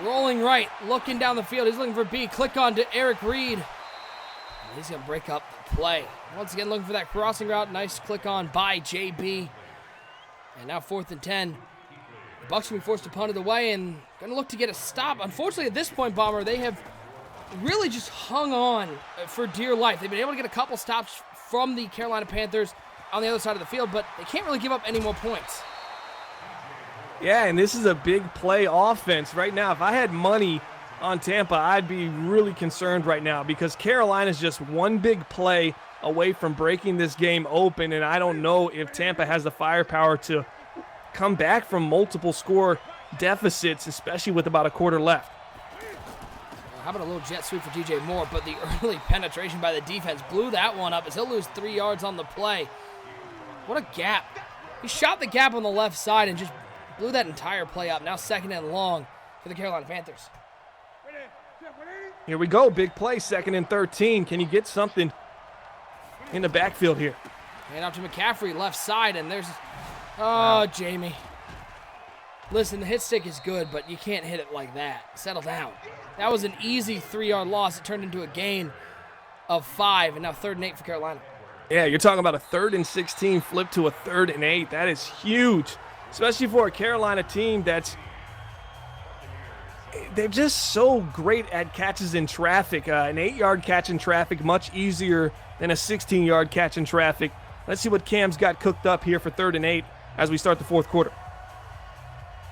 Rolling right, looking down the field. He's looking for B. Click on to Eric Reed. And he's going to break up the play. Once again, looking for that crossing route. Nice click on by JB. And now 4th and 10. The Bucs will be forced to punt it away and going to look to get a stop. Unfortunately, at this point, Bomber, they have really just hung on for dear life. They've been able to get a couple stops from the Carolina Panthers on the other side of the field, but they can't really give up any more points. Yeah, and this is a big play offense. Right now, if I had money on Tampa, I'd be really concerned right now because Carolina's just one big play away from breaking this game open, and I don't know if Tampa has the firepower to come back from multiple score deficits, especially with about a quarter left. How about a little jet sweep for DJ Moore, but the early penetration by the defense blew that one up as he'll lose 3 yards on the play. What a gap. He shot the gap on the left side and just blew that entire play up. Now 2nd and long for the Carolina Panthers. Here we go, big play, 2nd and 13. Can you get something in the backfield here? Hand off to McCaffrey, left side, and there's... Jamie. Listen, the hit stick is good, but you can't hit it like that. Settle down. That was an easy 3-yard loss. It turned into a gain of 5, and now 3rd and 8 for Carolina. Yeah, you're talking about a 3rd and 16 flip to a 3rd and 8. That is huge, especially for a Carolina team they're just so great at catches in traffic. An 8-yard catch in traffic, much easier than a 16-yard catch in traffic. Let's see what Cam's got cooked up here for 3rd and 8 as we start the 4th quarter.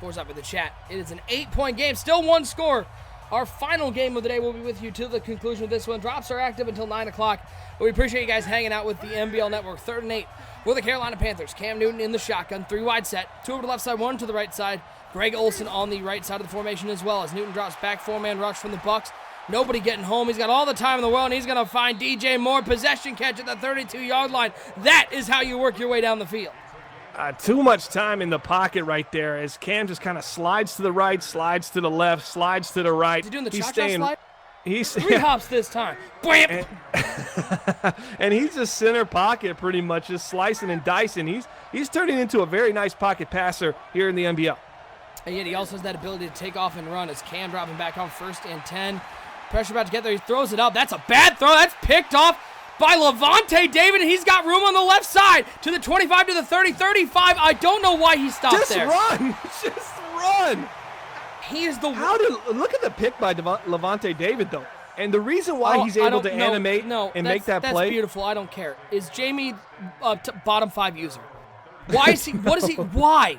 Four's up in the chat. It is an 8-point game, still 1 score. Our final game of the day will be with you to the conclusion of this one. Drops are active until 9 o'clock. But we appreciate you guys hanging out with the NBL Network. 3rd and 8 for the Carolina Panthers. Cam Newton in the shotgun, 3 wide set. 2 over to the left side, 1 to the right side. Greg Olsen on the right side of the formation as well as Newton drops back, 4-man rush from the Bucs. Nobody getting home. He's got all the time in the world, and he's going to find DJ Moore. Possession catch at the 32-yard line. That is how you work your way down the field. Too much time in the pocket right there as Cam just kind of slides to the right, slides to the left, slides to the right. Is he doing the cha-cha slide? He's 3 hops this time. Bam! And he's just center pocket pretty much, just slicing and dicing. He's turning into a very nice pocket passer here in the NBL. And yet he also has that ability to take off and run as Cam dropping back on 1st and 10. Pressure about to get there. He throws it up. That's a bad throw. That's picked off by Levante David, and he's got room on the left side to the 25, to the 30, 35. I don't know why he stopped there. Just run. He is the look at the pick by Levante David though, and the reason why he's able to animate and make that play. That's beautiful. I don't care. Is Jamie bottom 5 user? Why is he? What is he? Why?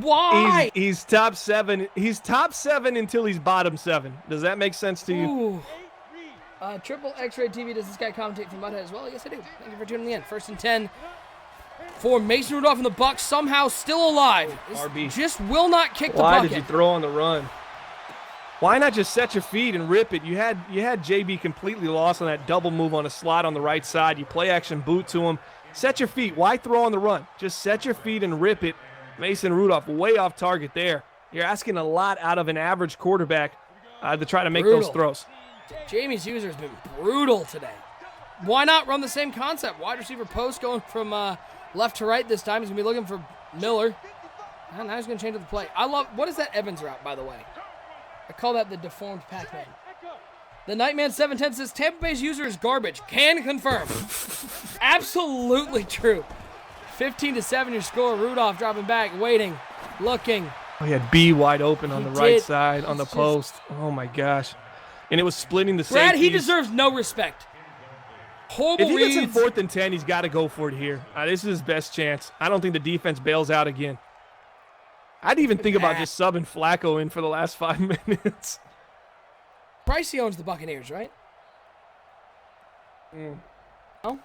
Why? He's top 7. He's top 7 until he's bottom 7. Does that make sense to you? Ooh. Triple X-Ray TV, does this guy commentate from Mudhead as well? Yes, I do. Thank you for tuning in. 1st and 10 for Mason Rudolph and the Bucs, somehow still alive. RB. Just will not kick the Why bucket. did you throw on the run? Why not just set your feet and rip it? You had JB completely lost on that double move on a slot on the right side. You play action boot to him. Set your feet. Why throw on the run? Just set your feet and rip it. Mason Rudolph way off target there. You're asking a lot out of an average quarterback to try to make those throws. Jamie's user has been brutal today. Why not run the same concept? Wide receiver post going from left to right this time. He's going to be looking for Miller. And now he's going to change up the play. What is that Evans route, by the way? I call that the deformed Pac-Man. The Nightman 710 says Tampa Bay's user is garbage. Can confirm. Absolutely true. 15-7 your score. Rudolph dropping back, waiting, looking. Oh, he had B wide open on the right side on the post. Oh, my gosh. And it was splitting the safeties. Brad, he deserves no respect. Horrible reads. If he gets in 4th and 10, he's got to go for it here. This is his best chance. I don't think the defense bails out again. I'd even think about just subbing Flacco in for the last 5 minutes. Pricey owns the Buccaneers, right? Oh?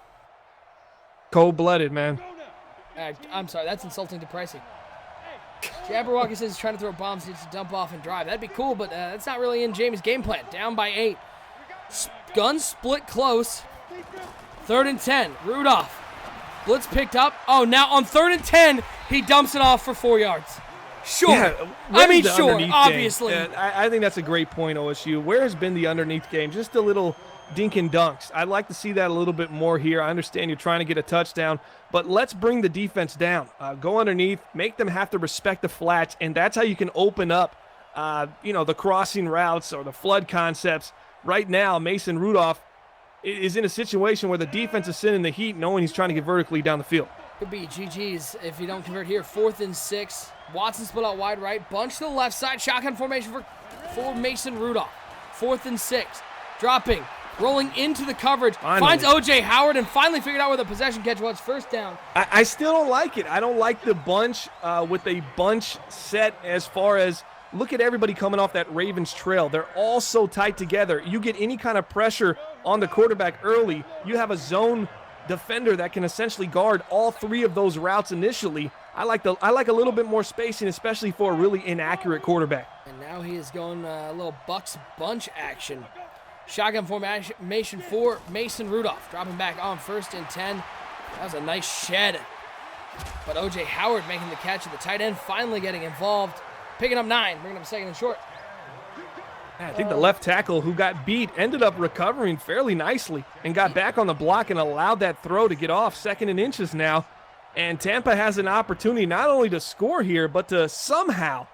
Cold-blooded, man. I'm sorry, that's insulting to Pricey. Jabberwocky says he's trying to throw bombs, needs to dump off and drive. That'd be cool, but that's not really in Jamie's game plan. Down by 8. Gun split close. 3rd and 10. Rudolph. Blitz picked up. Oh, now on 3rd and 10, he dumps it off for 4 yards. Sure. Yeah, I mean, where's the sure, underneath obviously. game? Yeah, I think that's a great point, OSU. Where has been the underneath game? Just a little dink and dunks. I'd like to see that a little bit more here. I understand you're trying to get a touchdown, but let's bring the defense down. Go underneath, make them have to respect the flats, and that's how you can open up, the crossing routes or the flood concepts. Right now, Mason Rudolph is in a situation where the defense is sitting in the heat knowing he's trying to get vertically down the field. Could be GG's if you don't convert here. 4th and 6. Watson split out wide right. Bunch to the left side. Shotgun formation for Mason Rudolph. 4th and 6. Dropping. Rolling into the coverage. Finally. Finds O.J. Howard and finally figured out where the possession catch was. 1st down. I still don't like it. I don't like the bunch with a bunch set as far as look at everybody coming off that Ravens trail. They're all so tight together. You get any kind of pressure on the quarterback early, you have a zone defender that can essentially guard all 3 of those routes initially. I like a little bit more spacing, especially for a really inaccurate quarterback. And now he is going a little Bucks bunch action. Shotgun formation for Mason Rudolph. Dropping back on 1st and 10. That was a nice shed. But O.J. Howard making the catch at the tight end, finally getting involved. Picking up 9, bringing up 2nd and short. I think the left tackle who got beat ended up recovering fairly nicely and got back on the block and allowed that throw to get off. 2nd and inches now. And Tampa has an opportunity not only to score here, but to somehow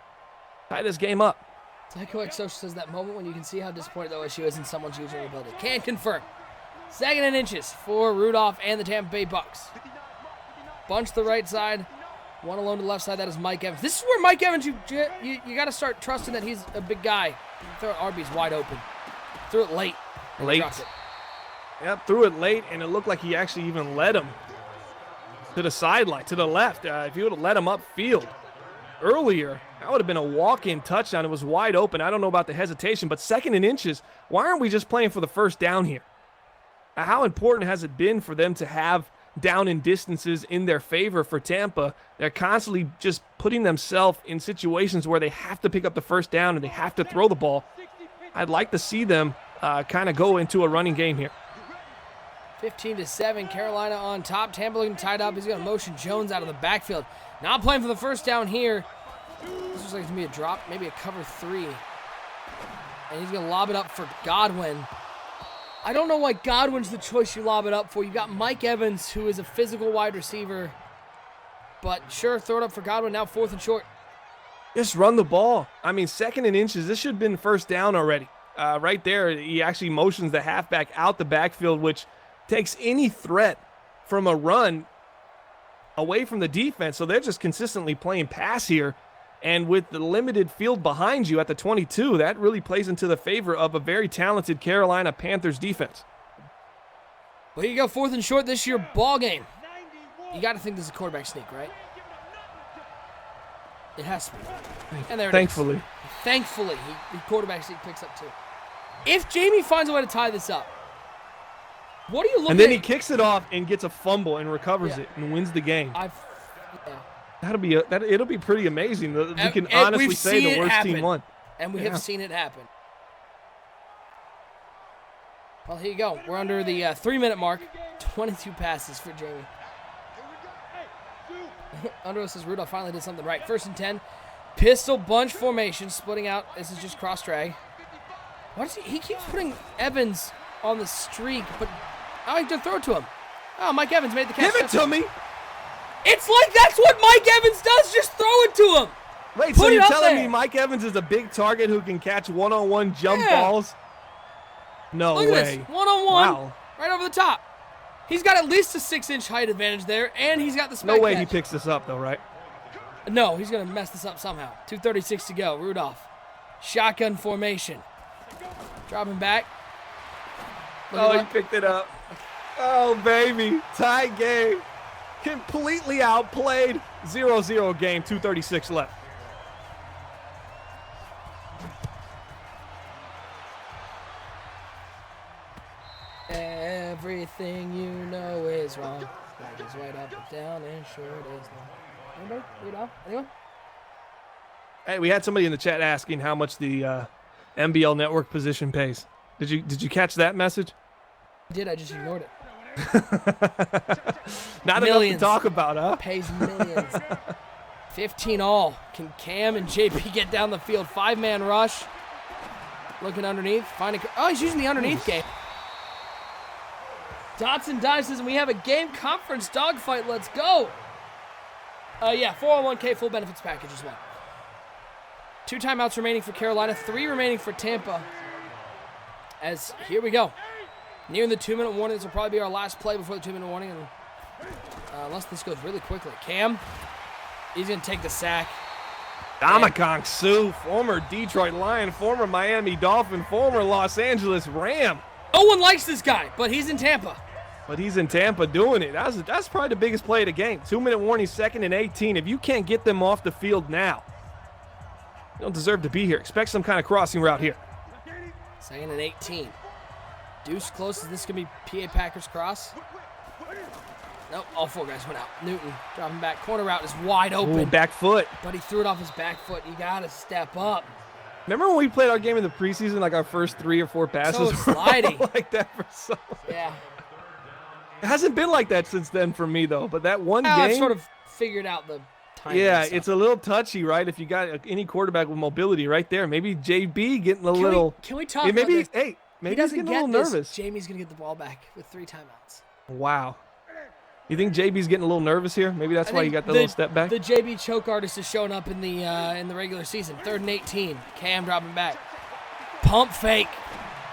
tie this game up. Psycho X Social says that moment when you can see how disappointed the OSU is in someone's usual ability. Can confirm. 2nd and inches for Rudolph and the Tampa Bay Bucks. Bunch to the right side. One alone to the left side. That is Mike Evans. This is where Mike Evans, you got to start trusting that he's a big guy. Throw it, RB's wide open. Threw it late. Late. Yep, threw it late, and it looked like he actually even led him to the sideline, to the left. If he would have let him upfield earlier, that would have been a walk-in touchdown. It was wide open. I don't know about the hesitation, but 2nd and inches, why aren't we just playing for the 1st down here? How important has it been for them to have down in distances in their favor for Tampa? They're constantly just putting themselves in situations where they have to pick up the 1st down and they have to throw the ball. I'd like to see them kind of go into a running game here. 15-7, Carolina on top. Tampa looking tied up. He's going to motion Jones out of the backfield. Not playing for the 1st down here. This looks like it's going to be a drop, maybe a cover 3. And he's going to lob it up for Godwin. I don't know why Godwin's the choice you lob it up for. You got Mike Evans, who is a physical wide receiver. But sure, throw it up for Godwin. Now 4th and short. Just run the ball. I mean, 2nd and inches. This should have been 1st down already. Right there, he actually motions the halfback out the backfield, which takes any threat from a run away from the defense. So they're just consistently playing pass here. And with the limited field behind you at the 22, that really plays into the favor of a very talented Carolina Panthers defense. Well, here you go, 4th and short this year, ball game. You got to think this is a quarterback sneak, right? It has to be. And there it Thankfully. is. Thankfully, the quarterback sneak picks up 2. If Jamie finds a way to tie this up, what are you looking at? And then he kicks it off and gets a fumble and recovers it and wins the game. It'll be pretty amazing. We can honestly say the worst team won. And we have seen it happen. Well, here you go. We're under the 3-minute mark. 22 passes for Jamie. Underwood says Rudolph finally did something right. 1st and 10. Pistol bunch formation. Splitting out. This is just cross drag. What is he keeps putting Evans on the streak, but I like to throw it to him. Oh, Mike Evans made the catch. Give it to me. It's like that's what Mike Evans does. Just throw it to him. Wait, so you're telling me Mike Evans is a big target who can catch one-on-one jump balls? No way. Look at this. One-on-one. Wow. Right over the top. He's got at least a 6-inch height advantage there, and he's got the spike No way catch. he picks this up, though, right? No, he's going to mess this up somehow. 2:36 to go. Rudolph. Shotgun formation. Dropping back. He picked it up. Oh, baby. Tie game. Completely outplayed. 0-0 game. 2:36 left. And Everything you know is wrong. Flag is right up and down and short is long. Anybody? You know? Anyone? Hey, we had somebody in the chat asking how much the MBL network position pays. Did you catch that message? I did. I just ignored it. Not Millions. enough to talk about, huh? Pays millions. 15 all. Can Cam and JP get down the field? 5-man rush. Looking underneath. Finding. Oh, he's using the underneath game. Dots and dice says we have a game conference dogfight. Let's go. Yeah, 401k full benefits package as well. 2 timeouts remaining for Carolina, 3 remaining for Tampa. As here we go. Nearing the 2-minute warning. This will probably be our last play before the 2-minute warning. And, unless this goes really quickly. Cam, he's going to take the sack. Domikong Suh, former Detroit Lion, former Miami Dolphin, former Los Angeles Ram. No one likes this guy, but he's in Tampa. But he's in Tampa doing it. That's probably the biggest play of the game. 2-minute warning, 2nd and 18. If you can't get them off the field now, you don't deserve to be here. Expect some kind of crossing route here. 2nd and 18. Deuce close. Is this going to be PA Packers cross? Nope, all 4 guys went out. Newton dropping back. Corner route is wide open. Ooh, back foot. But he threw it off his back foot. You got to step up. Remember when we played our game in the preseason, like our first 3 or 4 passes So were sliding. like that for so long? Yeah. It hasn't been like that since then for me, though. But that one I've game. sort of figured out the timing. Yeah, and stuff. it's a little touchy, right? If you got any quarterback with mobility right there. Maybe JB getting a little. Can we talk Yeah, maybe, about this? hey, maybe he he's doesn't getting a get little this. nervous. Jamie's going to get the ball back with 3 timeouts. Wow. You think JB's getting a little nervous here? Maybe that's I why he think got the little step back. The JB choke artist is showing up in the regular season. 3rd and 18. Cam dropping back. Pump fake.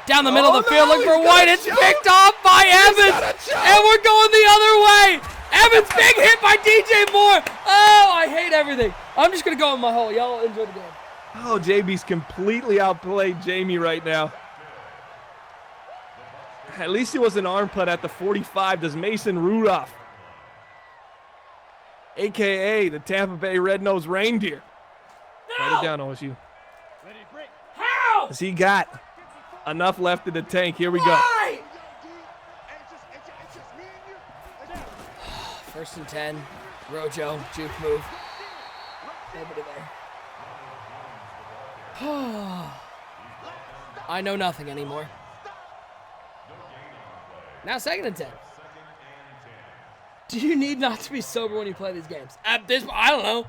Down the middle of the field. Look for White. It's picked off by Evans. And we're going the other way. Evans, big hit by DJ Moore. Oh, I hate everything. I'm just going to go in my hole. Y'all enjoy the game. Oh, JB's completely outplayed Jamie right now. At least he was an arm putt at the 45. Does Mason Rudolph, a.k.a. the Tampa Bay Red-Nosed Reindeer. Write it down, OSU. How? Has he got enough left in the tank? Here we go. Why? 1st and 10. Rojo, juke move. Nobody there. I know nothing anymore. Now 2nd and 10. Do you need not to be sober when you play these games? At this, I don't know.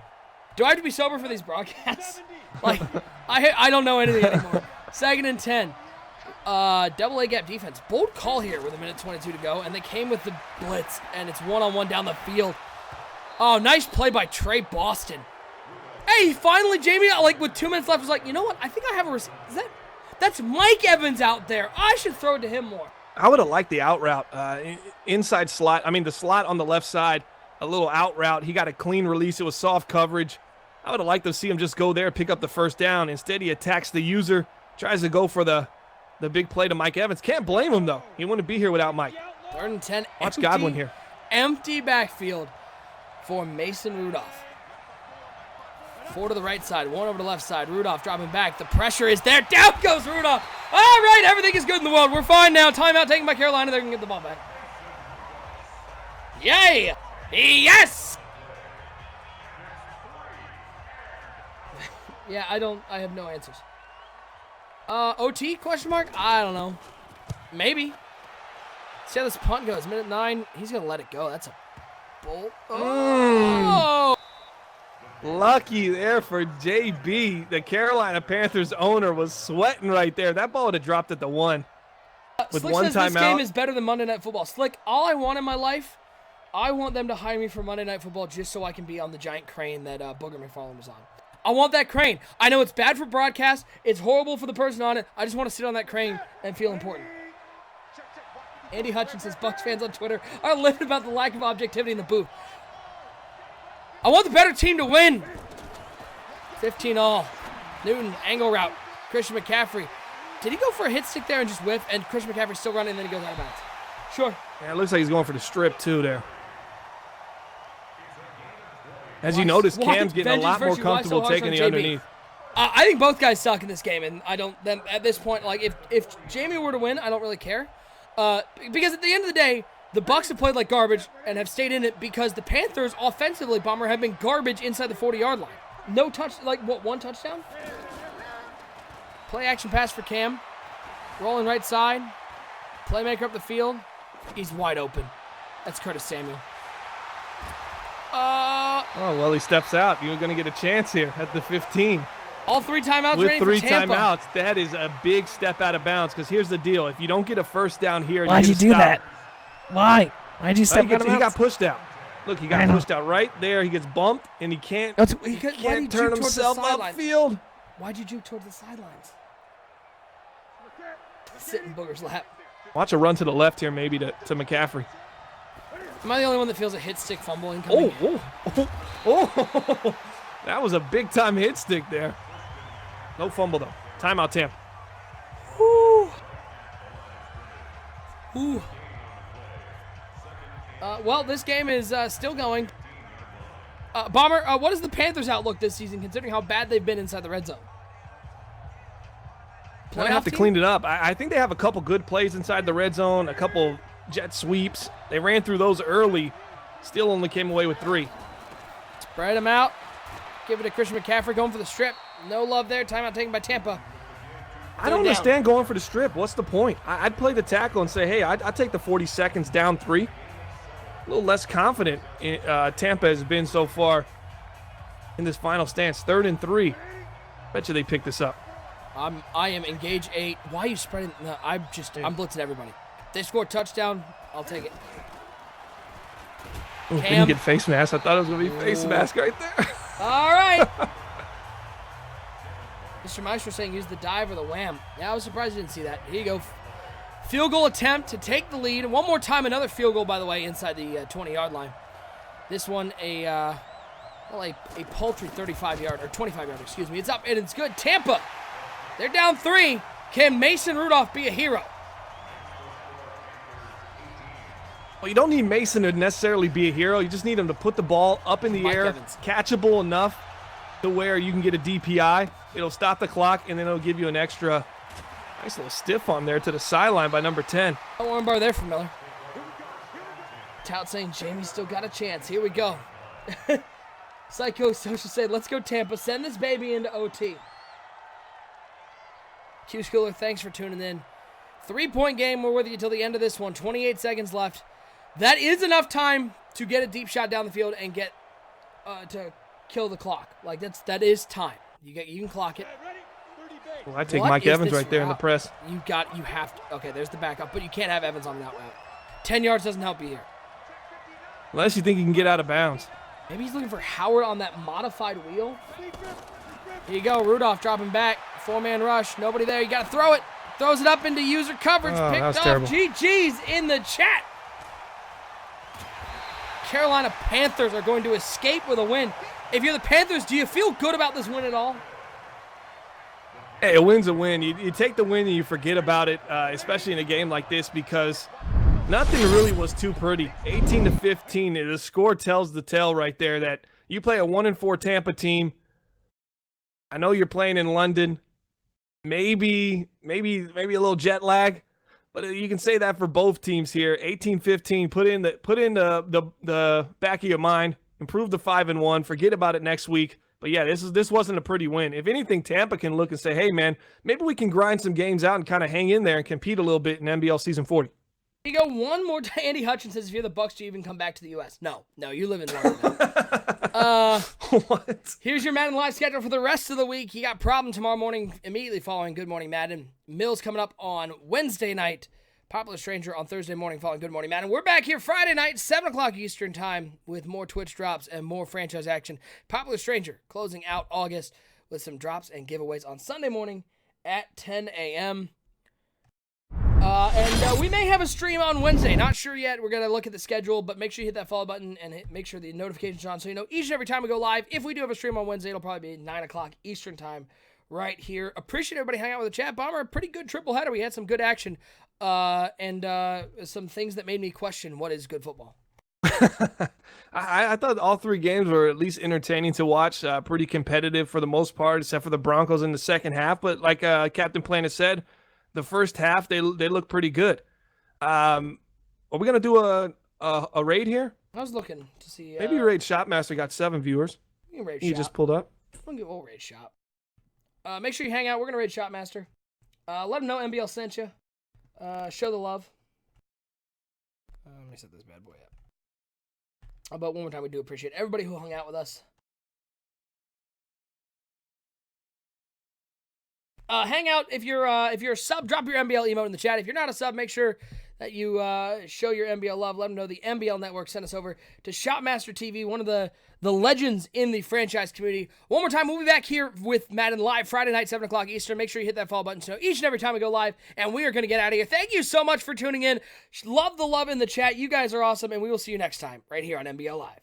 Do I have to be sober for these broadcasts? Like, I don't know anything anymore. 2nd and 10. Double A gap defense. Bold call here with 1:22 to go, and they came with the blitz, and it's one-on-one down the field. Oh, nice play by Trey Boston. Hey, finally, Jamie, like with 2 minutes left, was like, you know what? I think I have a that's Mike Evans out there. I should throw it to him more. I would have liked the out route. Inside slot. I mean, the slot on the left side, a little out route. He got a clean release. It was soft coverage. I would have liked to see him just go there, pick up the 1st down. Instead, he attacks the user, tries to go for the big play to Mike Evans. Can't blame him, though. He wouldn't be here without Mike. 3rd and 10. Watch Godwin here. Empty backfield for Mason Rudolph. 4 to the right side, 1 over to the left side. Rudolph dropping back. The pressure is there. Down goes Rudolph. All right, everything is good in the world. We're fine now. Timeout taken by Carolina. They're going to get the ball back. Yay! Yes! Yeah, I have no answers. OT, question mark? I don't know. Maybe. See how this punt goes. 1:09. He's going to let it go. That's a bolt. Oh! Lucky there for JB. The Carolina Panthers owner was sweating right there. That ball would have dropped at the 1. With Slick 1 says this timeout. game is better than Monday Night Football. Slick, all I want in my life, I want them to hire me for Monday Night Football just so I can be on the giant crane that Booger McFarland was on. I want that crane. I know it's bad for broadcast. It's horrible for the person on it. I just want to sit on that crane and feel important. Andy Hutchins says Bucs fans on Twitter are livid about the lack of objectivity in the booth. I want the better team to win. 15 all. Newton, angle route. Christian McCaffrey. Did he go for a hit stick there and just whiff? And Christian McCaffrey's still running and then he goes out of bounds. Sure. Yeah, it looks like he's going for the strip, too, there. As you notice, Cam's getting a lot more comfortable taking the underneath. I think both guys suck in this game, and I don't. Then at this point, like if Jamie were to win, I don't really care. Because at the end of the day, the Bucks have played like garbage and have stayed in it because the Panthers offensively, Bomber, have been garbage inside the 40-yard line. No touch, one touchdown? Play action pass for Cam. Rolling right side. Playmaker up the field. He's wide open. That's Curtis Samuel. Oh, well, he steps out. You're going to get a chance here at the 15. All 3 timeouts With ready 3 for Tampa. timeouts, that is a big step out of bounds because here's the deal. If you don't get a first down here, Why'd you do that? Why? Why'd you step out of He got bounds? pushed out. Look, he got pushed out right there. He gets bumped, and he can't, That's- he Because- why can't did you turn juke towards the himself sideline? upfield. Why'd you juke towards the sidelines? Sit in Booger's lap. Watch a run to the left here maybe to McCaffrey. Am I the only one that feels a hit stick fumble incoming? Oh. That was a big-time hit stick there. No fumble, though. Timeout, Tampa. Ooh. Well, this game is still going. Bomber, what is the Panthers' outlook this season, considering how bad they've been inside the red zone? They have to clean it up. I think they have a couple good plays inside the red zone, a couple jet sweeps. They ran through those early, still only came away with 3. Spread them out. Give it to Christian McCaffrey going for the strip. No love there. Timeout taken by Tampa. I don't understand going for the strip. What's the point? I'd play the tackle and say, hey, I'd take the 40 seconds down 3. A little less confident Tampa has been so far in this final stance. 3rd and 3. Bet you they pick this up. I am engage 8. Why are you spreading? No, I'm blitzing everybody. They score a touchdown. I'll take it. Ooh, didn't get face mask. I thought it was going to be face mask right there. All right. Mr. Maestro saying use the dive or the wham. Yeah, I was surprised you didn't see that. Here you go. Field goal attempt to take the lead. And one more time, another field goal, by the way, inside the 20-yard line. This one, a paltry 35-yard, or 25-yard, excuse me. It's up, and it's good. Tampa, they're down 3. Can Mason Rudolph be a hero? Well, you don't need Mason to necessarily be a hero. You just need him to put the ball up in the Mike air, Evans. catchable enough to where you can get a DPI. It'll stop the clock, and then it'll give you an extra nice little stiff on there to the sideline by number 10. No warm bar there for Miller. Tout saying Jamie's still got a chance. Here we go. Psycho Social said, let's go Tampa. Send this baby into OT. Q Schooler, thanks for tuning in. 3-point game. We're with you till the end of this one. 28 seconds left. That is enough time to get a deep shot down the field and get to kill the clock. Like that is time. You can clock it. Well, I take What Mike is Evans this right there in the route? press. You have to. Okay, there's the backup, but you can't have Evans on that route. 10 yards doesn't help you here. Unless you think he can get out of bounds. Maybe he's looking for Howard on that modified wheel. Here you go, Rudolph dropping back. 4-man rush. Nobody there. You got to throw it. Throws it up into user coverage. Oh, that Picked was off. terrible. GG's in the chat. Carolina Panthers are going to escape with a win. If you're the Panthers, do you feel good about this win at all? Hey, a win's a win. You take the win and you forget about it, especially in a game like this, because nothing really was too pretty. 18-15, the score tells the tale right there that you play a 1-4 Tampa team. I know you're playing in London. Maybe a little jet lag, but you can say that for both teams here. 18-15, put in the back of your mind. Improve the 5-1. Forget about it next week. But yeah, this wasn't a pretty win. If anything, Tampa can look and say, hey man, maybe we can grind some games out and kind of hang in there and compete a little bit in NBL season 40. You go one more time. Andy Hutchins says, if you're the Bucks, do you even come back to the U.S.? No, you live in London. What? Here's your Madden Live schedule for the rest of the week. You got Problem tomorrow morning, immediately following Good Morning Madden. Mills coming up on Wednesday night. Popular Stranger on Thursday morning following Good Morning Madden. We're back here Friday night, 7 o'clock Eastern time with more Twitch drops and more franchise action. Popular Stranger closing out August with some drops and giveaways on Sunday morning at 10 a.m. And we may have a stream on Wednesday. Not sure yet. We're going to look at the schedule, but make sure you hit that follow button and make sure the notifications are on so you know each and every time we go live. If we do have a stream on Wednesday, it'll probably be 9 o'clock Eastern time right here. Appreciate everybody hanging out with the chat. Bomber, a pretty good triple header. We had some good action and some things that made me question what is good football. I thought all 3 games were at least entertaining to watch, pretty competitive for the most part, except for the Broncos in the second half. But like Captain Planet said, the first half, they look pretty good. Are we gonna do a raid here? I was looking to see. Maybe raid Shopmaster got 7 viewers. You can raid He Shop. just pulled up. We'll raid Shop. Make sure you hang out. We're gonna raid Shopmaster. Let them know NBL sent you. Show the love. Let me set this bad boy up. But one more time, we do appreciate everybody who hung out with us. Hang out if you're a sub. Drop your NBL emote in the chat. If you're not a sub, make sure that you show your NBL love. Let them know the NBL Network sent us over to Shopmaster TV, one of the legends in the franchise community. One more time, we'll be back here with Madden Live Friday night, 7 o'clock Eastern. Make sure you hit that follow button so each and every time we go live, and we are going to get out of here. Thank you so much for tuning in. Love the love in the chat. You guys are awesome, and we will see you next time right here on NBL Live.